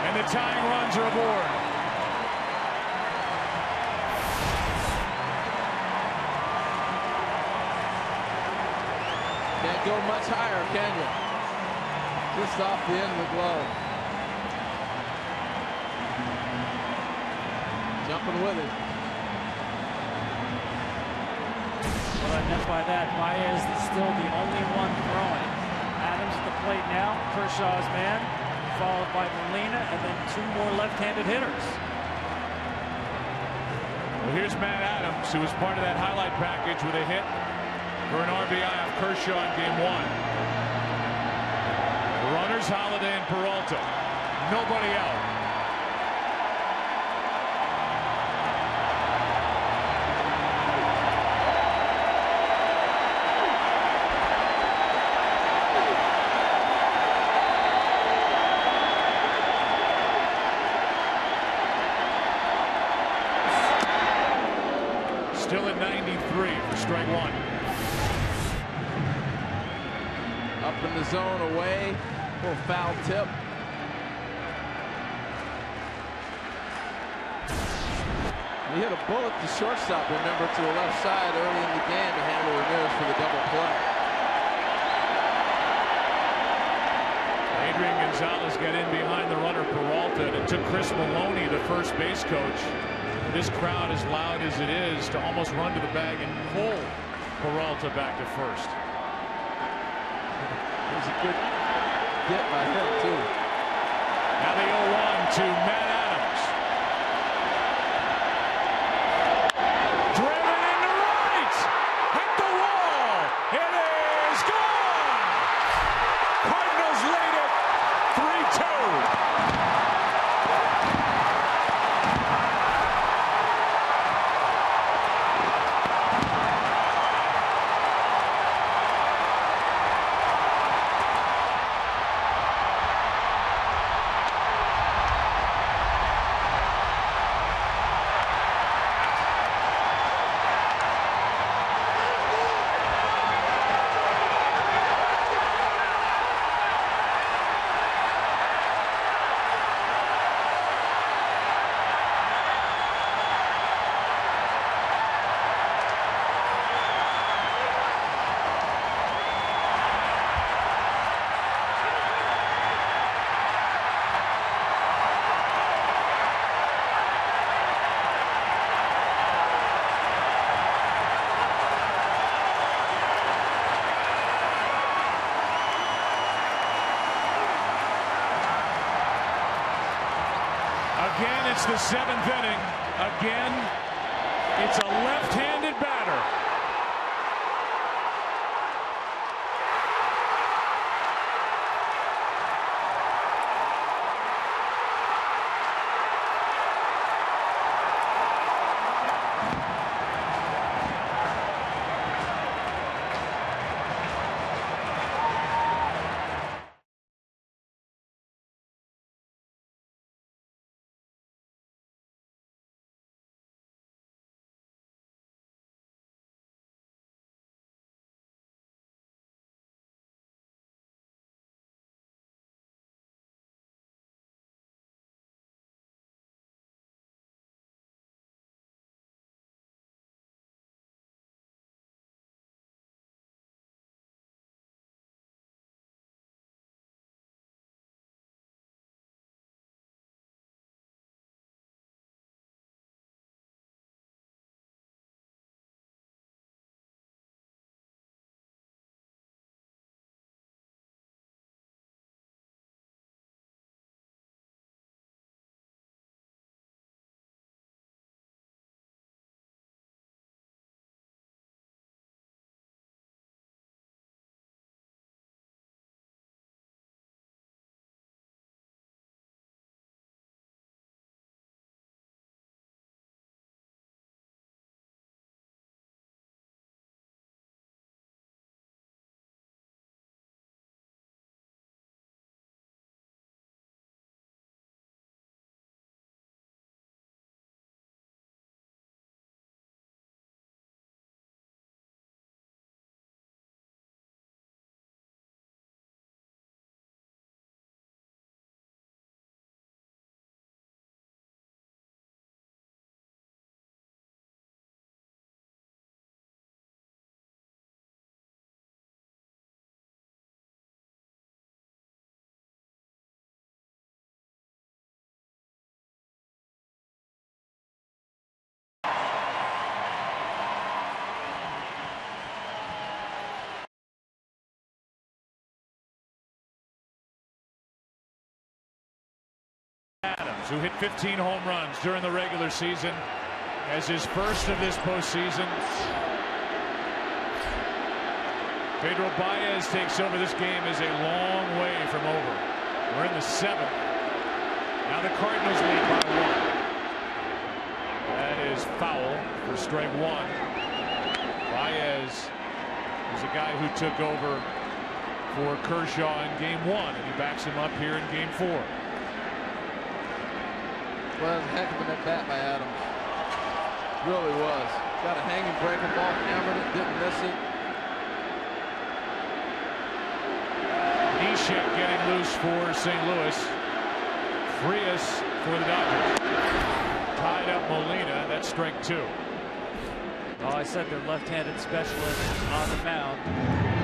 and the tying runs are aboard. Can't go much higher, can you? Just off the end of the glove. Jumping with it. What I meant by that, Baez is still the only one throwing. Adams at the plate now, Kershaw's man, followed by Molina, and then 2 more left-handed hitters. Well, here's Matt Adams, who was part of that highlight package with a hit for an RBI on Kershaw in Game 1. The runners, Holiday and Peralta. Nobody out. Still at 93 for strike 1. Up in the zone, away, little foul tip. He hit a bullet to shortstop, remember, to the left side early in the game to handle Ramirez for the double play. Adrian Gonzalez got in behind the runner Peralta, and it took Chris Maloney, the first base coach, this crowd as loud as it is, to almost run to the bag and pull Peralta back to first. It was a good get by him, too. Now the 0-1 to Matt Adams. Driven into right! Hit the wall! It is gone! Cardinals lead it 3-2. again, it's the 7th inning. Again, it's a left-handed batter. Adams, who hit 15 home runs during the regular season, as his first of this postseason. Pedro Baez takes over. This game is a long way from over. We're in the 7th. Now the Cardinals lead by 1. That is foul for strike 1. Baez is a guy who took over for Kershaw in game 1, and he backs him up here in game 4. Well, it was a heck of an at-bat by Adams. Really was. Got a hanging breaking ball, hammered it, didn't miss it. Neshek getting loose for St. Louis. Frias for the Dodgers. Tied up Molina. That's strike 2. Oh, I said they're left-handed specialists on the mound,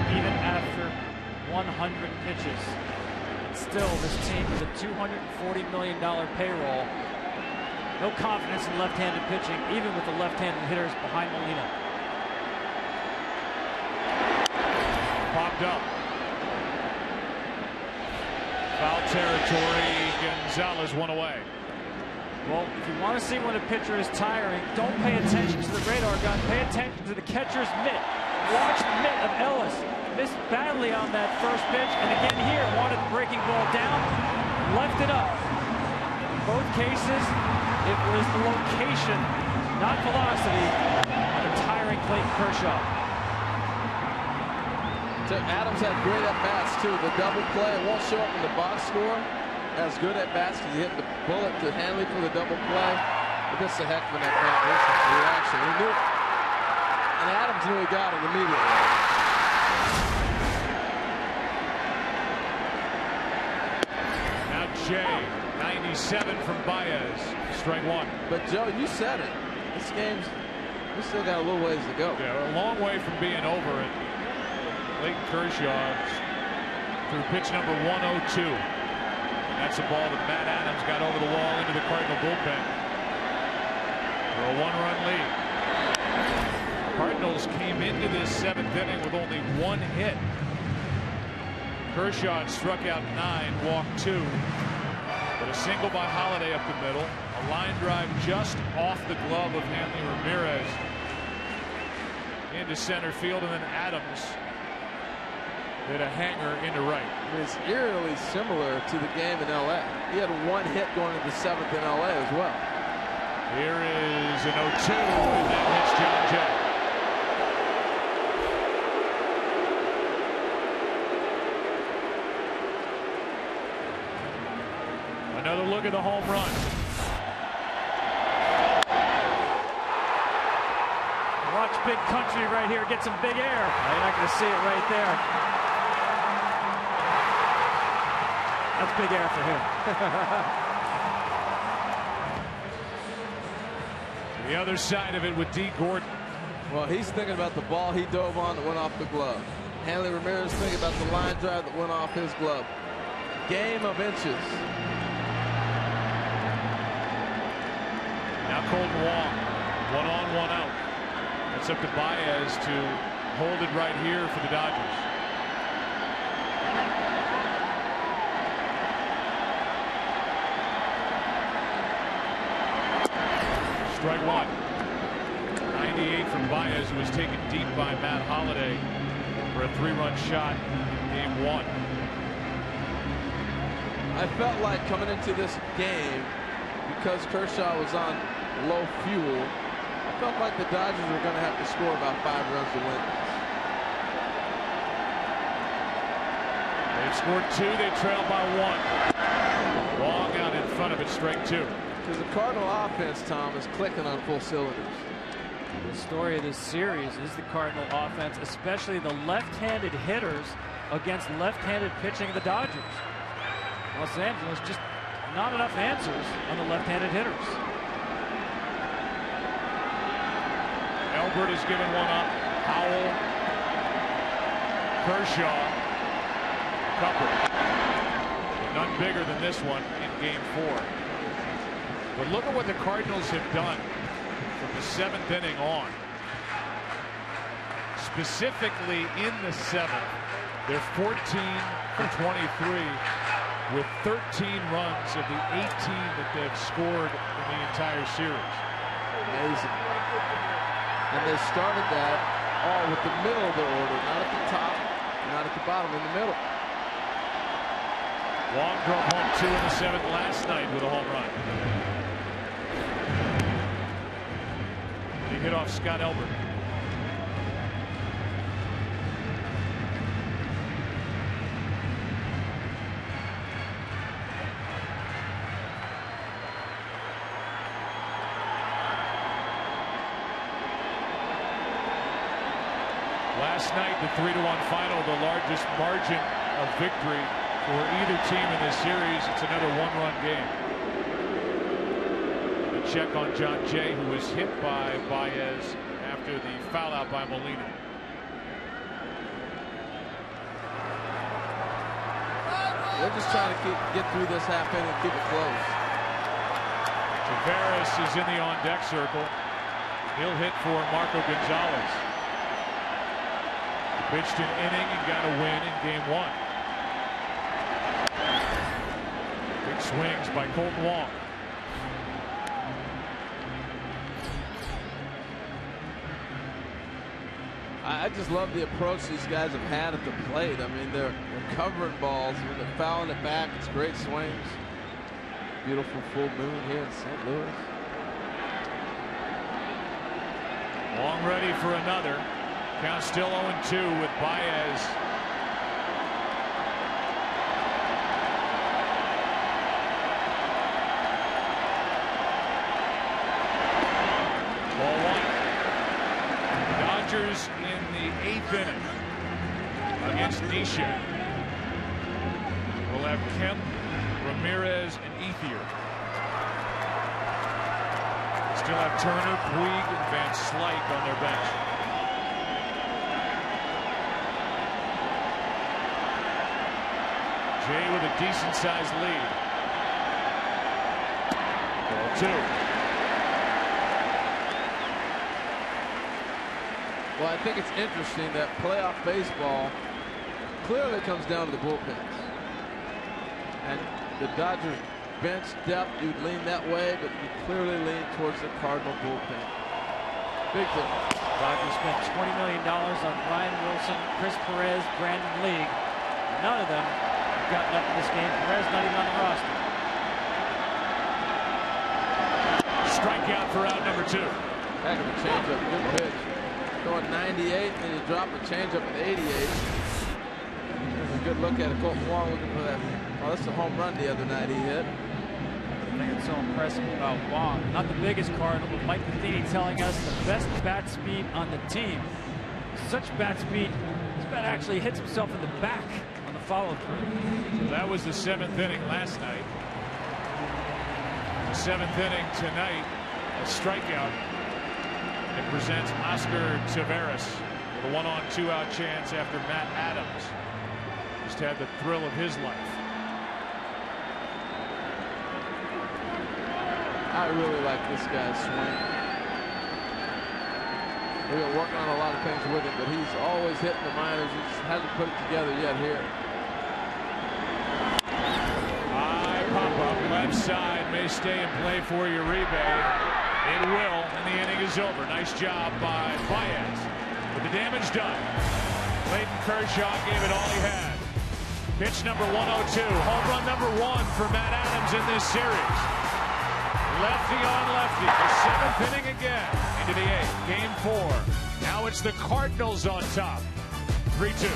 even after 100 pitches. And still, this team with a $240 million payroll. No confidence in left-handed pitching, even with the left-handed hitters behind Molina. Popped up. Foul territory. Gonzalez one away. Well, if you want to see when a pitcher is tiring, don't pay attention to the radar gun. Pay attention to the catcher's mitt. Watch the mitt of Ellis. Missed badly on that first pitch, and again here, wanted the breaking ball down, left it up. In both cases, it was the location, not velocity, of the tiring Clayton Kershaw. Adams had great at-bats, too. The double play, it won't show up in the box score. Has good at-bats because he hit the bullet to Hanley for the double play. But this is a heck of an at-bat reaction. He knew it. And Adams knew he got it immediately. Now Jay, 97 from Baez. Strike 1. But Joe, you said it. This game's, we still got a little ways to go. Yeah, a long way from being over it. Clayton Kershaw through pitch number 102. That's a ball that Matt Adams got over the wall into the Cardinal bullpen for a 1-run lead. Cardinals came into this 7th inning with only 1 hit. Kershaw had struck out 9, walked 2. The But a single by Holiday up the middle. A line drive just off the glove of Hanley Ramirez into center field, and then Adams hit a hanger into right. It's eerily similar to the game in L.A. He had one hit going into the 7th in L.A. as well. Here is an 0-2, and that hits John Jay. Another look at the home run. Watch Big Country right here get some big air. You're not going to see it right there. That's big air for him. The other side of it with D. Gordon. Well, he's thinking about the ball he dove on that went off the glove. Hanley Ramirez thinking about the line drive that went off his glove. Game of inches. Now Colton Wong, 1 on, 1 out. It's up to Baez to hold it right here for the Dodgers. Strike one. 98 from Baez, who was taken deep by Matt Holliday for a 3-run shot in game 1. I felt like coming into this game, because Kershaw was on low fuel, I felt like the Dodgers were going to have to score about 5 runs to win this. They've scored 2. They trail by 1. Long out in front of it, strike 2. Because the Cardinal offense, Tom, is clicking on full cylinders. The story of this series is the Cardinal offense, especially the left-handed hitters against left-handed pitching of the Dodgers. Los Angeles just not enough answers on the left-handed hitters. Albert has given one up. Howell, Kershaw, Cupper. None bigger than this one in game 4. But look at what the Cardinals have done from the 7th inning on. Specifically in the 7th, they're 14 for 23 with 13 runs of the 18 that they've scored in the entire series. Amazing. And they started that all with the middle of their order, not at the top, not at the bottom, in the middle. Long drove home 2 in the 7th last night with a home run. He hit off Scott Elbert. Last night, the 3-1 final, the largest margin of victory for either team in this series. It's another 1-run game. A check on John Jay, who was hit by Baez after the foul out by Molina. They're just trying to get through this half inning and keep it close. Tavares is in the on-deck circle. He'll hit for Marco Gonzalez. Pitched an inning and got a win in game 1. Big swings by Colton Wong. I just love the approach these guys have had at the plate. I mean, they're covering balls. When they're fouling it back, it's great swings. Beautiful full moon here in St. Louis. Long ready for another. Count still 0-2 with Baez. Ball 1. Dodgers in the 8th inning against Nisha. We'll have Kemp, Ramirez, and Ethier. Still have Turner, Puig, and Van Slyke on their bench. Jay with a decent-sized lead. Ball 2. Well, I think it's interesting that playoff baseball clearly comes down to the bullpens. And the Dodgers bench depth, you'd lean that way, but you clearly lean towards the Cardinal bullpen. Big difference. Dodgers spent $20 million on Ryan Wilson, Chris Perez, Brandon League. None of them have gotten up in this game. Perez not even on the roster. Strikeout for out number 2. Heck of a changeup, good pitch. Going 98, and then you drop a changeup at 88. There's a good look at it. Colton Wong looking for that. Oh, that's a home run the other night he hit. The thing that's so impressive about Wong, not the biggest Cardinal, but Mike Matheny telling us the best bat speed on the team. Such bat speed, this bat actually hits himself in the back on the follow-through. So that was the 7th inning last night. The 7th inning tonight, a strikeout. It presents Oscar Taveras with a 1-on 2-out chance after Matt Adams just had the thrill of his life. I really like this guy's swing. We've been working on a lot of things with him, but he's always hitting the minors. He just hasn't put it together yet here. High pop-up left side may stay in play for Uribe. It will, and the inning is over. Nice job by Baez with the damage done. Clayton Kershaw gave it all he had. Pitch number 102. Home run number 1 for Matt Adams in this series. Lefty on lefty. The 7th inning again into the 8th. Game 4. Now it's the Cardinals on top. 3-2.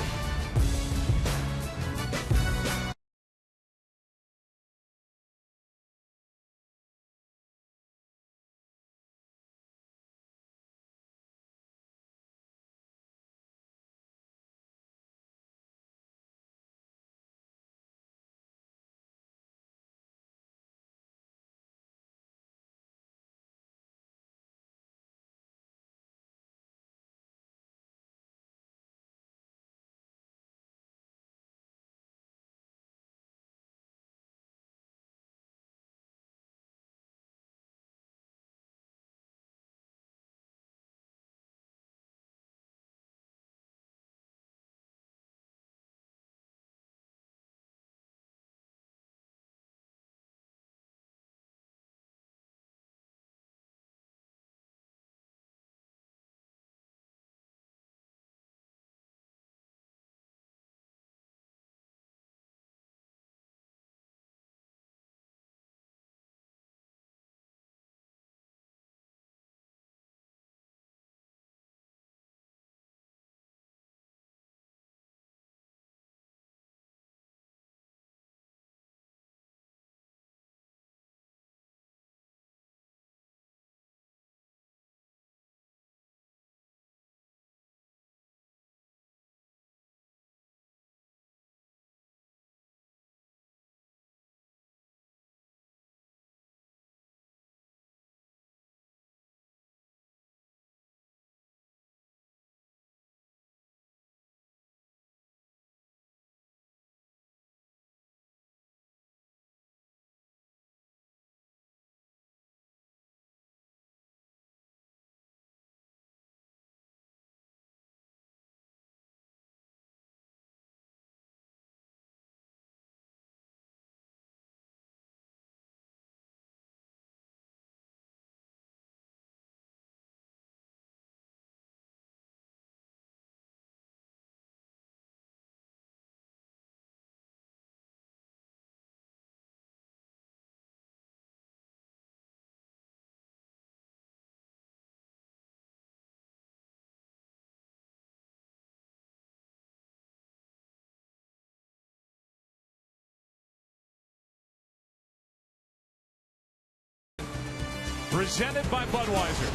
Presented by Budweiser.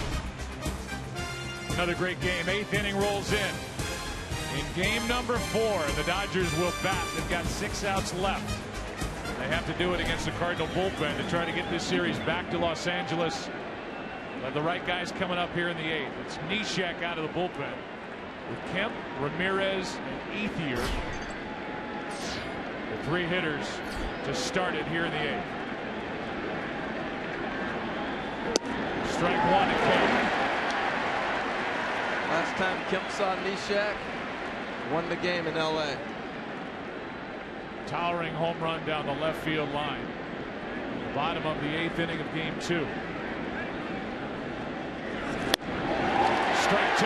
Another great game. 8th inning rolls in. In game number 4, the Dodgers will bat. They've got 6 outs left. They have to do it against the Cardinal bullpen to try to get this series back to Los Angeles. But the right guys coming up here in the 8th. It's Neshek out of the bullpen with Kemp, Ramirez, and Ethier. The 3 hitters to start it here in the 8th. Strike 1 to Kemp. Last time Kemp saw Neshek, won the game in L.A. Towering home run down the left field line. Bottom of the 8th inning of game 2. Strike 2.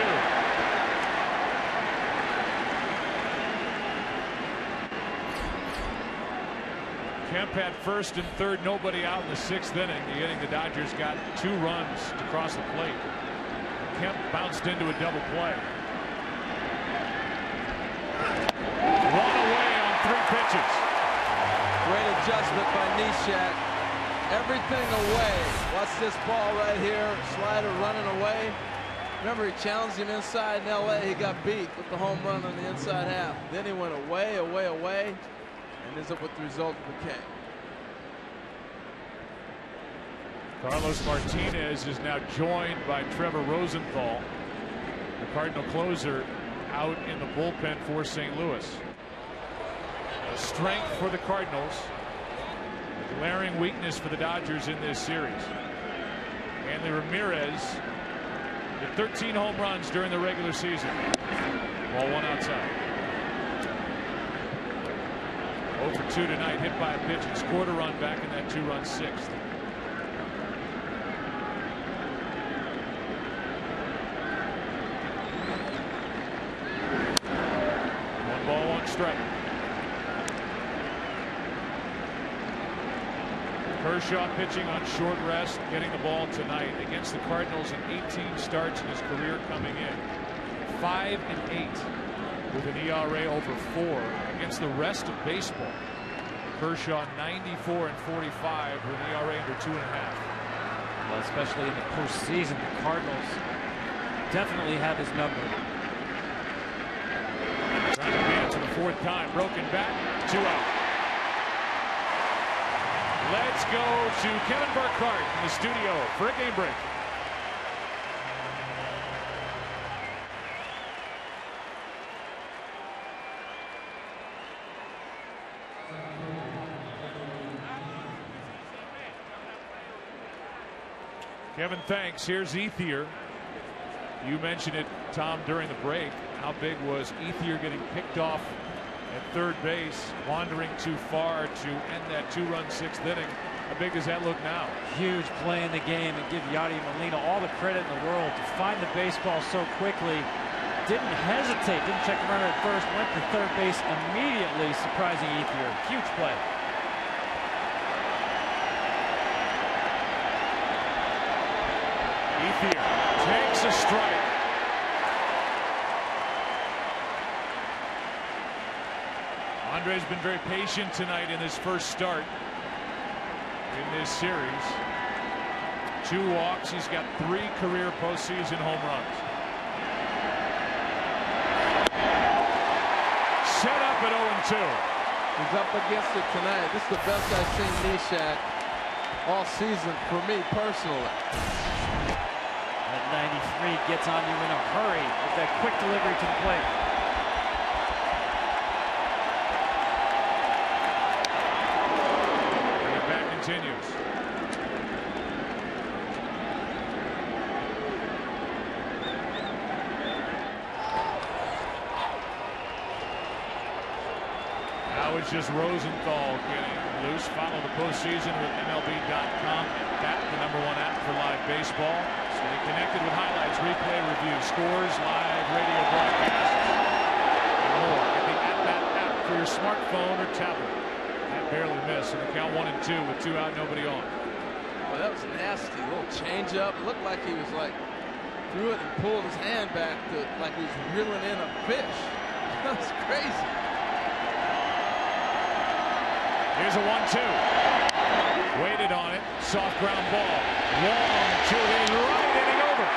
Kemp had first and third, nobody out in the 6th inning. The inning the Dodgers got 2 runs to cross the plate. Kemp bounced into a double play. Run away on 3 pitches. Great adjustment by Neshek. Everything away. Watch this ball right here. Slider running away. Remember, he challenged him inside in LA. He got beat with the home run on the inside half. Then he went away, away, away, and ends up with the result of the K. Carlos Martinez is now joined by Trevor Rosenthal, the Cardinal closer, out in the bullpen for St. Louis. A strength for the Cardinals, a glaring weakness for the Dodgers in this series. Hanley Ramirez hit 13 home runs during the regular season. Ball 1 outside. 0 for 2 tonight, hit by a pitch and scored a run back in that 2-run 6th. Strike. Kershaw pitching on short rest, getting the ball tonight against the Cardinals in 18 starts in his career coming in. 5 and 8 with an ERA over 4 against the rest of baseball. Kershaw 94 and 45 with an ERA under 2.5. Well, especially in the postseason, the Cardinals definitely have his number. Trying to advance for the 4th time. Broken back. 2 out. Let's go to Kevin Burkhardt in the studio for a game break. Kevin, thanks. Here's Ethier. You mentioned it, Tom, during the break. How big was Ethier getting picked off at third base, wandering too far to end that 2-run 6th inning? How big does that look now? Huge play in the game, and give Yadi Molina all the credit in the world to find the baseball so quickly. Didn't hesitate, didn't check the runner at first, went to third base immediately, surprising Ethier. Huge play. Ethier takes a strike. Andre's been very patient tonight in his first start in this series. 2 walks. He's got 3 career postseason home runs. Set up at 0-2. He's up against it tonight. This is the best I've seen Neshek all season for me personally. That 93 gets on you in a hurry with that quick delivery to the plate. Continues. Now it's just Rosenthal getting loose. Follow the postseason with MLB.com and that, the #1 app for live baseball. Stay connected with highlights, replay reviews, scores, live radio broadcasts, and more. Get the at-bat app for your smartphone or tablet. Barely missed, and the count 1-2 with 2 out, nobody on. Well, that was nasty. A little change up. Looked like he was like threw it and pulled his hand back to like he was reeling in a fish. That was crazy. Here's a 1-2. Waited on it. Soft ground ball. Long to his right, inning over.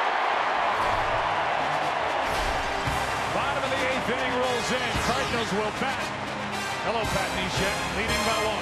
Bottom of the 8th inning rolls in. Cardinals will bat. Hello, Pat Neshek, leading by 1.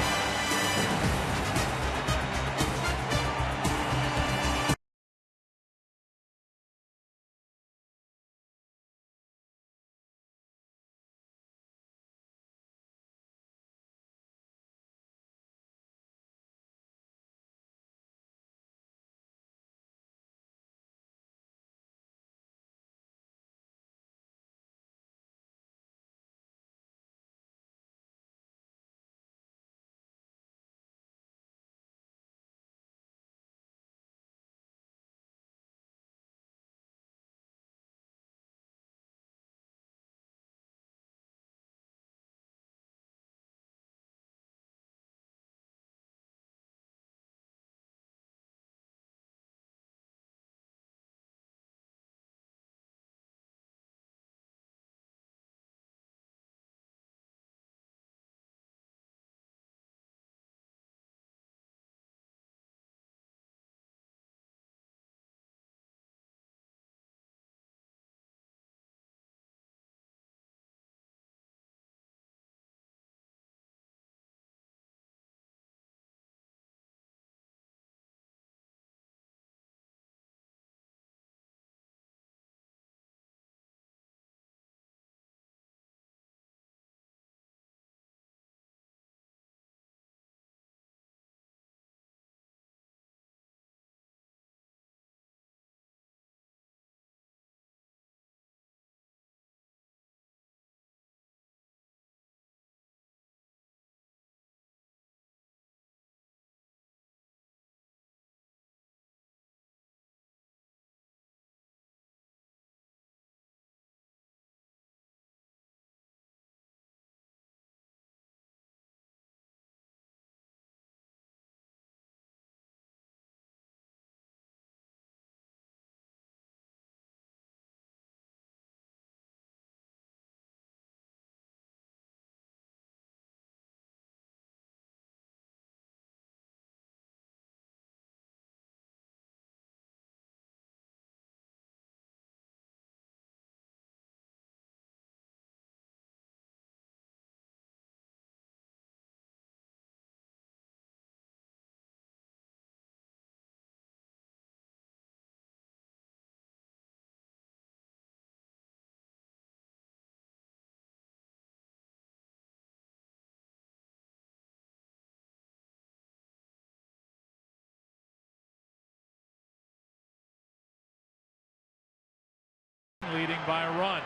leading by a run.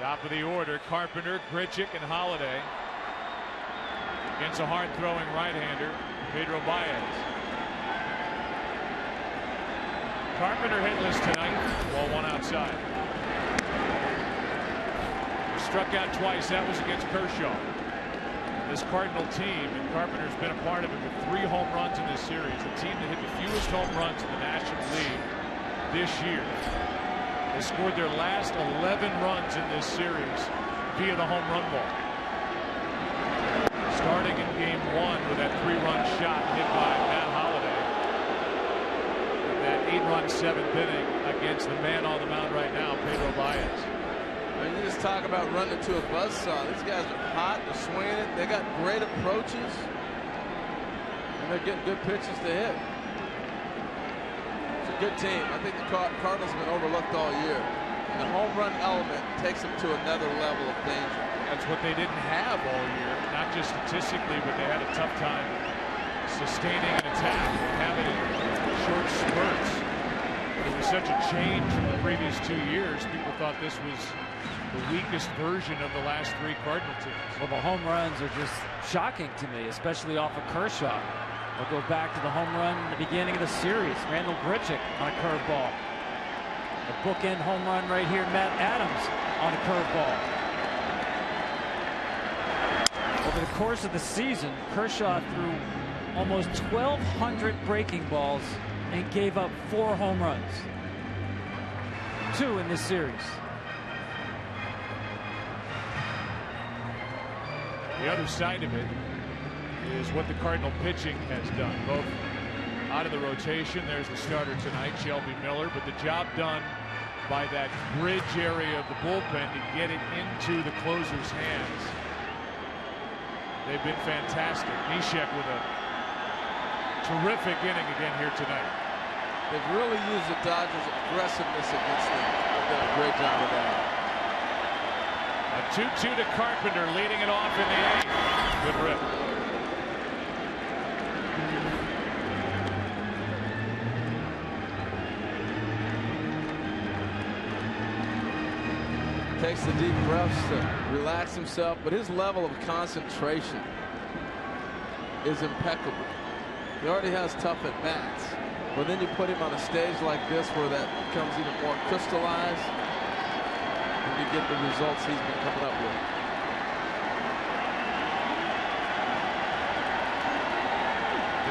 Top of the order, Carpenter, Grichuk, and Holiday. Against a hard-throwing right-hander, Pedro Baez. Carpenter hitless tonight, ball one outside. He struck out twice, that was against Kershaw. This Cardinal team, and Carpenter's been a part of it with 3 home runs in this series. The team that hit the fewest home runs in the National League this year. They scored their last 11 runs in this series via the home run ball. Starting in game 1 with that 3-run shot hit by Matt Holiday. And that 8-run 7th inning against the man on the mound right now, Pedro Baez. You just talk about running to a buzzsaw. These guys are hot, they're swinging it, they got great approaches, and they're getting good pitches to hit. It's a good team. I think the Cardinals have been overlooked all year. And the home run element takes them to another level of danger. That's what they didn't have all year, not just statistically, but they had a tough time sustaining an attack, having it in short spurts. It was such a change from the previous 2 years. People thought this was the weakest version of the last 3 Cardinal teams. Well, the home runs are just shocking to me, especially off of Kershaw. We'll go back to the home run in the beginning of the series. Randall Grichuk on a curveball. The bookend home run right here, Matt Adams on a curveball. Over the course of the season, Kershaw threw almost 1,200 breaking balls and gave up 4 home runs. 2 in this series. The other side of it is what the Cardinal pitching has done, both out of the rotation. There's the starter tonight, Shelby Miller, but the job done by that bridge area of the bullpen to get it into the closer's hands. They've been fantastic. Neshek with a terrific inning again here tonight. They've really used the Dodgers' aggressiveness against them. They've done a great job of that. A 2-2 to Carpenter, leading it off in the 8th. Good rip. Takes the deep breaths to relax himself, but his level of concentration is impeccable. He already has tough at bats, but then you put him on a stage like this where that becomes even more crystallized, and you get the results he's been coming up with.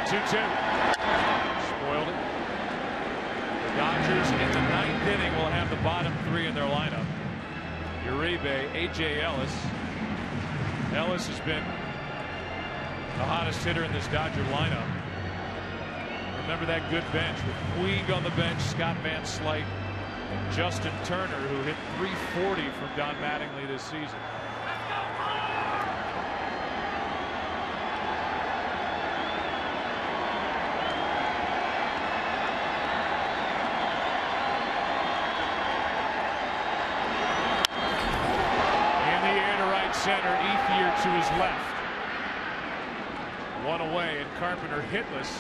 The 2-2. Spoiled it. The Dodgers in the 9th inning will have the bottom 3 in their lineup. Uribe, A.J. Ellis. Ellis has been the hottest hitter in this Dodger lineup. Remember that good bench with Puig on the bench, Scott Van Slyke, and Justin Turner, who hit .340 from Don Mattingly this season. Center, Ethier to his left. 1 away, and Carpenter hitless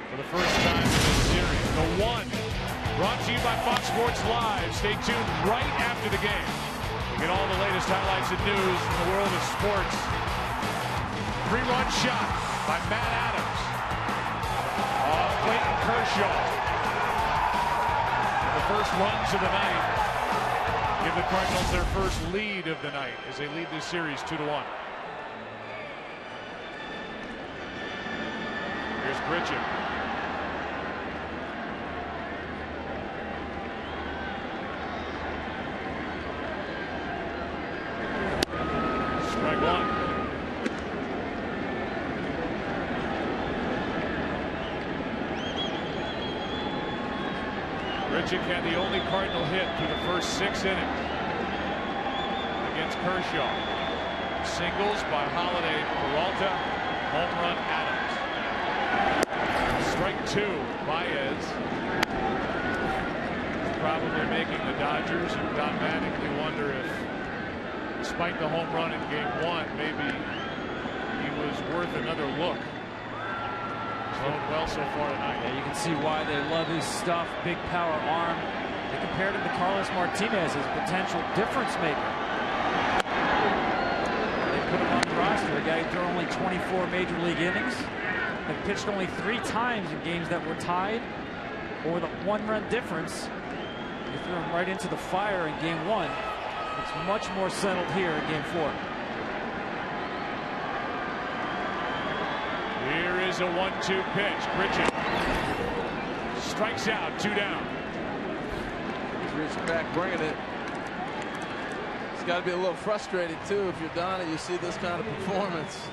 for the first time in this series. The 1 brought to you by Fox Sports Live. Stay tuned right after the game. You get all the latest highlights and news in the world of sports. 3-run shot by Matt Adams. Off Clayton Kershaw. The first runs of the night give the Cardinals their first lead of the night as they lead this series 2-1. Here's Grichuk. Strike 1. Grichuk had the only Cardinal hit through the first 6 innings against Kershaw. Singles by Holiday, Peralta, home run Adams. Strike 2, Baez. Probably making the Dodgers and Don Mattingly wonder if, despite the home run in game 1, maybe he was worth another look. Going well so far tonight. Yeah, you can see why they love his stuff. Big power arm. They compared him to Carlos Martinez as a potential difference maker. They put him on the roster, a guy who threw only 24 major league innings, and pitched only 3 times in games that were tied or the 1-run difference. They threw him right into the fire in game 1. It's much more settled here in game 4. Here is a 1-2 pitch. Pritchett strikes out, 2 down. He's reaching back, bringing it. He's got to be a little frustrated too if you're Don and you see this kind of performance.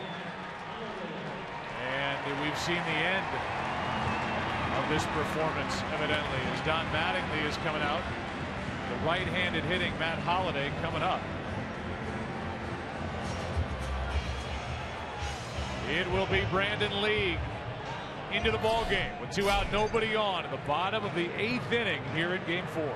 And we've seen the end of this performance, evidently, as Don Mattingly is coming out. The right-handed hitting Matt Holliday coming up. It will be Brandon Lee into the ball game with 2 out, nobody on at the bottom of the 8th inning here in game 4.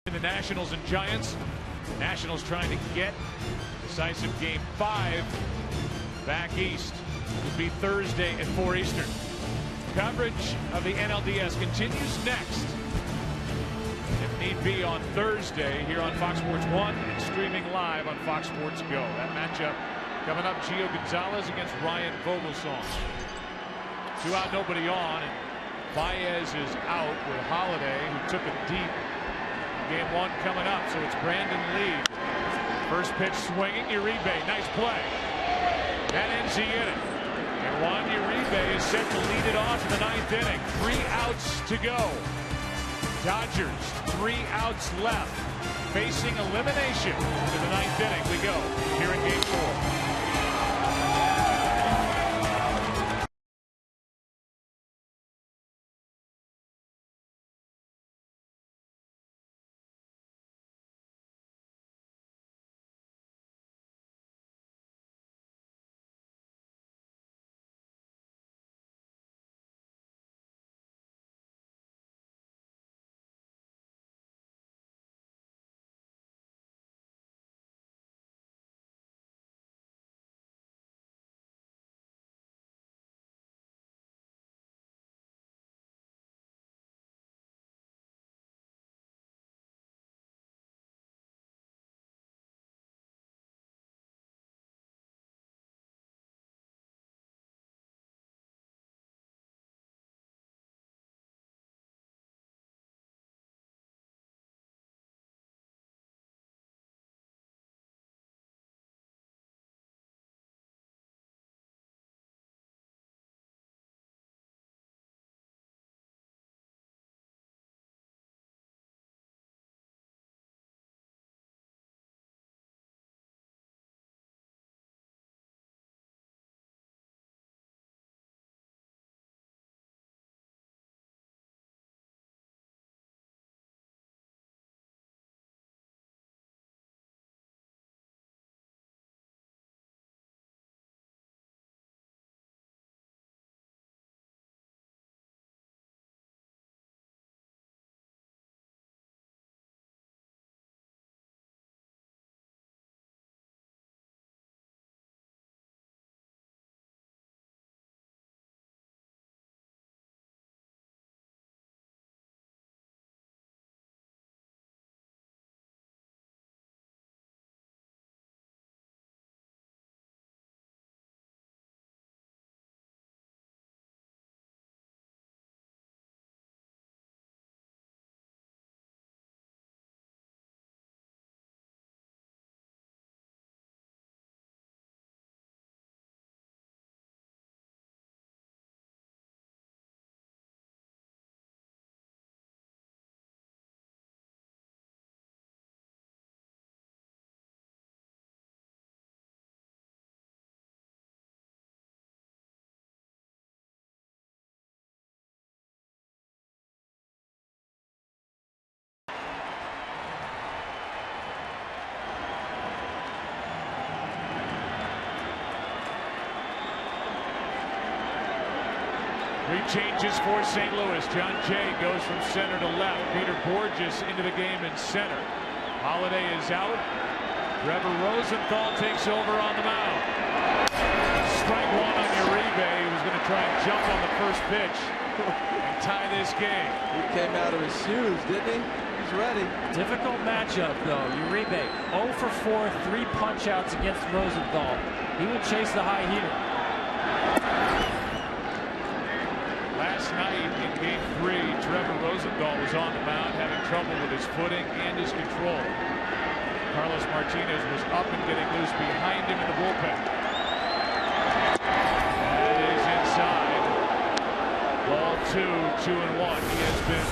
The Nationals and Giants. The Nationals trying to get decisive game 5 back east. It will be Thursday at 4 Eastern. Coverage of the NLDS continues next, if need be, on Thursday here on Fox Sports 1 and streaming live on Fox Sports Go. That matchup coming up, Gio Gonzalez against Ryan Vogelsong. 2 out, nobody on, and Baez is out with Holliday, who took a deep. Game 1 coming up, so it's Brandon Lee. First pitch swinging, Uribe, nice play. That ends the inning. And Juan Uribe is set to lead it off in the 9th inning. 3 outs to go. Dodgers, 3 outs left. Facing elimination to the 9th inning we go here in game 4. changes for St. Louis. John Jay goes from center to left. Peter Borges into the game in center. Holiday is out. Trevor Rosenthal takes over on the mound. Strike one on Uribe. He was going to try and jump on the first pitch and tie this game. He came out of his shoes, didn't he? He's ready. Difficult matchup, though. Uribe 0 for 4, 3 punch-outs against Rosenthal. He would chase the high heater. Last night in Game 3, Trevor Rosenthal was on the mound having trouble with his footing and his control. Carlos Martinez was up and getting loose behind him in the bullpen. That is inside. Ball 2, 2-1. He has been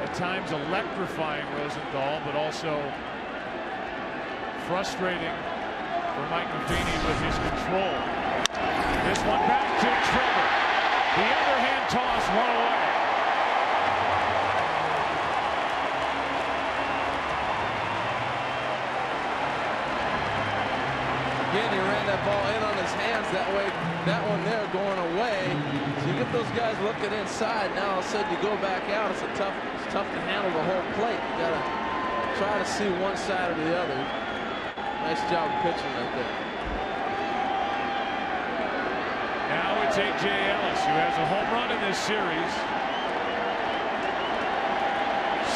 at times electrifying Rosenthal, but also frustrating for Mike Matheny with his control. This one back to Trevor. The underhand toss, one away. Again, he ran that ball in on his hands that way. That one there going away. So you get those guys looking inside. Now all of a sudden you go back out. It's tough to handle the whole plate. You gotta try to see one side or the other. Nice job of pitching right there. Now it's A.J. Ellis, who has a home run in this series.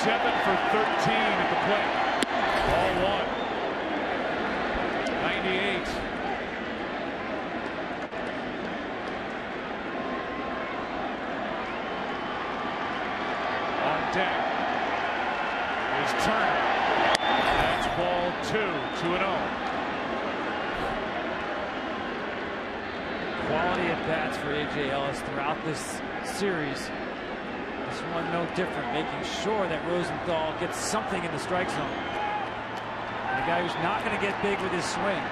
7 for 13 at the plate. Ball 1. 98. On deck is Turner. That's ball 2, 2-0. Quality at bats for A.J. Ellis throughout this series. This one no different, making sure that Rosenthal gets something in the strike zone. And a guy who's not going to get big with his swing.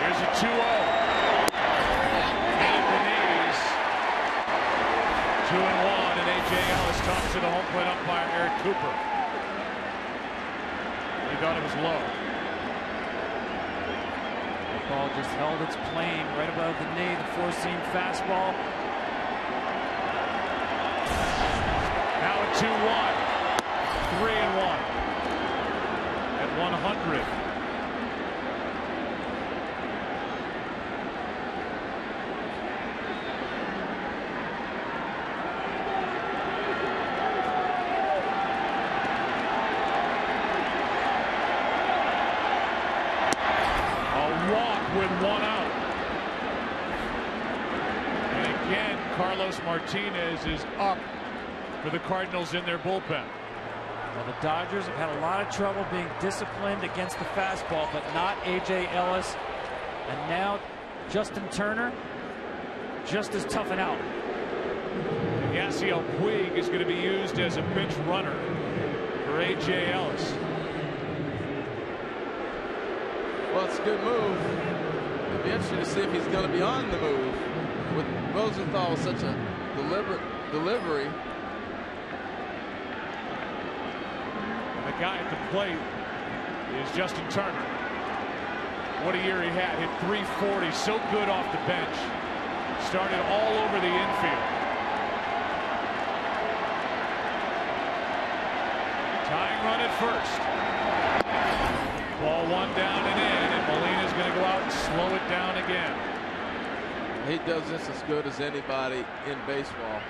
Here's a 2-0. And the knees. 2-1, and A.J. Ellis talks to the home plate umpire, Eric Cooper. He thought it was low. The ball just held its plane right above the knee. The four-seam fastball. Now a 2-1. 3-1. At 100. With 1 out. And again, Carlos Martinez is up for the Cardinals in their bullpen. Well, the Dodgers have had a lot of trouble being disciplined against the fastball, but not A.J. Ellis. And now Justin Turner just as tough and out. Yasiel Puig is going to be used as a pinch runner for A.J. Ellis. Well, it's a good move. It'll be interesting to see if he's going to be on the move with Rosenthal with such a deliberate delivery. And the guy at the plate is Justin Turner. What a year he had. Hit .340, so good off the bench. Started all over the infield. Tying run at first. Ball 1 down and in, and Molina's going to go out and slow it down again. He does this as good as anybody in baseball.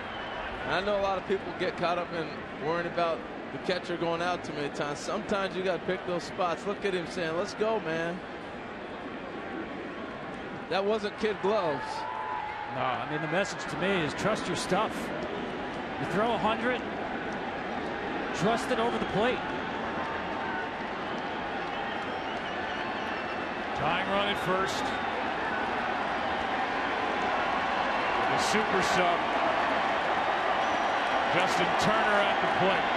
And I know a lot of people get caught up in worrying about the catcher going out too many times. Sometimes you got to pick those spots. Look at him saying, let's go, man. That wasn't kid gloves. No, I mean, the message to me is trust your stuff. You throw 100, trust it over the plate. Tying run at first. The super sub. Justin Turner at the plate.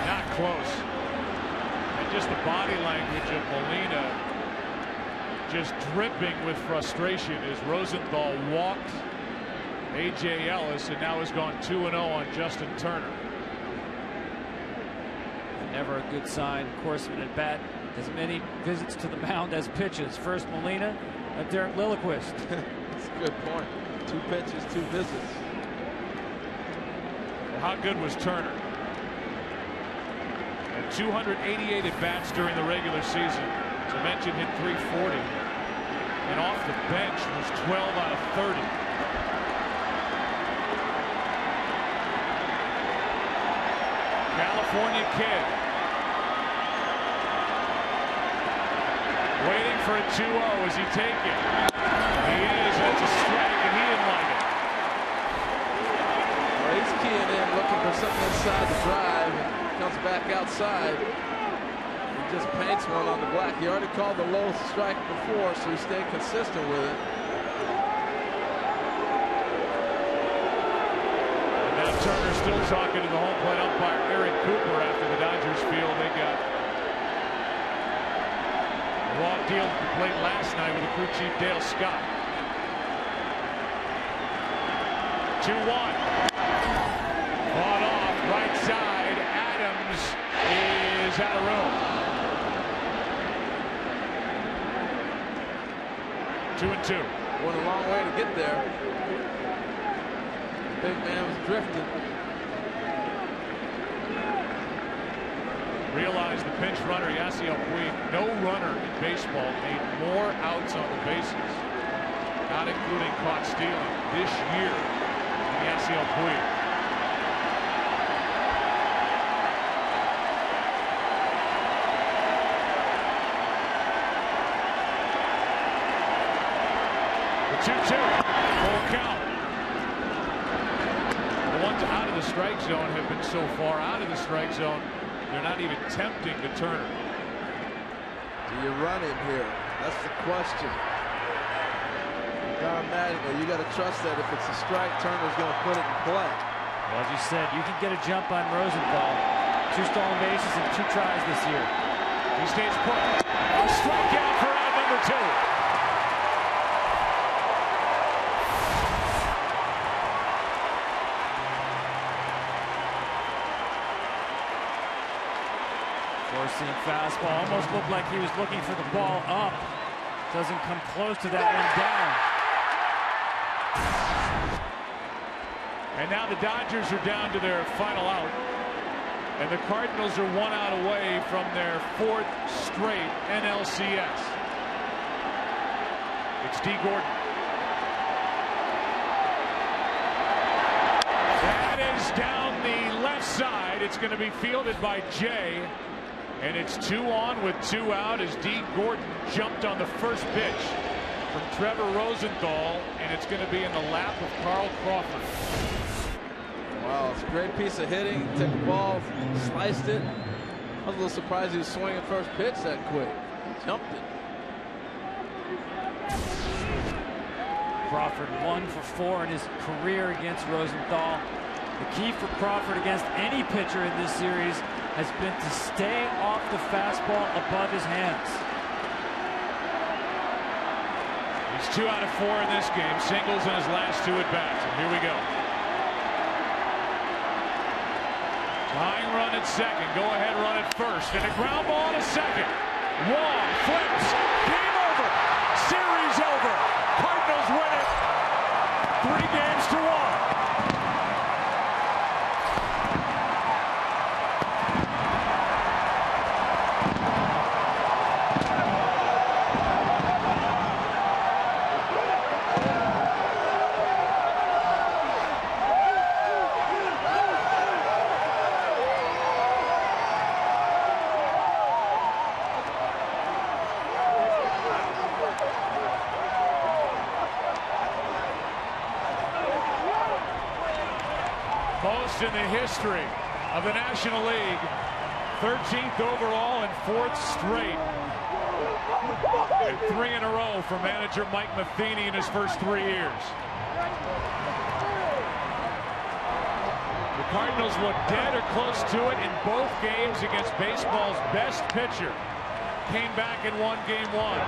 Not close. And just the body language of Molina just dripping with frustration as Rosenthal walked A.J. Ellis and now has gone 2-0 on Justin Turner. Never a good sign. Corseman at bat, as many visits to the mound as pitches. First Molina, Derek Lilliquist. That's a good point. 2 pitches, 2 visits. Well, how good was Turner? At 288 at bats during the regular season. As I mentioned, hit 340. And off the bench was 12 out of 30. California kid. Waiting for a 2-0. Is he taking? He is. That's a strike, and he didn't like it. Well, he's keying in, looking for something inside the drive. Comes back outside. He just paints one on the black. He already called the low strike before, so he stayed consistent with it. And now Turner still talking to the home plate umpire, Eric Cooper, after the Dodgers feel they got a raw deal at the plate last night with the crew chief Dale Scott. 2-1. Fought off right side. Adams is out of room. 2-2. Went a long way to get there. Big man was drifting. Realize the pinch runner, Yasiel Puig, no runner in baseball made more outs on the bases, not including caught stealing, this year than Yasiel Puig. The 2-2, full count. The ones out of the strike zone have been so far out of the strike zone, they're not even tempting to Turner. Do you run him here? That's the question. Don Mattingly, you got to trust that if it's a strike, Turner's going to put it in play. Well, as you said, you can get a jump on Rosenthal. 2 stolen bases and 2 tries this year. He stays put. A strikeout for out number 2. Forcing fastball, almost looked like he was looking for the ball up. Doesn't come close to that one down. And now the Dodgers are down to their final out. And the Cardinals are 1 out away from their 4th straight NLCS. It's D. Gordon. That is down the left side. It's going to be fielded by Jay. And it's 2 on with 2 out as D. Gordon jumped on the first pitch from Trevor Rosenthal, and it's going to be in the lap of Carl Crawford. Wow, it's a great piece of hitting. Took the ball, sliced it. I was a little surprised he was swinging first pitch that quick. Jumped it. Crawford 1 for 4 in his career against Rosenthal. The key for Crawford against any pitcher in this series has been to stay off the fastball above his hands. He's 2 out of 4 in this game. Singles in his last 2 at-bats. And here we go. Tying run at second. Go-ahead run at first. And a ground ball to second. Wong flips. Game over. Series over. Cardinals win it. 3 games to 1. Most in the history of the National League. 13th overall and 4th straight. And 3 in a row for manager Mike Matheny in his first 3 years. The Cardinals look dead or close to it in both games against baseball's best pitcher. Came back and won game 1.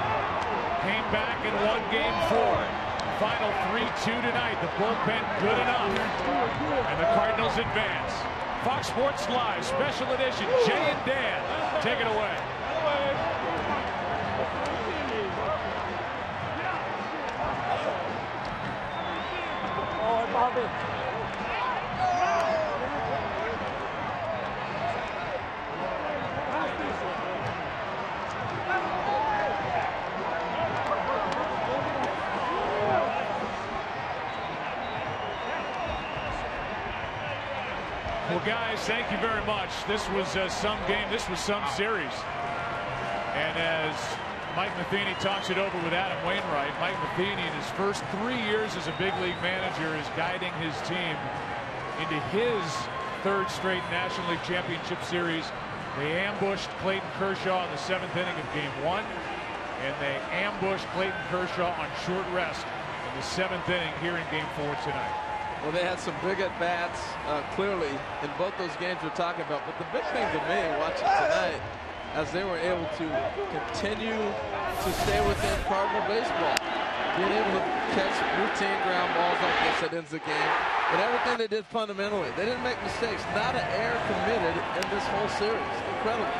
Came back and won game 4. Final 3-2 tonight. The bullpen good enough. And the Cardinals advance. Fox Sports Live, special edition. Jay and Dan, take it away. Well, guys, thank you very much. This was some game. This was some series. And as Mike Matheny talks it over with Adam Wainwright, Mike Matheny in his first 3 years as a big league manager is guiding his team into his third straight National League Championship Series. They ambushed Clayton Kershaw in the 7th inning of Game 1, and they ambushed Clayton Kershaw on short rest in the 7th inning here in Game 4 tonight. Well, they had some big at-bats, clearly, in both those games we're talking about. But the big thing to me, watching tonight, as they were able to continue to stay within Cardinal baseball, being able to catch routine ground balls like this that ends the game. But everything they did fundamentally, they didn't make mistakes. Not an error committed in this whole series. Incredible.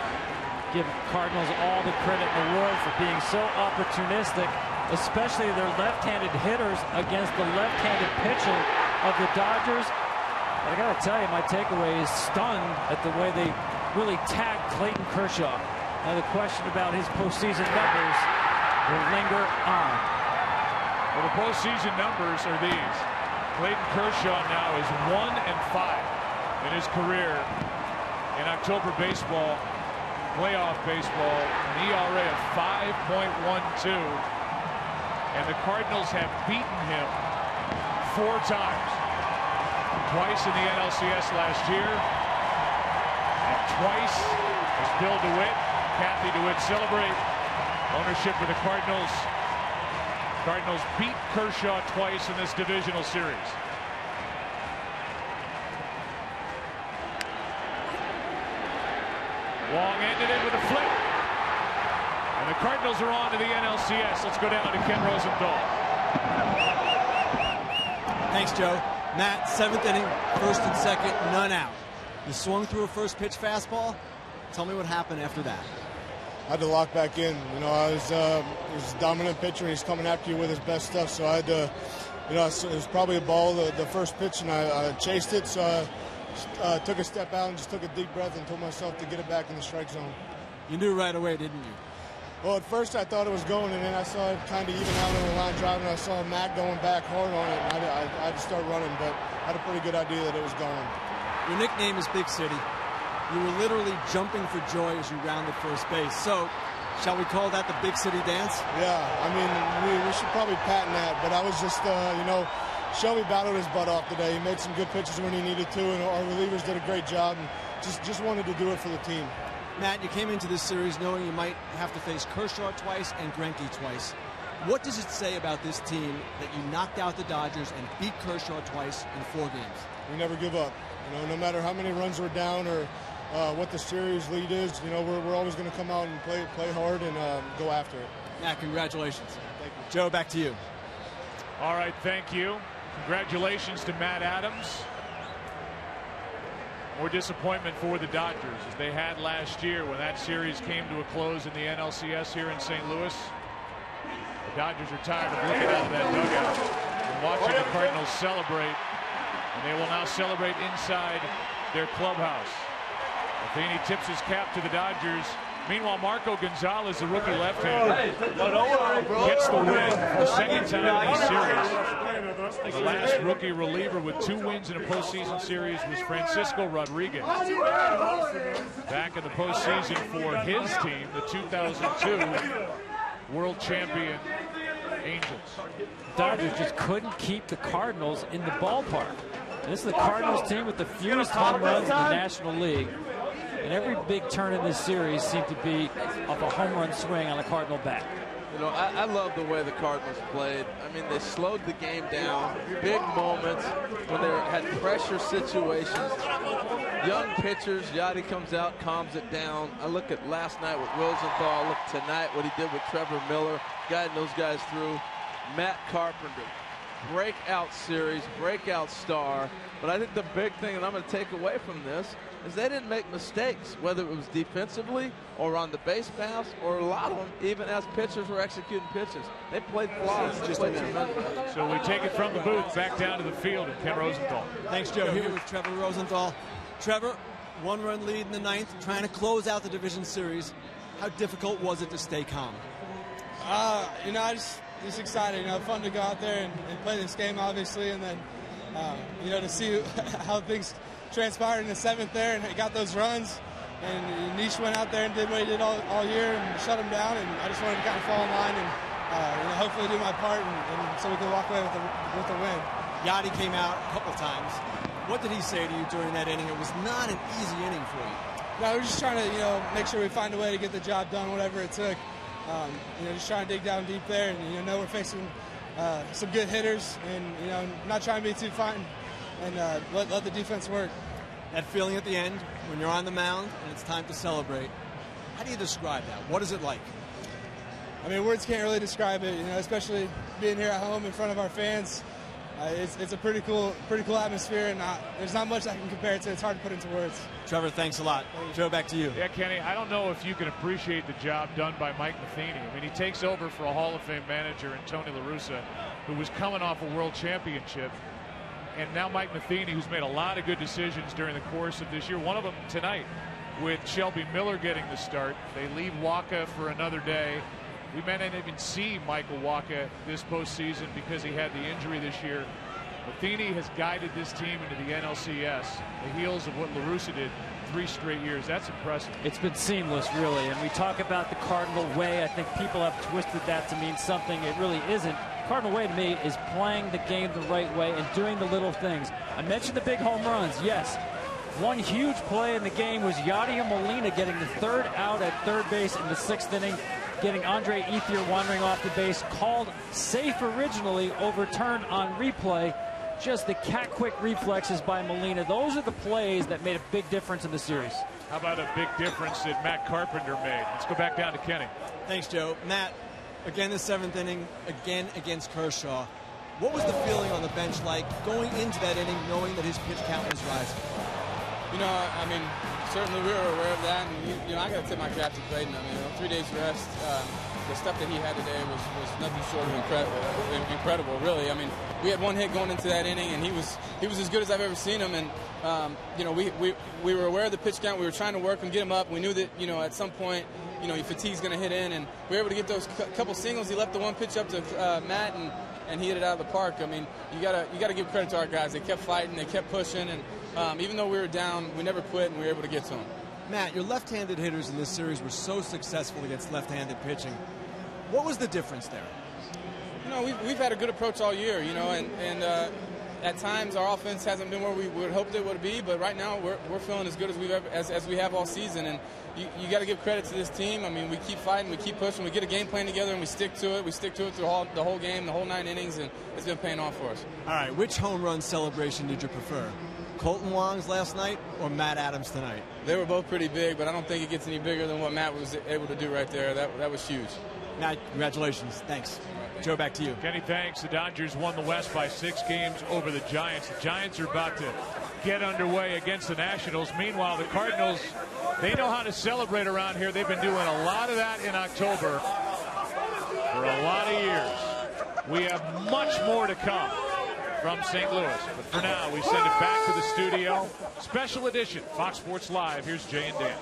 Give Cardinals all the credit in the world for being so opportunistic, especially their left-handed hitters against the left-handed pitching of the Dodgers. I gotta tell you, my takeaway is stunned at the way they really tagged Clayton Kershaw. Now the question about his postseason numbers will linger on. Well, the postseason numbers are these. Clayton Kershaw now is 1-5 in his career in October baseball, playoff baseball, an ERA of 5.12. And the Cardinals have beaten him 4 times. Twice in the NLCS last year, and twice as Bill DeWitt, Kathy DeWitt celebrate ownership for the Cardinals. Cardinals beat Kershaw twice in this divisional series. Wong ended it with a flip. And the Cardinals are on to the NLCS. Let's go down to Ken Rosenthal. Thanks, Joe. Matt, 7th inning, 1st and 2nd, none out. You swung through a first pitch fastball. Tell me what happened after that. I had to lock back in. You know, I was a dominant pitcher, and he's coming after you with his best stuff. So I had to, you know, it was probably a ball, the first pitch, and I chased it. So I took a step out and just took a deep breath and told myself to get it back in the strike zone. You knew right away, didn't you? Well, at first I thought it was going, and then I saw it kind of even out on the line drive, and I saw Matt going back hard on it, and I had to start running, but I had a pretty good idea that it was going. Your nickname is Big City. You were literally jumping for joy as you rounded first base. So, shall we call that the Big City dance? Yeah, I mean, we should probably patent that, but I was just, you know, Shelby battled his butt off today. He made some good pitches when he needed to, and our relievers did a great job, and just wanted to do it for the team. Matt, you came into this series knowing you might have to face Kershaw twice and Greinke twice. What does it say about this team that you knocked out the Dodgers and beat Kershaw twice in 4 games? We never give up. You know, no matter how many runs we're down or what the series lead is, you know, we're always going to come out and play hard and go after it. Matt, congratulations. Thank you. Joe, back to you. All right, thank you. Congratulations to Matt Adams. More disappointment for the Dodgers as they had last year when that series came to a close in the NLCS here in St. Louis. The Dodgers are tired of looking out of that dugout and watching the Cardinals celebrate, and they will now celebrate inside their clubhouse. Matheny tips his cap to the Dodgers. Meanwhile, Marco Gonzalez, the rookie left-hander, gets the win for the 2nd time in the series. The last rookie reliever with 2 wins in a postseason series was Francisco Rodriguez. Back in the postseason for his team, the 2002 world champion Angels. Dodgers just couldn't keep the Cardinals in the ballpark. This is the Cardinals team with the fewest home runs in the National League. And every big turn in this series seemed to be off a home run swing on a Cardinal bat. You know, I love the way the Cardinals played. I mean, they slowed the game down. Big moments when they had pressure situations. Young pitchers, Yachty comes out, calms it down. I look at last night with Rosenthal. Look tonight what he did with Trevor Miller, guiding those guys through. Matt Carpenter, breakout series, breakout star. But I think the big thing that I'm going to take away from this is they didn't make mistakes, whether it was defensively or on the base pass, or a lot of them, even as pitchers were executing pitches. They played flawless. So we take it from the booth back down to the field and Ken Rosenthal. Thanks, Joe. Here with Trevor Rosenthal. Trevor, 1-run lead in the ninth, trying to close out the division series. How difficult was it to stay calm? You know, I just excited. You know, fun to go out there and play this game, obviously, and then you know, to see how things transpired in the seventh there, and got those runs. And Nish went out there and did what he did all year and shut him down. And I just wanted to kind of fall in line and you know, hopefully do my part, and so we can walk away with the win. Yachty came out a couple times. What did he say to you during that inning? It was not an easy inning for you. No, we're just trying to, you know, make sure we find a way to get the job done, whatever it took. You know, just trying to dig down deep there, and you know we're facing some good hitters, and you know, not trying to be too fine, and let the defense work. That feeling at the end when you're on the mound and it's time to celebrate. How do you describe that? What is it like? I mean, words can't really describe it. You know, especially being here at home in front of our fans. It's a pretty cool atmosphere, and there's not much I can compare it to. It's hard to put into words. Trevor, thanks a lot. Joe, back to you. Yeah, Kenny, I don't know if you can appreciate the job done by Mike Matheny. I mean, he takes over for a Hall of Fame manager in Tony La Russa, who was coming off a world championship. And now Mike Matheny, who's made a lot of good decisions during the course of this year. One of them tonight with Shelby Miller getting the start. They leave Wacha for another day. We may not even see Michael Wacha this postseason because he had the injury this year. Matheny has guided this team into the NLCS, the heels of what La Russa did 3 straight years. That's impressive. It's been seamless, really. And we talk about the Cardinal way. I think people have twisted that to mean something it really isn't. Cardinal way to me is playing the game the right way and doing the little things. I mentioned the big home runs. Yes, one huge play in the game was Yadier Molina getting the 3rd out at third base in the 6th inning, getting Andre Ethier wandering off the base, called safe originally, overturned on replay. Just the cat-quick reflexes by Molina. Those are the plays that made a big difference in the series. How about a big difference that Matt Carpenter made? Let's go back down to Kenny. Thanks, Joe. Matt, again the 7th inning, again against Kershaw. What was the feeling on the bench like going into that inning knowing that his pitch count was rising? You know, I mean, certainly we were aware of that. And, you know, I got to tip my cap to Clayton. I mean, 3 days rest. The stuff that he had today was nothing short of incredible, really. I mean, we had 1 hit going into that inning, and he was as good as I've ever seen him. And you know, we were aware of the pitch count. We were trying to work and get him up. We knew that, you know, at some point, you know, your fatigue's going to hit in, and we were able to get those couple singles. He left the 1 pitch up to Matt, and he hit it out of the park. I mean, you gotta give credit to our guys. They kept fighting, they kept pushing, and even though we were down, we never quit, and we were able to get to him. Matt, your left-handed hitters in this series were so successful against left-handed pitching. What was the difference there? You know, we've had a good approach all year, you know, and at times our offense hasn't been where we would hoped it would be, but right now we're feeling as good as we've ever, as we have all season. And you got to give credit to this team. I mean, we keep fighting, we keep pushing, we get a game plan together, and we stick to it. We stick to it through the whole game, the whole 9 innings, and it's been paying off for us. All right, which home run celebration did you prefer? Colton Wong's last night or Matt Adams tonight? They were both pretty big, but I don't think it gets any bigger than what Matt was able to do right there. That was huge. Matt, congratulations. Thanks. Joe, back to you. Kenny, thanks. The Dodgers won the West by 6 games over the Giants. The Giants are about to get underway against the Nationals. Meanwhile, the Cardinals, they know how to celebrate around here. They've been doing a lot of that in October for a lot of years. We have much more to come from St. Louis. But for now, we send it back to the studio. Special edition, Fox Sports Live. Here's Jay and Dan.